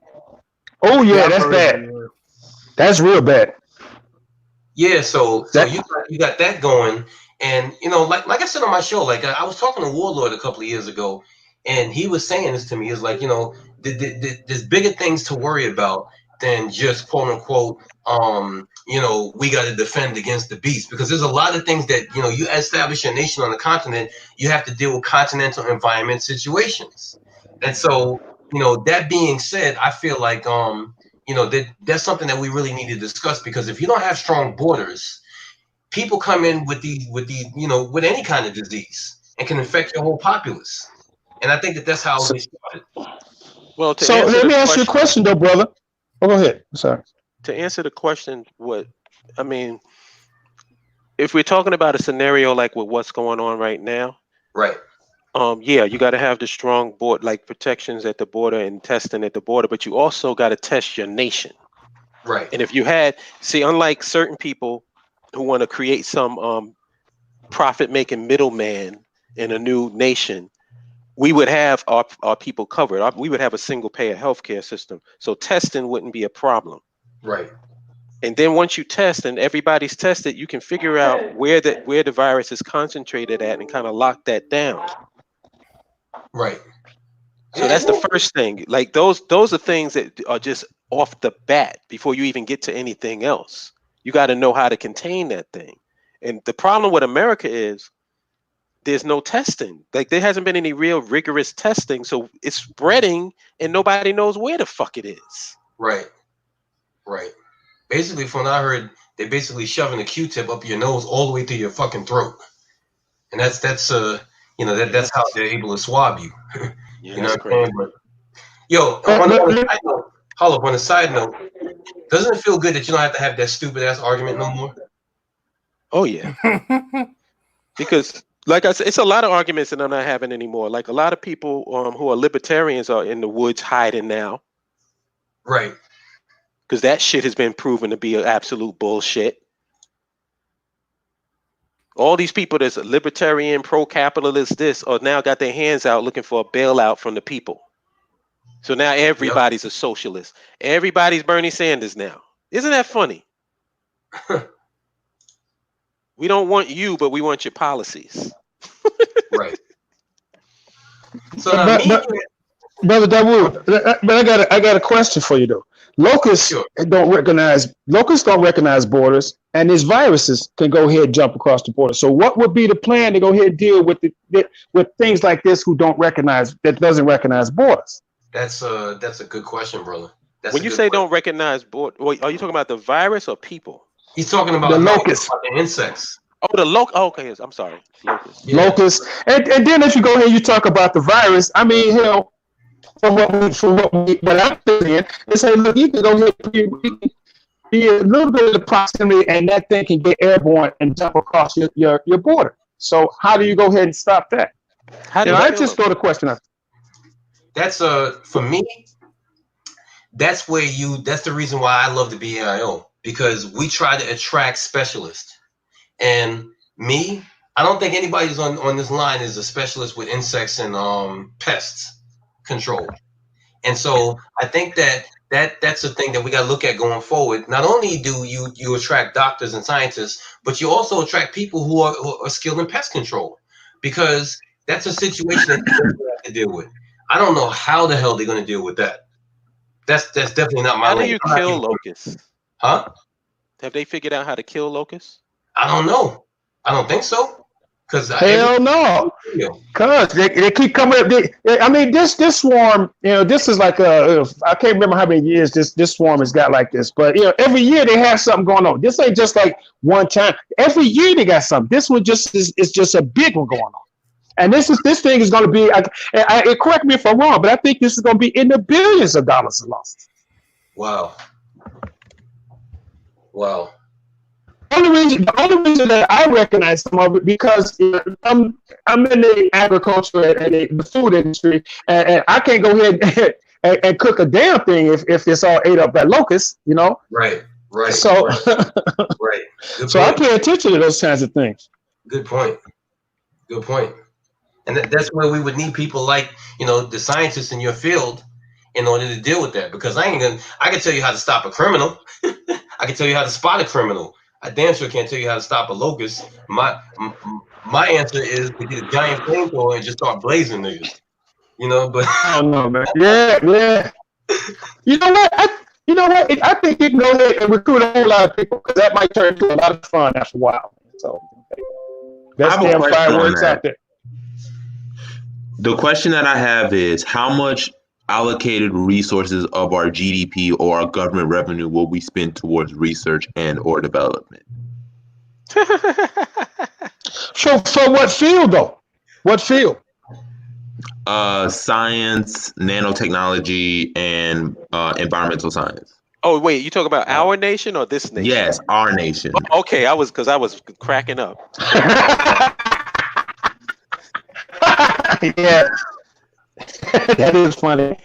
Oh yeah, that's bad. That's real bad. Yeah, so you got that going, and like I said on my show, like I was talking to Warlord a couple of years ago, and he was saying this to me. It's like, there's bigger things to worry about than just quote unquote, we got to defend against the beast, because there's a lot of things that, you establish a nation on the continent, you have to deal with continental environment situations. And so, that being said, I feel like, that's something that we really need to discuss, because if you don't have strong borders, people come in with with any kind of disease and can infect your whole populace. And I think that's how we started. Well, so let me ask you a question though, brother. Oh, go ahead. Sorry. To answer the question, if we're talking about a scenario like with what's going on right now, right? Yeah, you got to have the strong board, like protections at the border and testing at the border, but you also got to test your nation, right? And if you unlike certain people who want to create some profit-making middleman in a new nation, we would have our people covered. We would have a single-payer healthcare system, so testing wouldn't be a problem. Right. And then once you test and everybody's tested, you can figure out where the virus is concentrated at and kind of lock that down. Right. So that's the first thing. Like those are things that are just off the bat before you even get to anything else. You got to know how to contain that thing. And the problem with America is there's no testing. Like there hasn't been any real rigorous testing, so it's spreading and nobody knows where the fuck it is. Right. Basically, from what I heard, they're basically shoving a Q-tip up your nose all the way to your fucking throat, and that's you know that's how they're able to swab you. Yeah, You know that's what I'm saying? crazy. But, yo, on a side note, doesn't it feel good that you don't have to have that stupid ass argument no more? Oh yeah, because like I said, it's a lot of arguments that I'm not having anymore. Like a lot of people who are libertarians are in the woods hiding now. Right. Because that shit has been proven to be an absolute bullshit. All these people that's a libertarian, pro-capitalist, this, are now got their hands out looking for a bailout from the people. So now everybody's a socialist. Everybody's Bernie Sanders now. Isn't that funny? We don't want you, but we want your policies. Right. So now Brother Dawood, but I got a question for you though. Locusts don't recognize borders, and these viruses can go ahead and jump across the border. So what would be the plan to go ahead and deal with with things like this that doesn't recognize borders? That's a good question, brother. When you say don't recognize border, are you talking about the virus or people? He's talking about the locusts, the insects. Oh, the locust. Oh, okay, I'm sorry, locusts. Yeah. Locusts, and then if you go ahead and you talk about the virus, I mean, hell. From what I'm saying, they say, look, you can go ahead and be a little bit of the proximity, and that thing can get airborne and jump across your border. So how do you go ahead and stop that? I just throw the question out. That's for me. That's the reason why I love the BAIO, because we try to attract specialists. And me, I don't think anybody's on this line is a specialist with insects and pests control. And so I think that's the thing that we got to look at going forward. Not only do you attract doctors and scientists, but you also attract people who are skilled in pest control, because that's a situation that you have to deal with. I don't know how the hell they're going to deal with that. That's definitely not my lane. How do you kill locusts? Huh? Have they figured out how to kill locusts? I don't know. I don't think so. Hell no, because they keep coming up. I mean, this swarm, this is like I can't remember how many years this swarm has got like this, but every year they have something going on. This ain't just like one time. Every year they got something. This one is just a big one going on, and this thing is going to be. Correct me if I'm wrong, but I think this is going to be in the billions of dollars of losses. Wow. The only reason that I recognize some of it, because I'm in the agriculture and the food industry, and I can't go ahead and cook a damn thing if it's all ate up by locusts, Right. So, right. So I pay attention to those kinds of things. Good point. And that's where we would need people like the scientists in your field in order to deal with that. Because I can tell you how to stop a criminal. I can tell you how to spot a criminal. I damn sure can't tell you how to stop a locust. My answer is to get a giant flamethrower and just start blazing niggas. But I don't know, man. Yeah. You know what? I think you can go ahead and recruit a whole lot of people, because that might turn into a lot of fun after a while. So that's damn fireworks out there. The question that I have is, how much allocated resources of our GDP or our government revenue will we spend towards research and or development? So what field though? What field? Science, nanotechnology, and environmental science. Oh wait, you talk about our nation or this nation? Yes, our nation. Oh, okay, I was cracking up. Yeah. That is funny.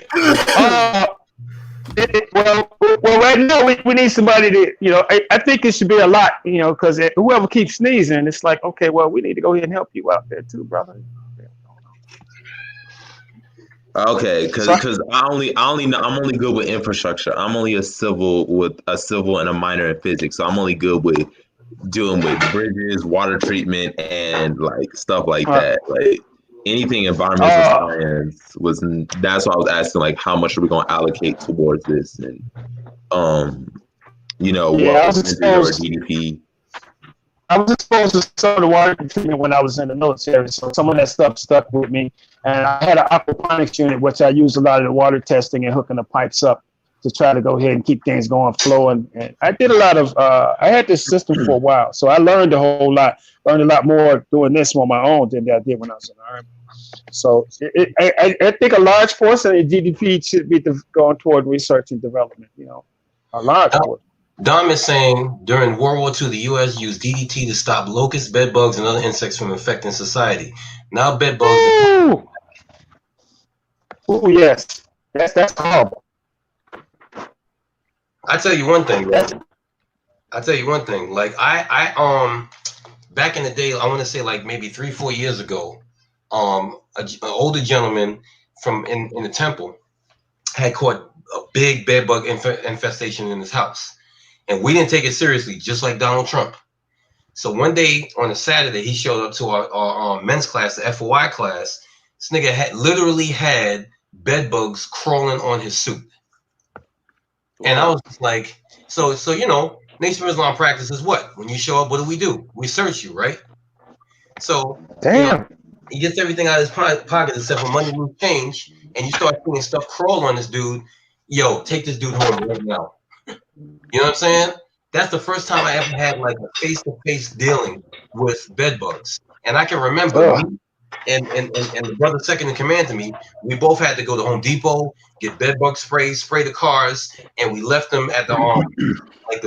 Well, right now we need somebody to, I think it should be a lot, because whoever keeps sneezing, it's like, okay, well, we need to go ahead and help you out there too, brother. Okay, because I'm only good with infrastructure. I'm only a civil and a minor in physics, so I'm only good with dealing with bridges, water treatment, and like stuff like that. Like anything environmental science that's why I was asking, like, how much are we going to allocate towards this, and what percentage of our GDP? I was exposed to some of the water treatment when I was in the military, so some of that stuff stuck with me. And I had an aquaponics unit, which I used a lot of the water testing and hooking the pipes up to try to go ahead and keep things going, flowing. And I did a lot of, I had this system for a while, so I learned a whole lot, learned a lot more doing this on my own than I did when I was in the Army. So I think a large portion of the GDP should be going toward research and development, a large portion. Dom is saying during World War II, the U.S. used DDT to stop locusts, bed bugs, and other insects from infecting society. Now bed bugs. Oh yes, that's horrible. I tell you one thing, man. Like I back in the day, I want to say like maybe 3-4 years ago, an older gentleman from in the temple had caught a big bed bug infestation in his house. And we didn't take it seriously, just like Donald Trump. So one day on a Saturday, he showed up to our men's class, the FOI class. This nigga literally had bed bugs crawling on his suit. And I was just like, so Nation of Islam practice is what? When you show up, what do? We search you, right? So damn, he gets everything out of his pocket except for money and change, and you start seeing stuff crawl on this dude. Yo, take this dude home right now. You know what I'm saying? That's the first time I ever had like a face-to-face dealing with bed bugs. And I can remember me and the brother second in command to me, we both had to go to Home Depot, get bed bug spray the cars, and we left them at the at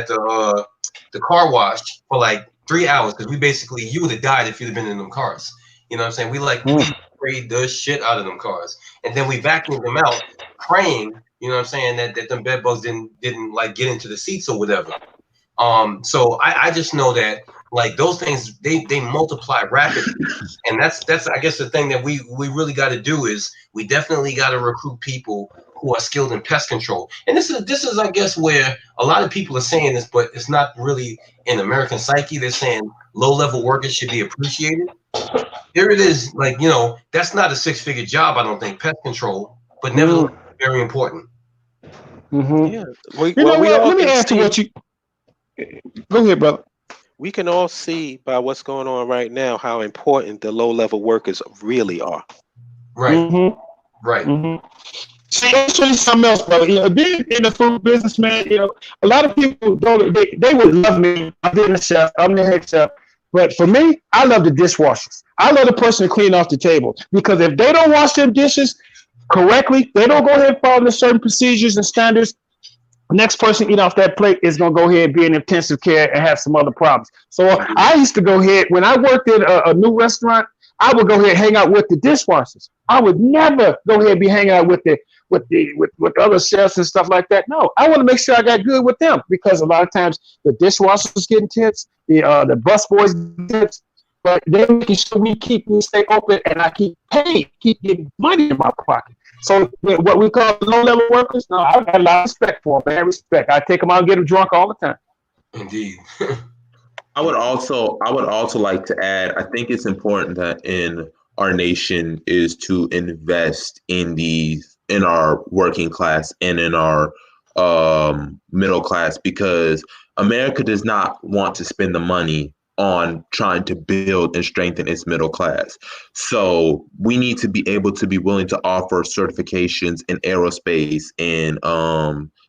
the car wash for like 3 hours because you would have died if you'd have been in them cars. You know what I'm saying? We sprayed the shit out of them cars. And then we vacuumed them out, praying, you know what I'm saying, that them bed bugs didn't like get into the seats or whatever. So I just know that like those things they multiply rapidly, and that's I guess the thing that we really got to do is we definitely got to recruit people who are skilled in pest control. And this is I guess where a lot of people are saying this, but it's not really in American psyche. They're saying low-level workers should be appreciated. There it is, like, that's not a 6-figure job, I don't think, pest control, but nevertheless very important. Mm-hmm. Yeah. Let me add to what you. Go ahead, brother. We can all see by what's going on right now how important the low-level workers really are. Right. Mm-hmm. Right. Mm-hmm. See, I'll show you something else, brother. Being in the food business, man, a lot of people they would love me. I'm the chef. I'm the head chef. But for me, I love the dishwashers. I love the person to clean off the table, because if they don't wash their dishes correctly, they don't go ahead and follow the certain procedures and standards, the next person eat off that plate is going to go ahead and be in intensive care and have some other problems. So I used to go ahead, when I worked at a new restaurant, I would go ahead and hang out with the dishwashers. I would never go ahead and be hanging out with other chefs and stuff like that. No, I want to make sure I got good with them, because a lot of times the dishwashers getting tips, the busboys getting tips, but they're making sure we stay open, and I keep paying, keep getting money in my pocket. So what we call low-level workers, no, I got a lot of respect for them, man. Respect. I take them out and get them drunk all the time. Indeed. I would also like to add, I think it's important that in our nation is to invest in our working class and in our middle class, because America does not want to spend the money on trying to build and strengthen its middle class. So we need to be able to be willing to offer certifications in aerospace and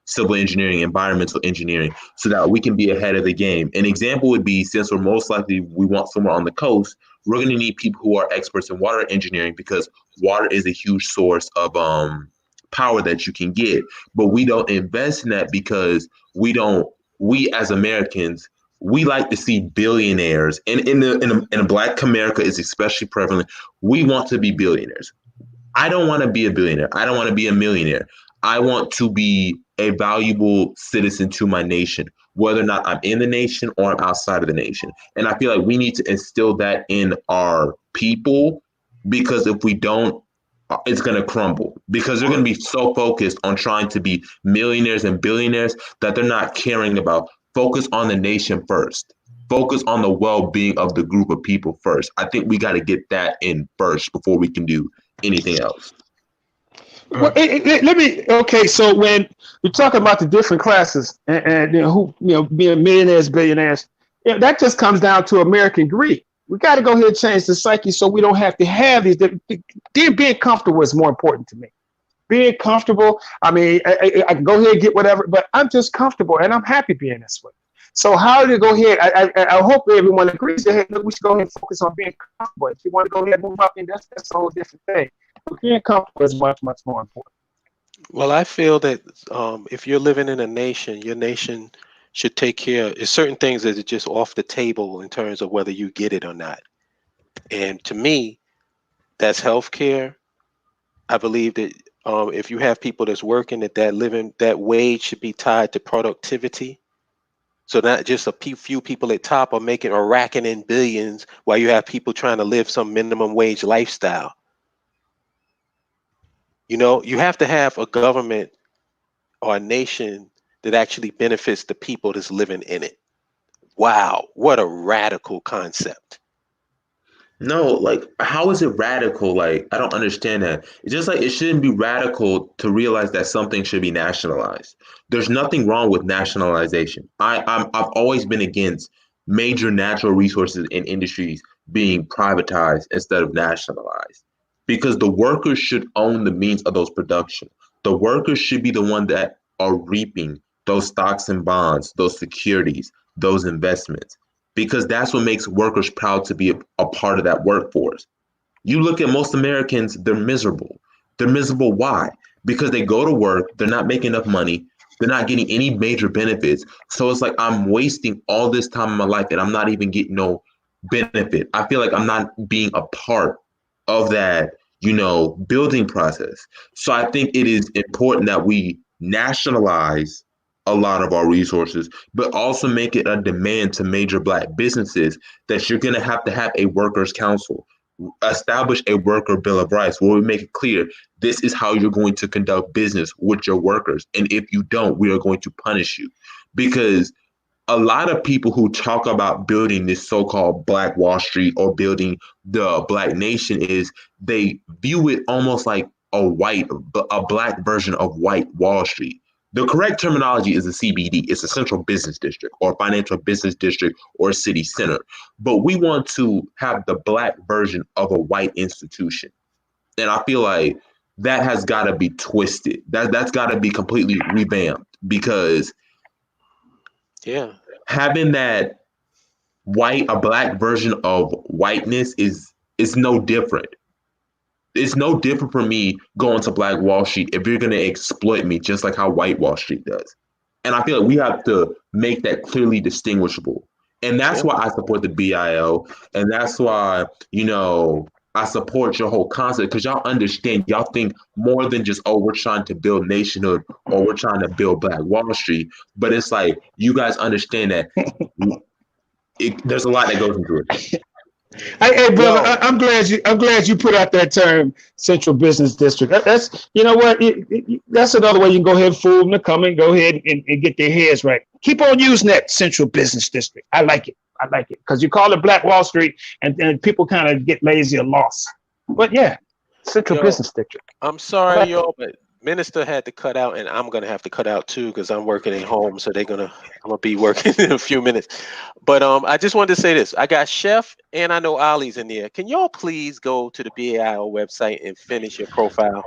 civil engineering, environmental engineering, so that we can be ahead of the game. An example would be, since we want somewhere on the coast, we're going to need people who are experts in water engineering, because water is a huge source of power that you can get. But we don't invest in that because we as Americans, we like to see billionaires, and in a Black America is especially prevalent. We want to be billionaires. I don't want to be a billionaire. I don't want to be a millionaire. I want to be a valuable citizen to my nation, whether or not I'm in the nation or I'm outside of the nation. And I feel like we need to instill that in our people, because if we don't, it's going to crumble, because they're going to be so focused on trying to be millionaires and billionaires that they're not caring about. Focus on the nation first. Focus on the well-being of the group of people first. I think we got to get that in first before we can do anything else. Well, okay. So when you're talking about the different classes and who, being millionaires, billionaires, Yeah, that just comes down to American greed. We got to go ahead and change the psyche so we don't have to have these. Being comfortable is more important to me. Being comfortable, I mean, I can go ahead and get whatever, but I'm just comfortable and I'm happy being this way. So how do you go ahead? I hope everyone agrees that, hey, look, we should go ahead and focus on being comfortable. If you want to go ahead and move up, then that's a whole different thing. But being comfortable is much, much more important. Well, I feel that if you're living in a nation, your nation should take care. There's certain things that are just off the table in terms of whether you get it or not. And to me, that's healthcare. I believe that if you have people that's working, that wage should be tied to productivity. So not just few people at top are making or racking in billions while you have people trying to live some minimum wage lifestyle. You know, you have to have a government or a nation that actually benefits the people that's living in it. Wow, what a radical concept. No, like, how is it radical? Like, I don't understand that. It's just like it shouldn't be radical to realize that something should be nationalized. There's nothing wrong with nationalization. I've always been against major natural resources and industries being privatized instead of nationalized, because the workers should own the means of those production. The workers should be the one that are reaping those stocks and bonds, those securities, those investments, because that's what makes workers proud to be a part of that workforce. You look at most Americans, they're miserable. They're miserable. Why? Because they go to work, they're not making enough money, they're not getting any major benefits. So it's like I'm wasting all this time in my life and I'm not even getting no benefit. I feel like I'm not being a part of that, building process. So I think it is important that we nationalize a lot of our resources, but also make it a demand to major Black businesses that you're going to have a workers' council, establish a worker bill of rights where we make it clear this is how you're going to conduct business with your workers. And if you don't, we are going to punish you. Because a lot of people who talk about building this so-called Black Wall Street or building the Black nation they view it almost like a Black version of white Wall Street. The correct terminology is a CBD. It's a central business district or financial business district or city center. But we want to have the Black version of a white institution. And I feel like that has got to be twisted. That's got to be completely revamped, because having that a Black version of whiteness is no different. It's no different for me going to Black Wall Street if you're going to exploit me just like how white Wall Street does. And I feel like we have to make that clearly distinguishable. And that's why I support the BIO. And that's why, I support your whole concept, because y'all understand, y'all think more than just, we're trying to build nationhood or we're trying to build Black Wall Street. But it's like, you guys understand that there's a lot that goes into it. Hey, brother, I'm glad you put out that term, central business district. That's, that's another way you can go ahead and fool them to come and go ahead and get their heads right. Keep on using that central business district. I like it because you call it Black Wall Street and people kind of get lazy or lost. But yeah, central business district. I'm sorry, y'all, but Minister had to cut out, and I'm gonna have to cut out too because I'm working at home. So I'm gonna be working in a few minutes. But I just wanted to say this: I got Chef and I know Ollie's in there. Can y'all please go to the BAIO website and finish your profile?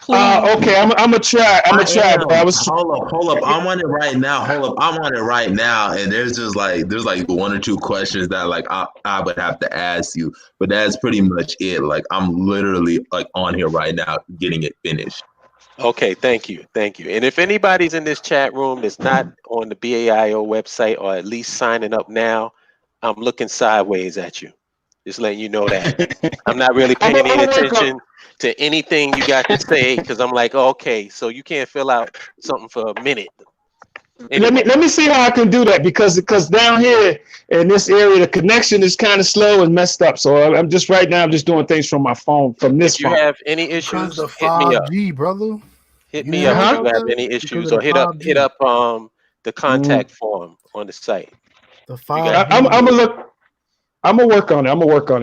Okay, I'm gonna try. Hold up. I'm on it right now. And there's one or two questions that I would have to ask you, but that's pretty much it. Like, I'm literally on here right now getting it finished. Okay, thank you. And if anybody's in this chat room that's not on the BAIO website or at least signing up now, I'm looking sideways at you. Just letting you know that. I'm not really paying any attention to anything you got to say because I'm like, okay, so you can't fill out something for a minute. Anyway. Let me see how I can do that because down here in this area the connection is kind of slow and messed up. So I'm just doing things from my phone, from this phone. If you have any issues, the 5G, brother. Hit me up if you have any issues, or hit up the contact form on the site. The 5G. I'm gonna work on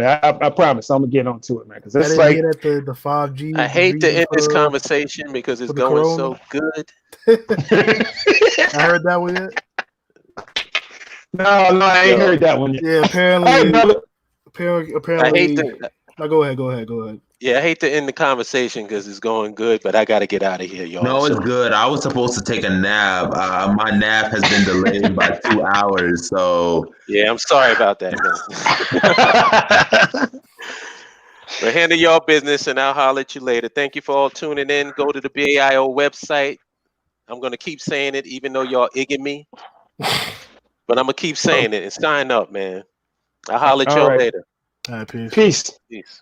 it. I promise. I'm gonna get onto it, man. Because that's like the 5G. I hate to end this conversation because it's going so good. I heard that one yet. No, I ain't Yo, heard that one yet. Yeah, All right, apparently, brother. I hate apparently. to. No, go ahead. Yeah, I hate to end the conversation because it's going good, but I got to get out of here, y'all. No, it's So, good. I was supposed to take a nap. My nap has been delayed by 2 hours. So yeah, I'm sorry about that, man. But handle y'all business, and I'll holler at you later. Thank you for all tuning in. Go to the BAIO website. I'm going to keep saying it, even though y'all igging me. But I'm going to keep saying it and sign up, man. I'll holler at All y'all right. later. All right, peace. Peace. Peace.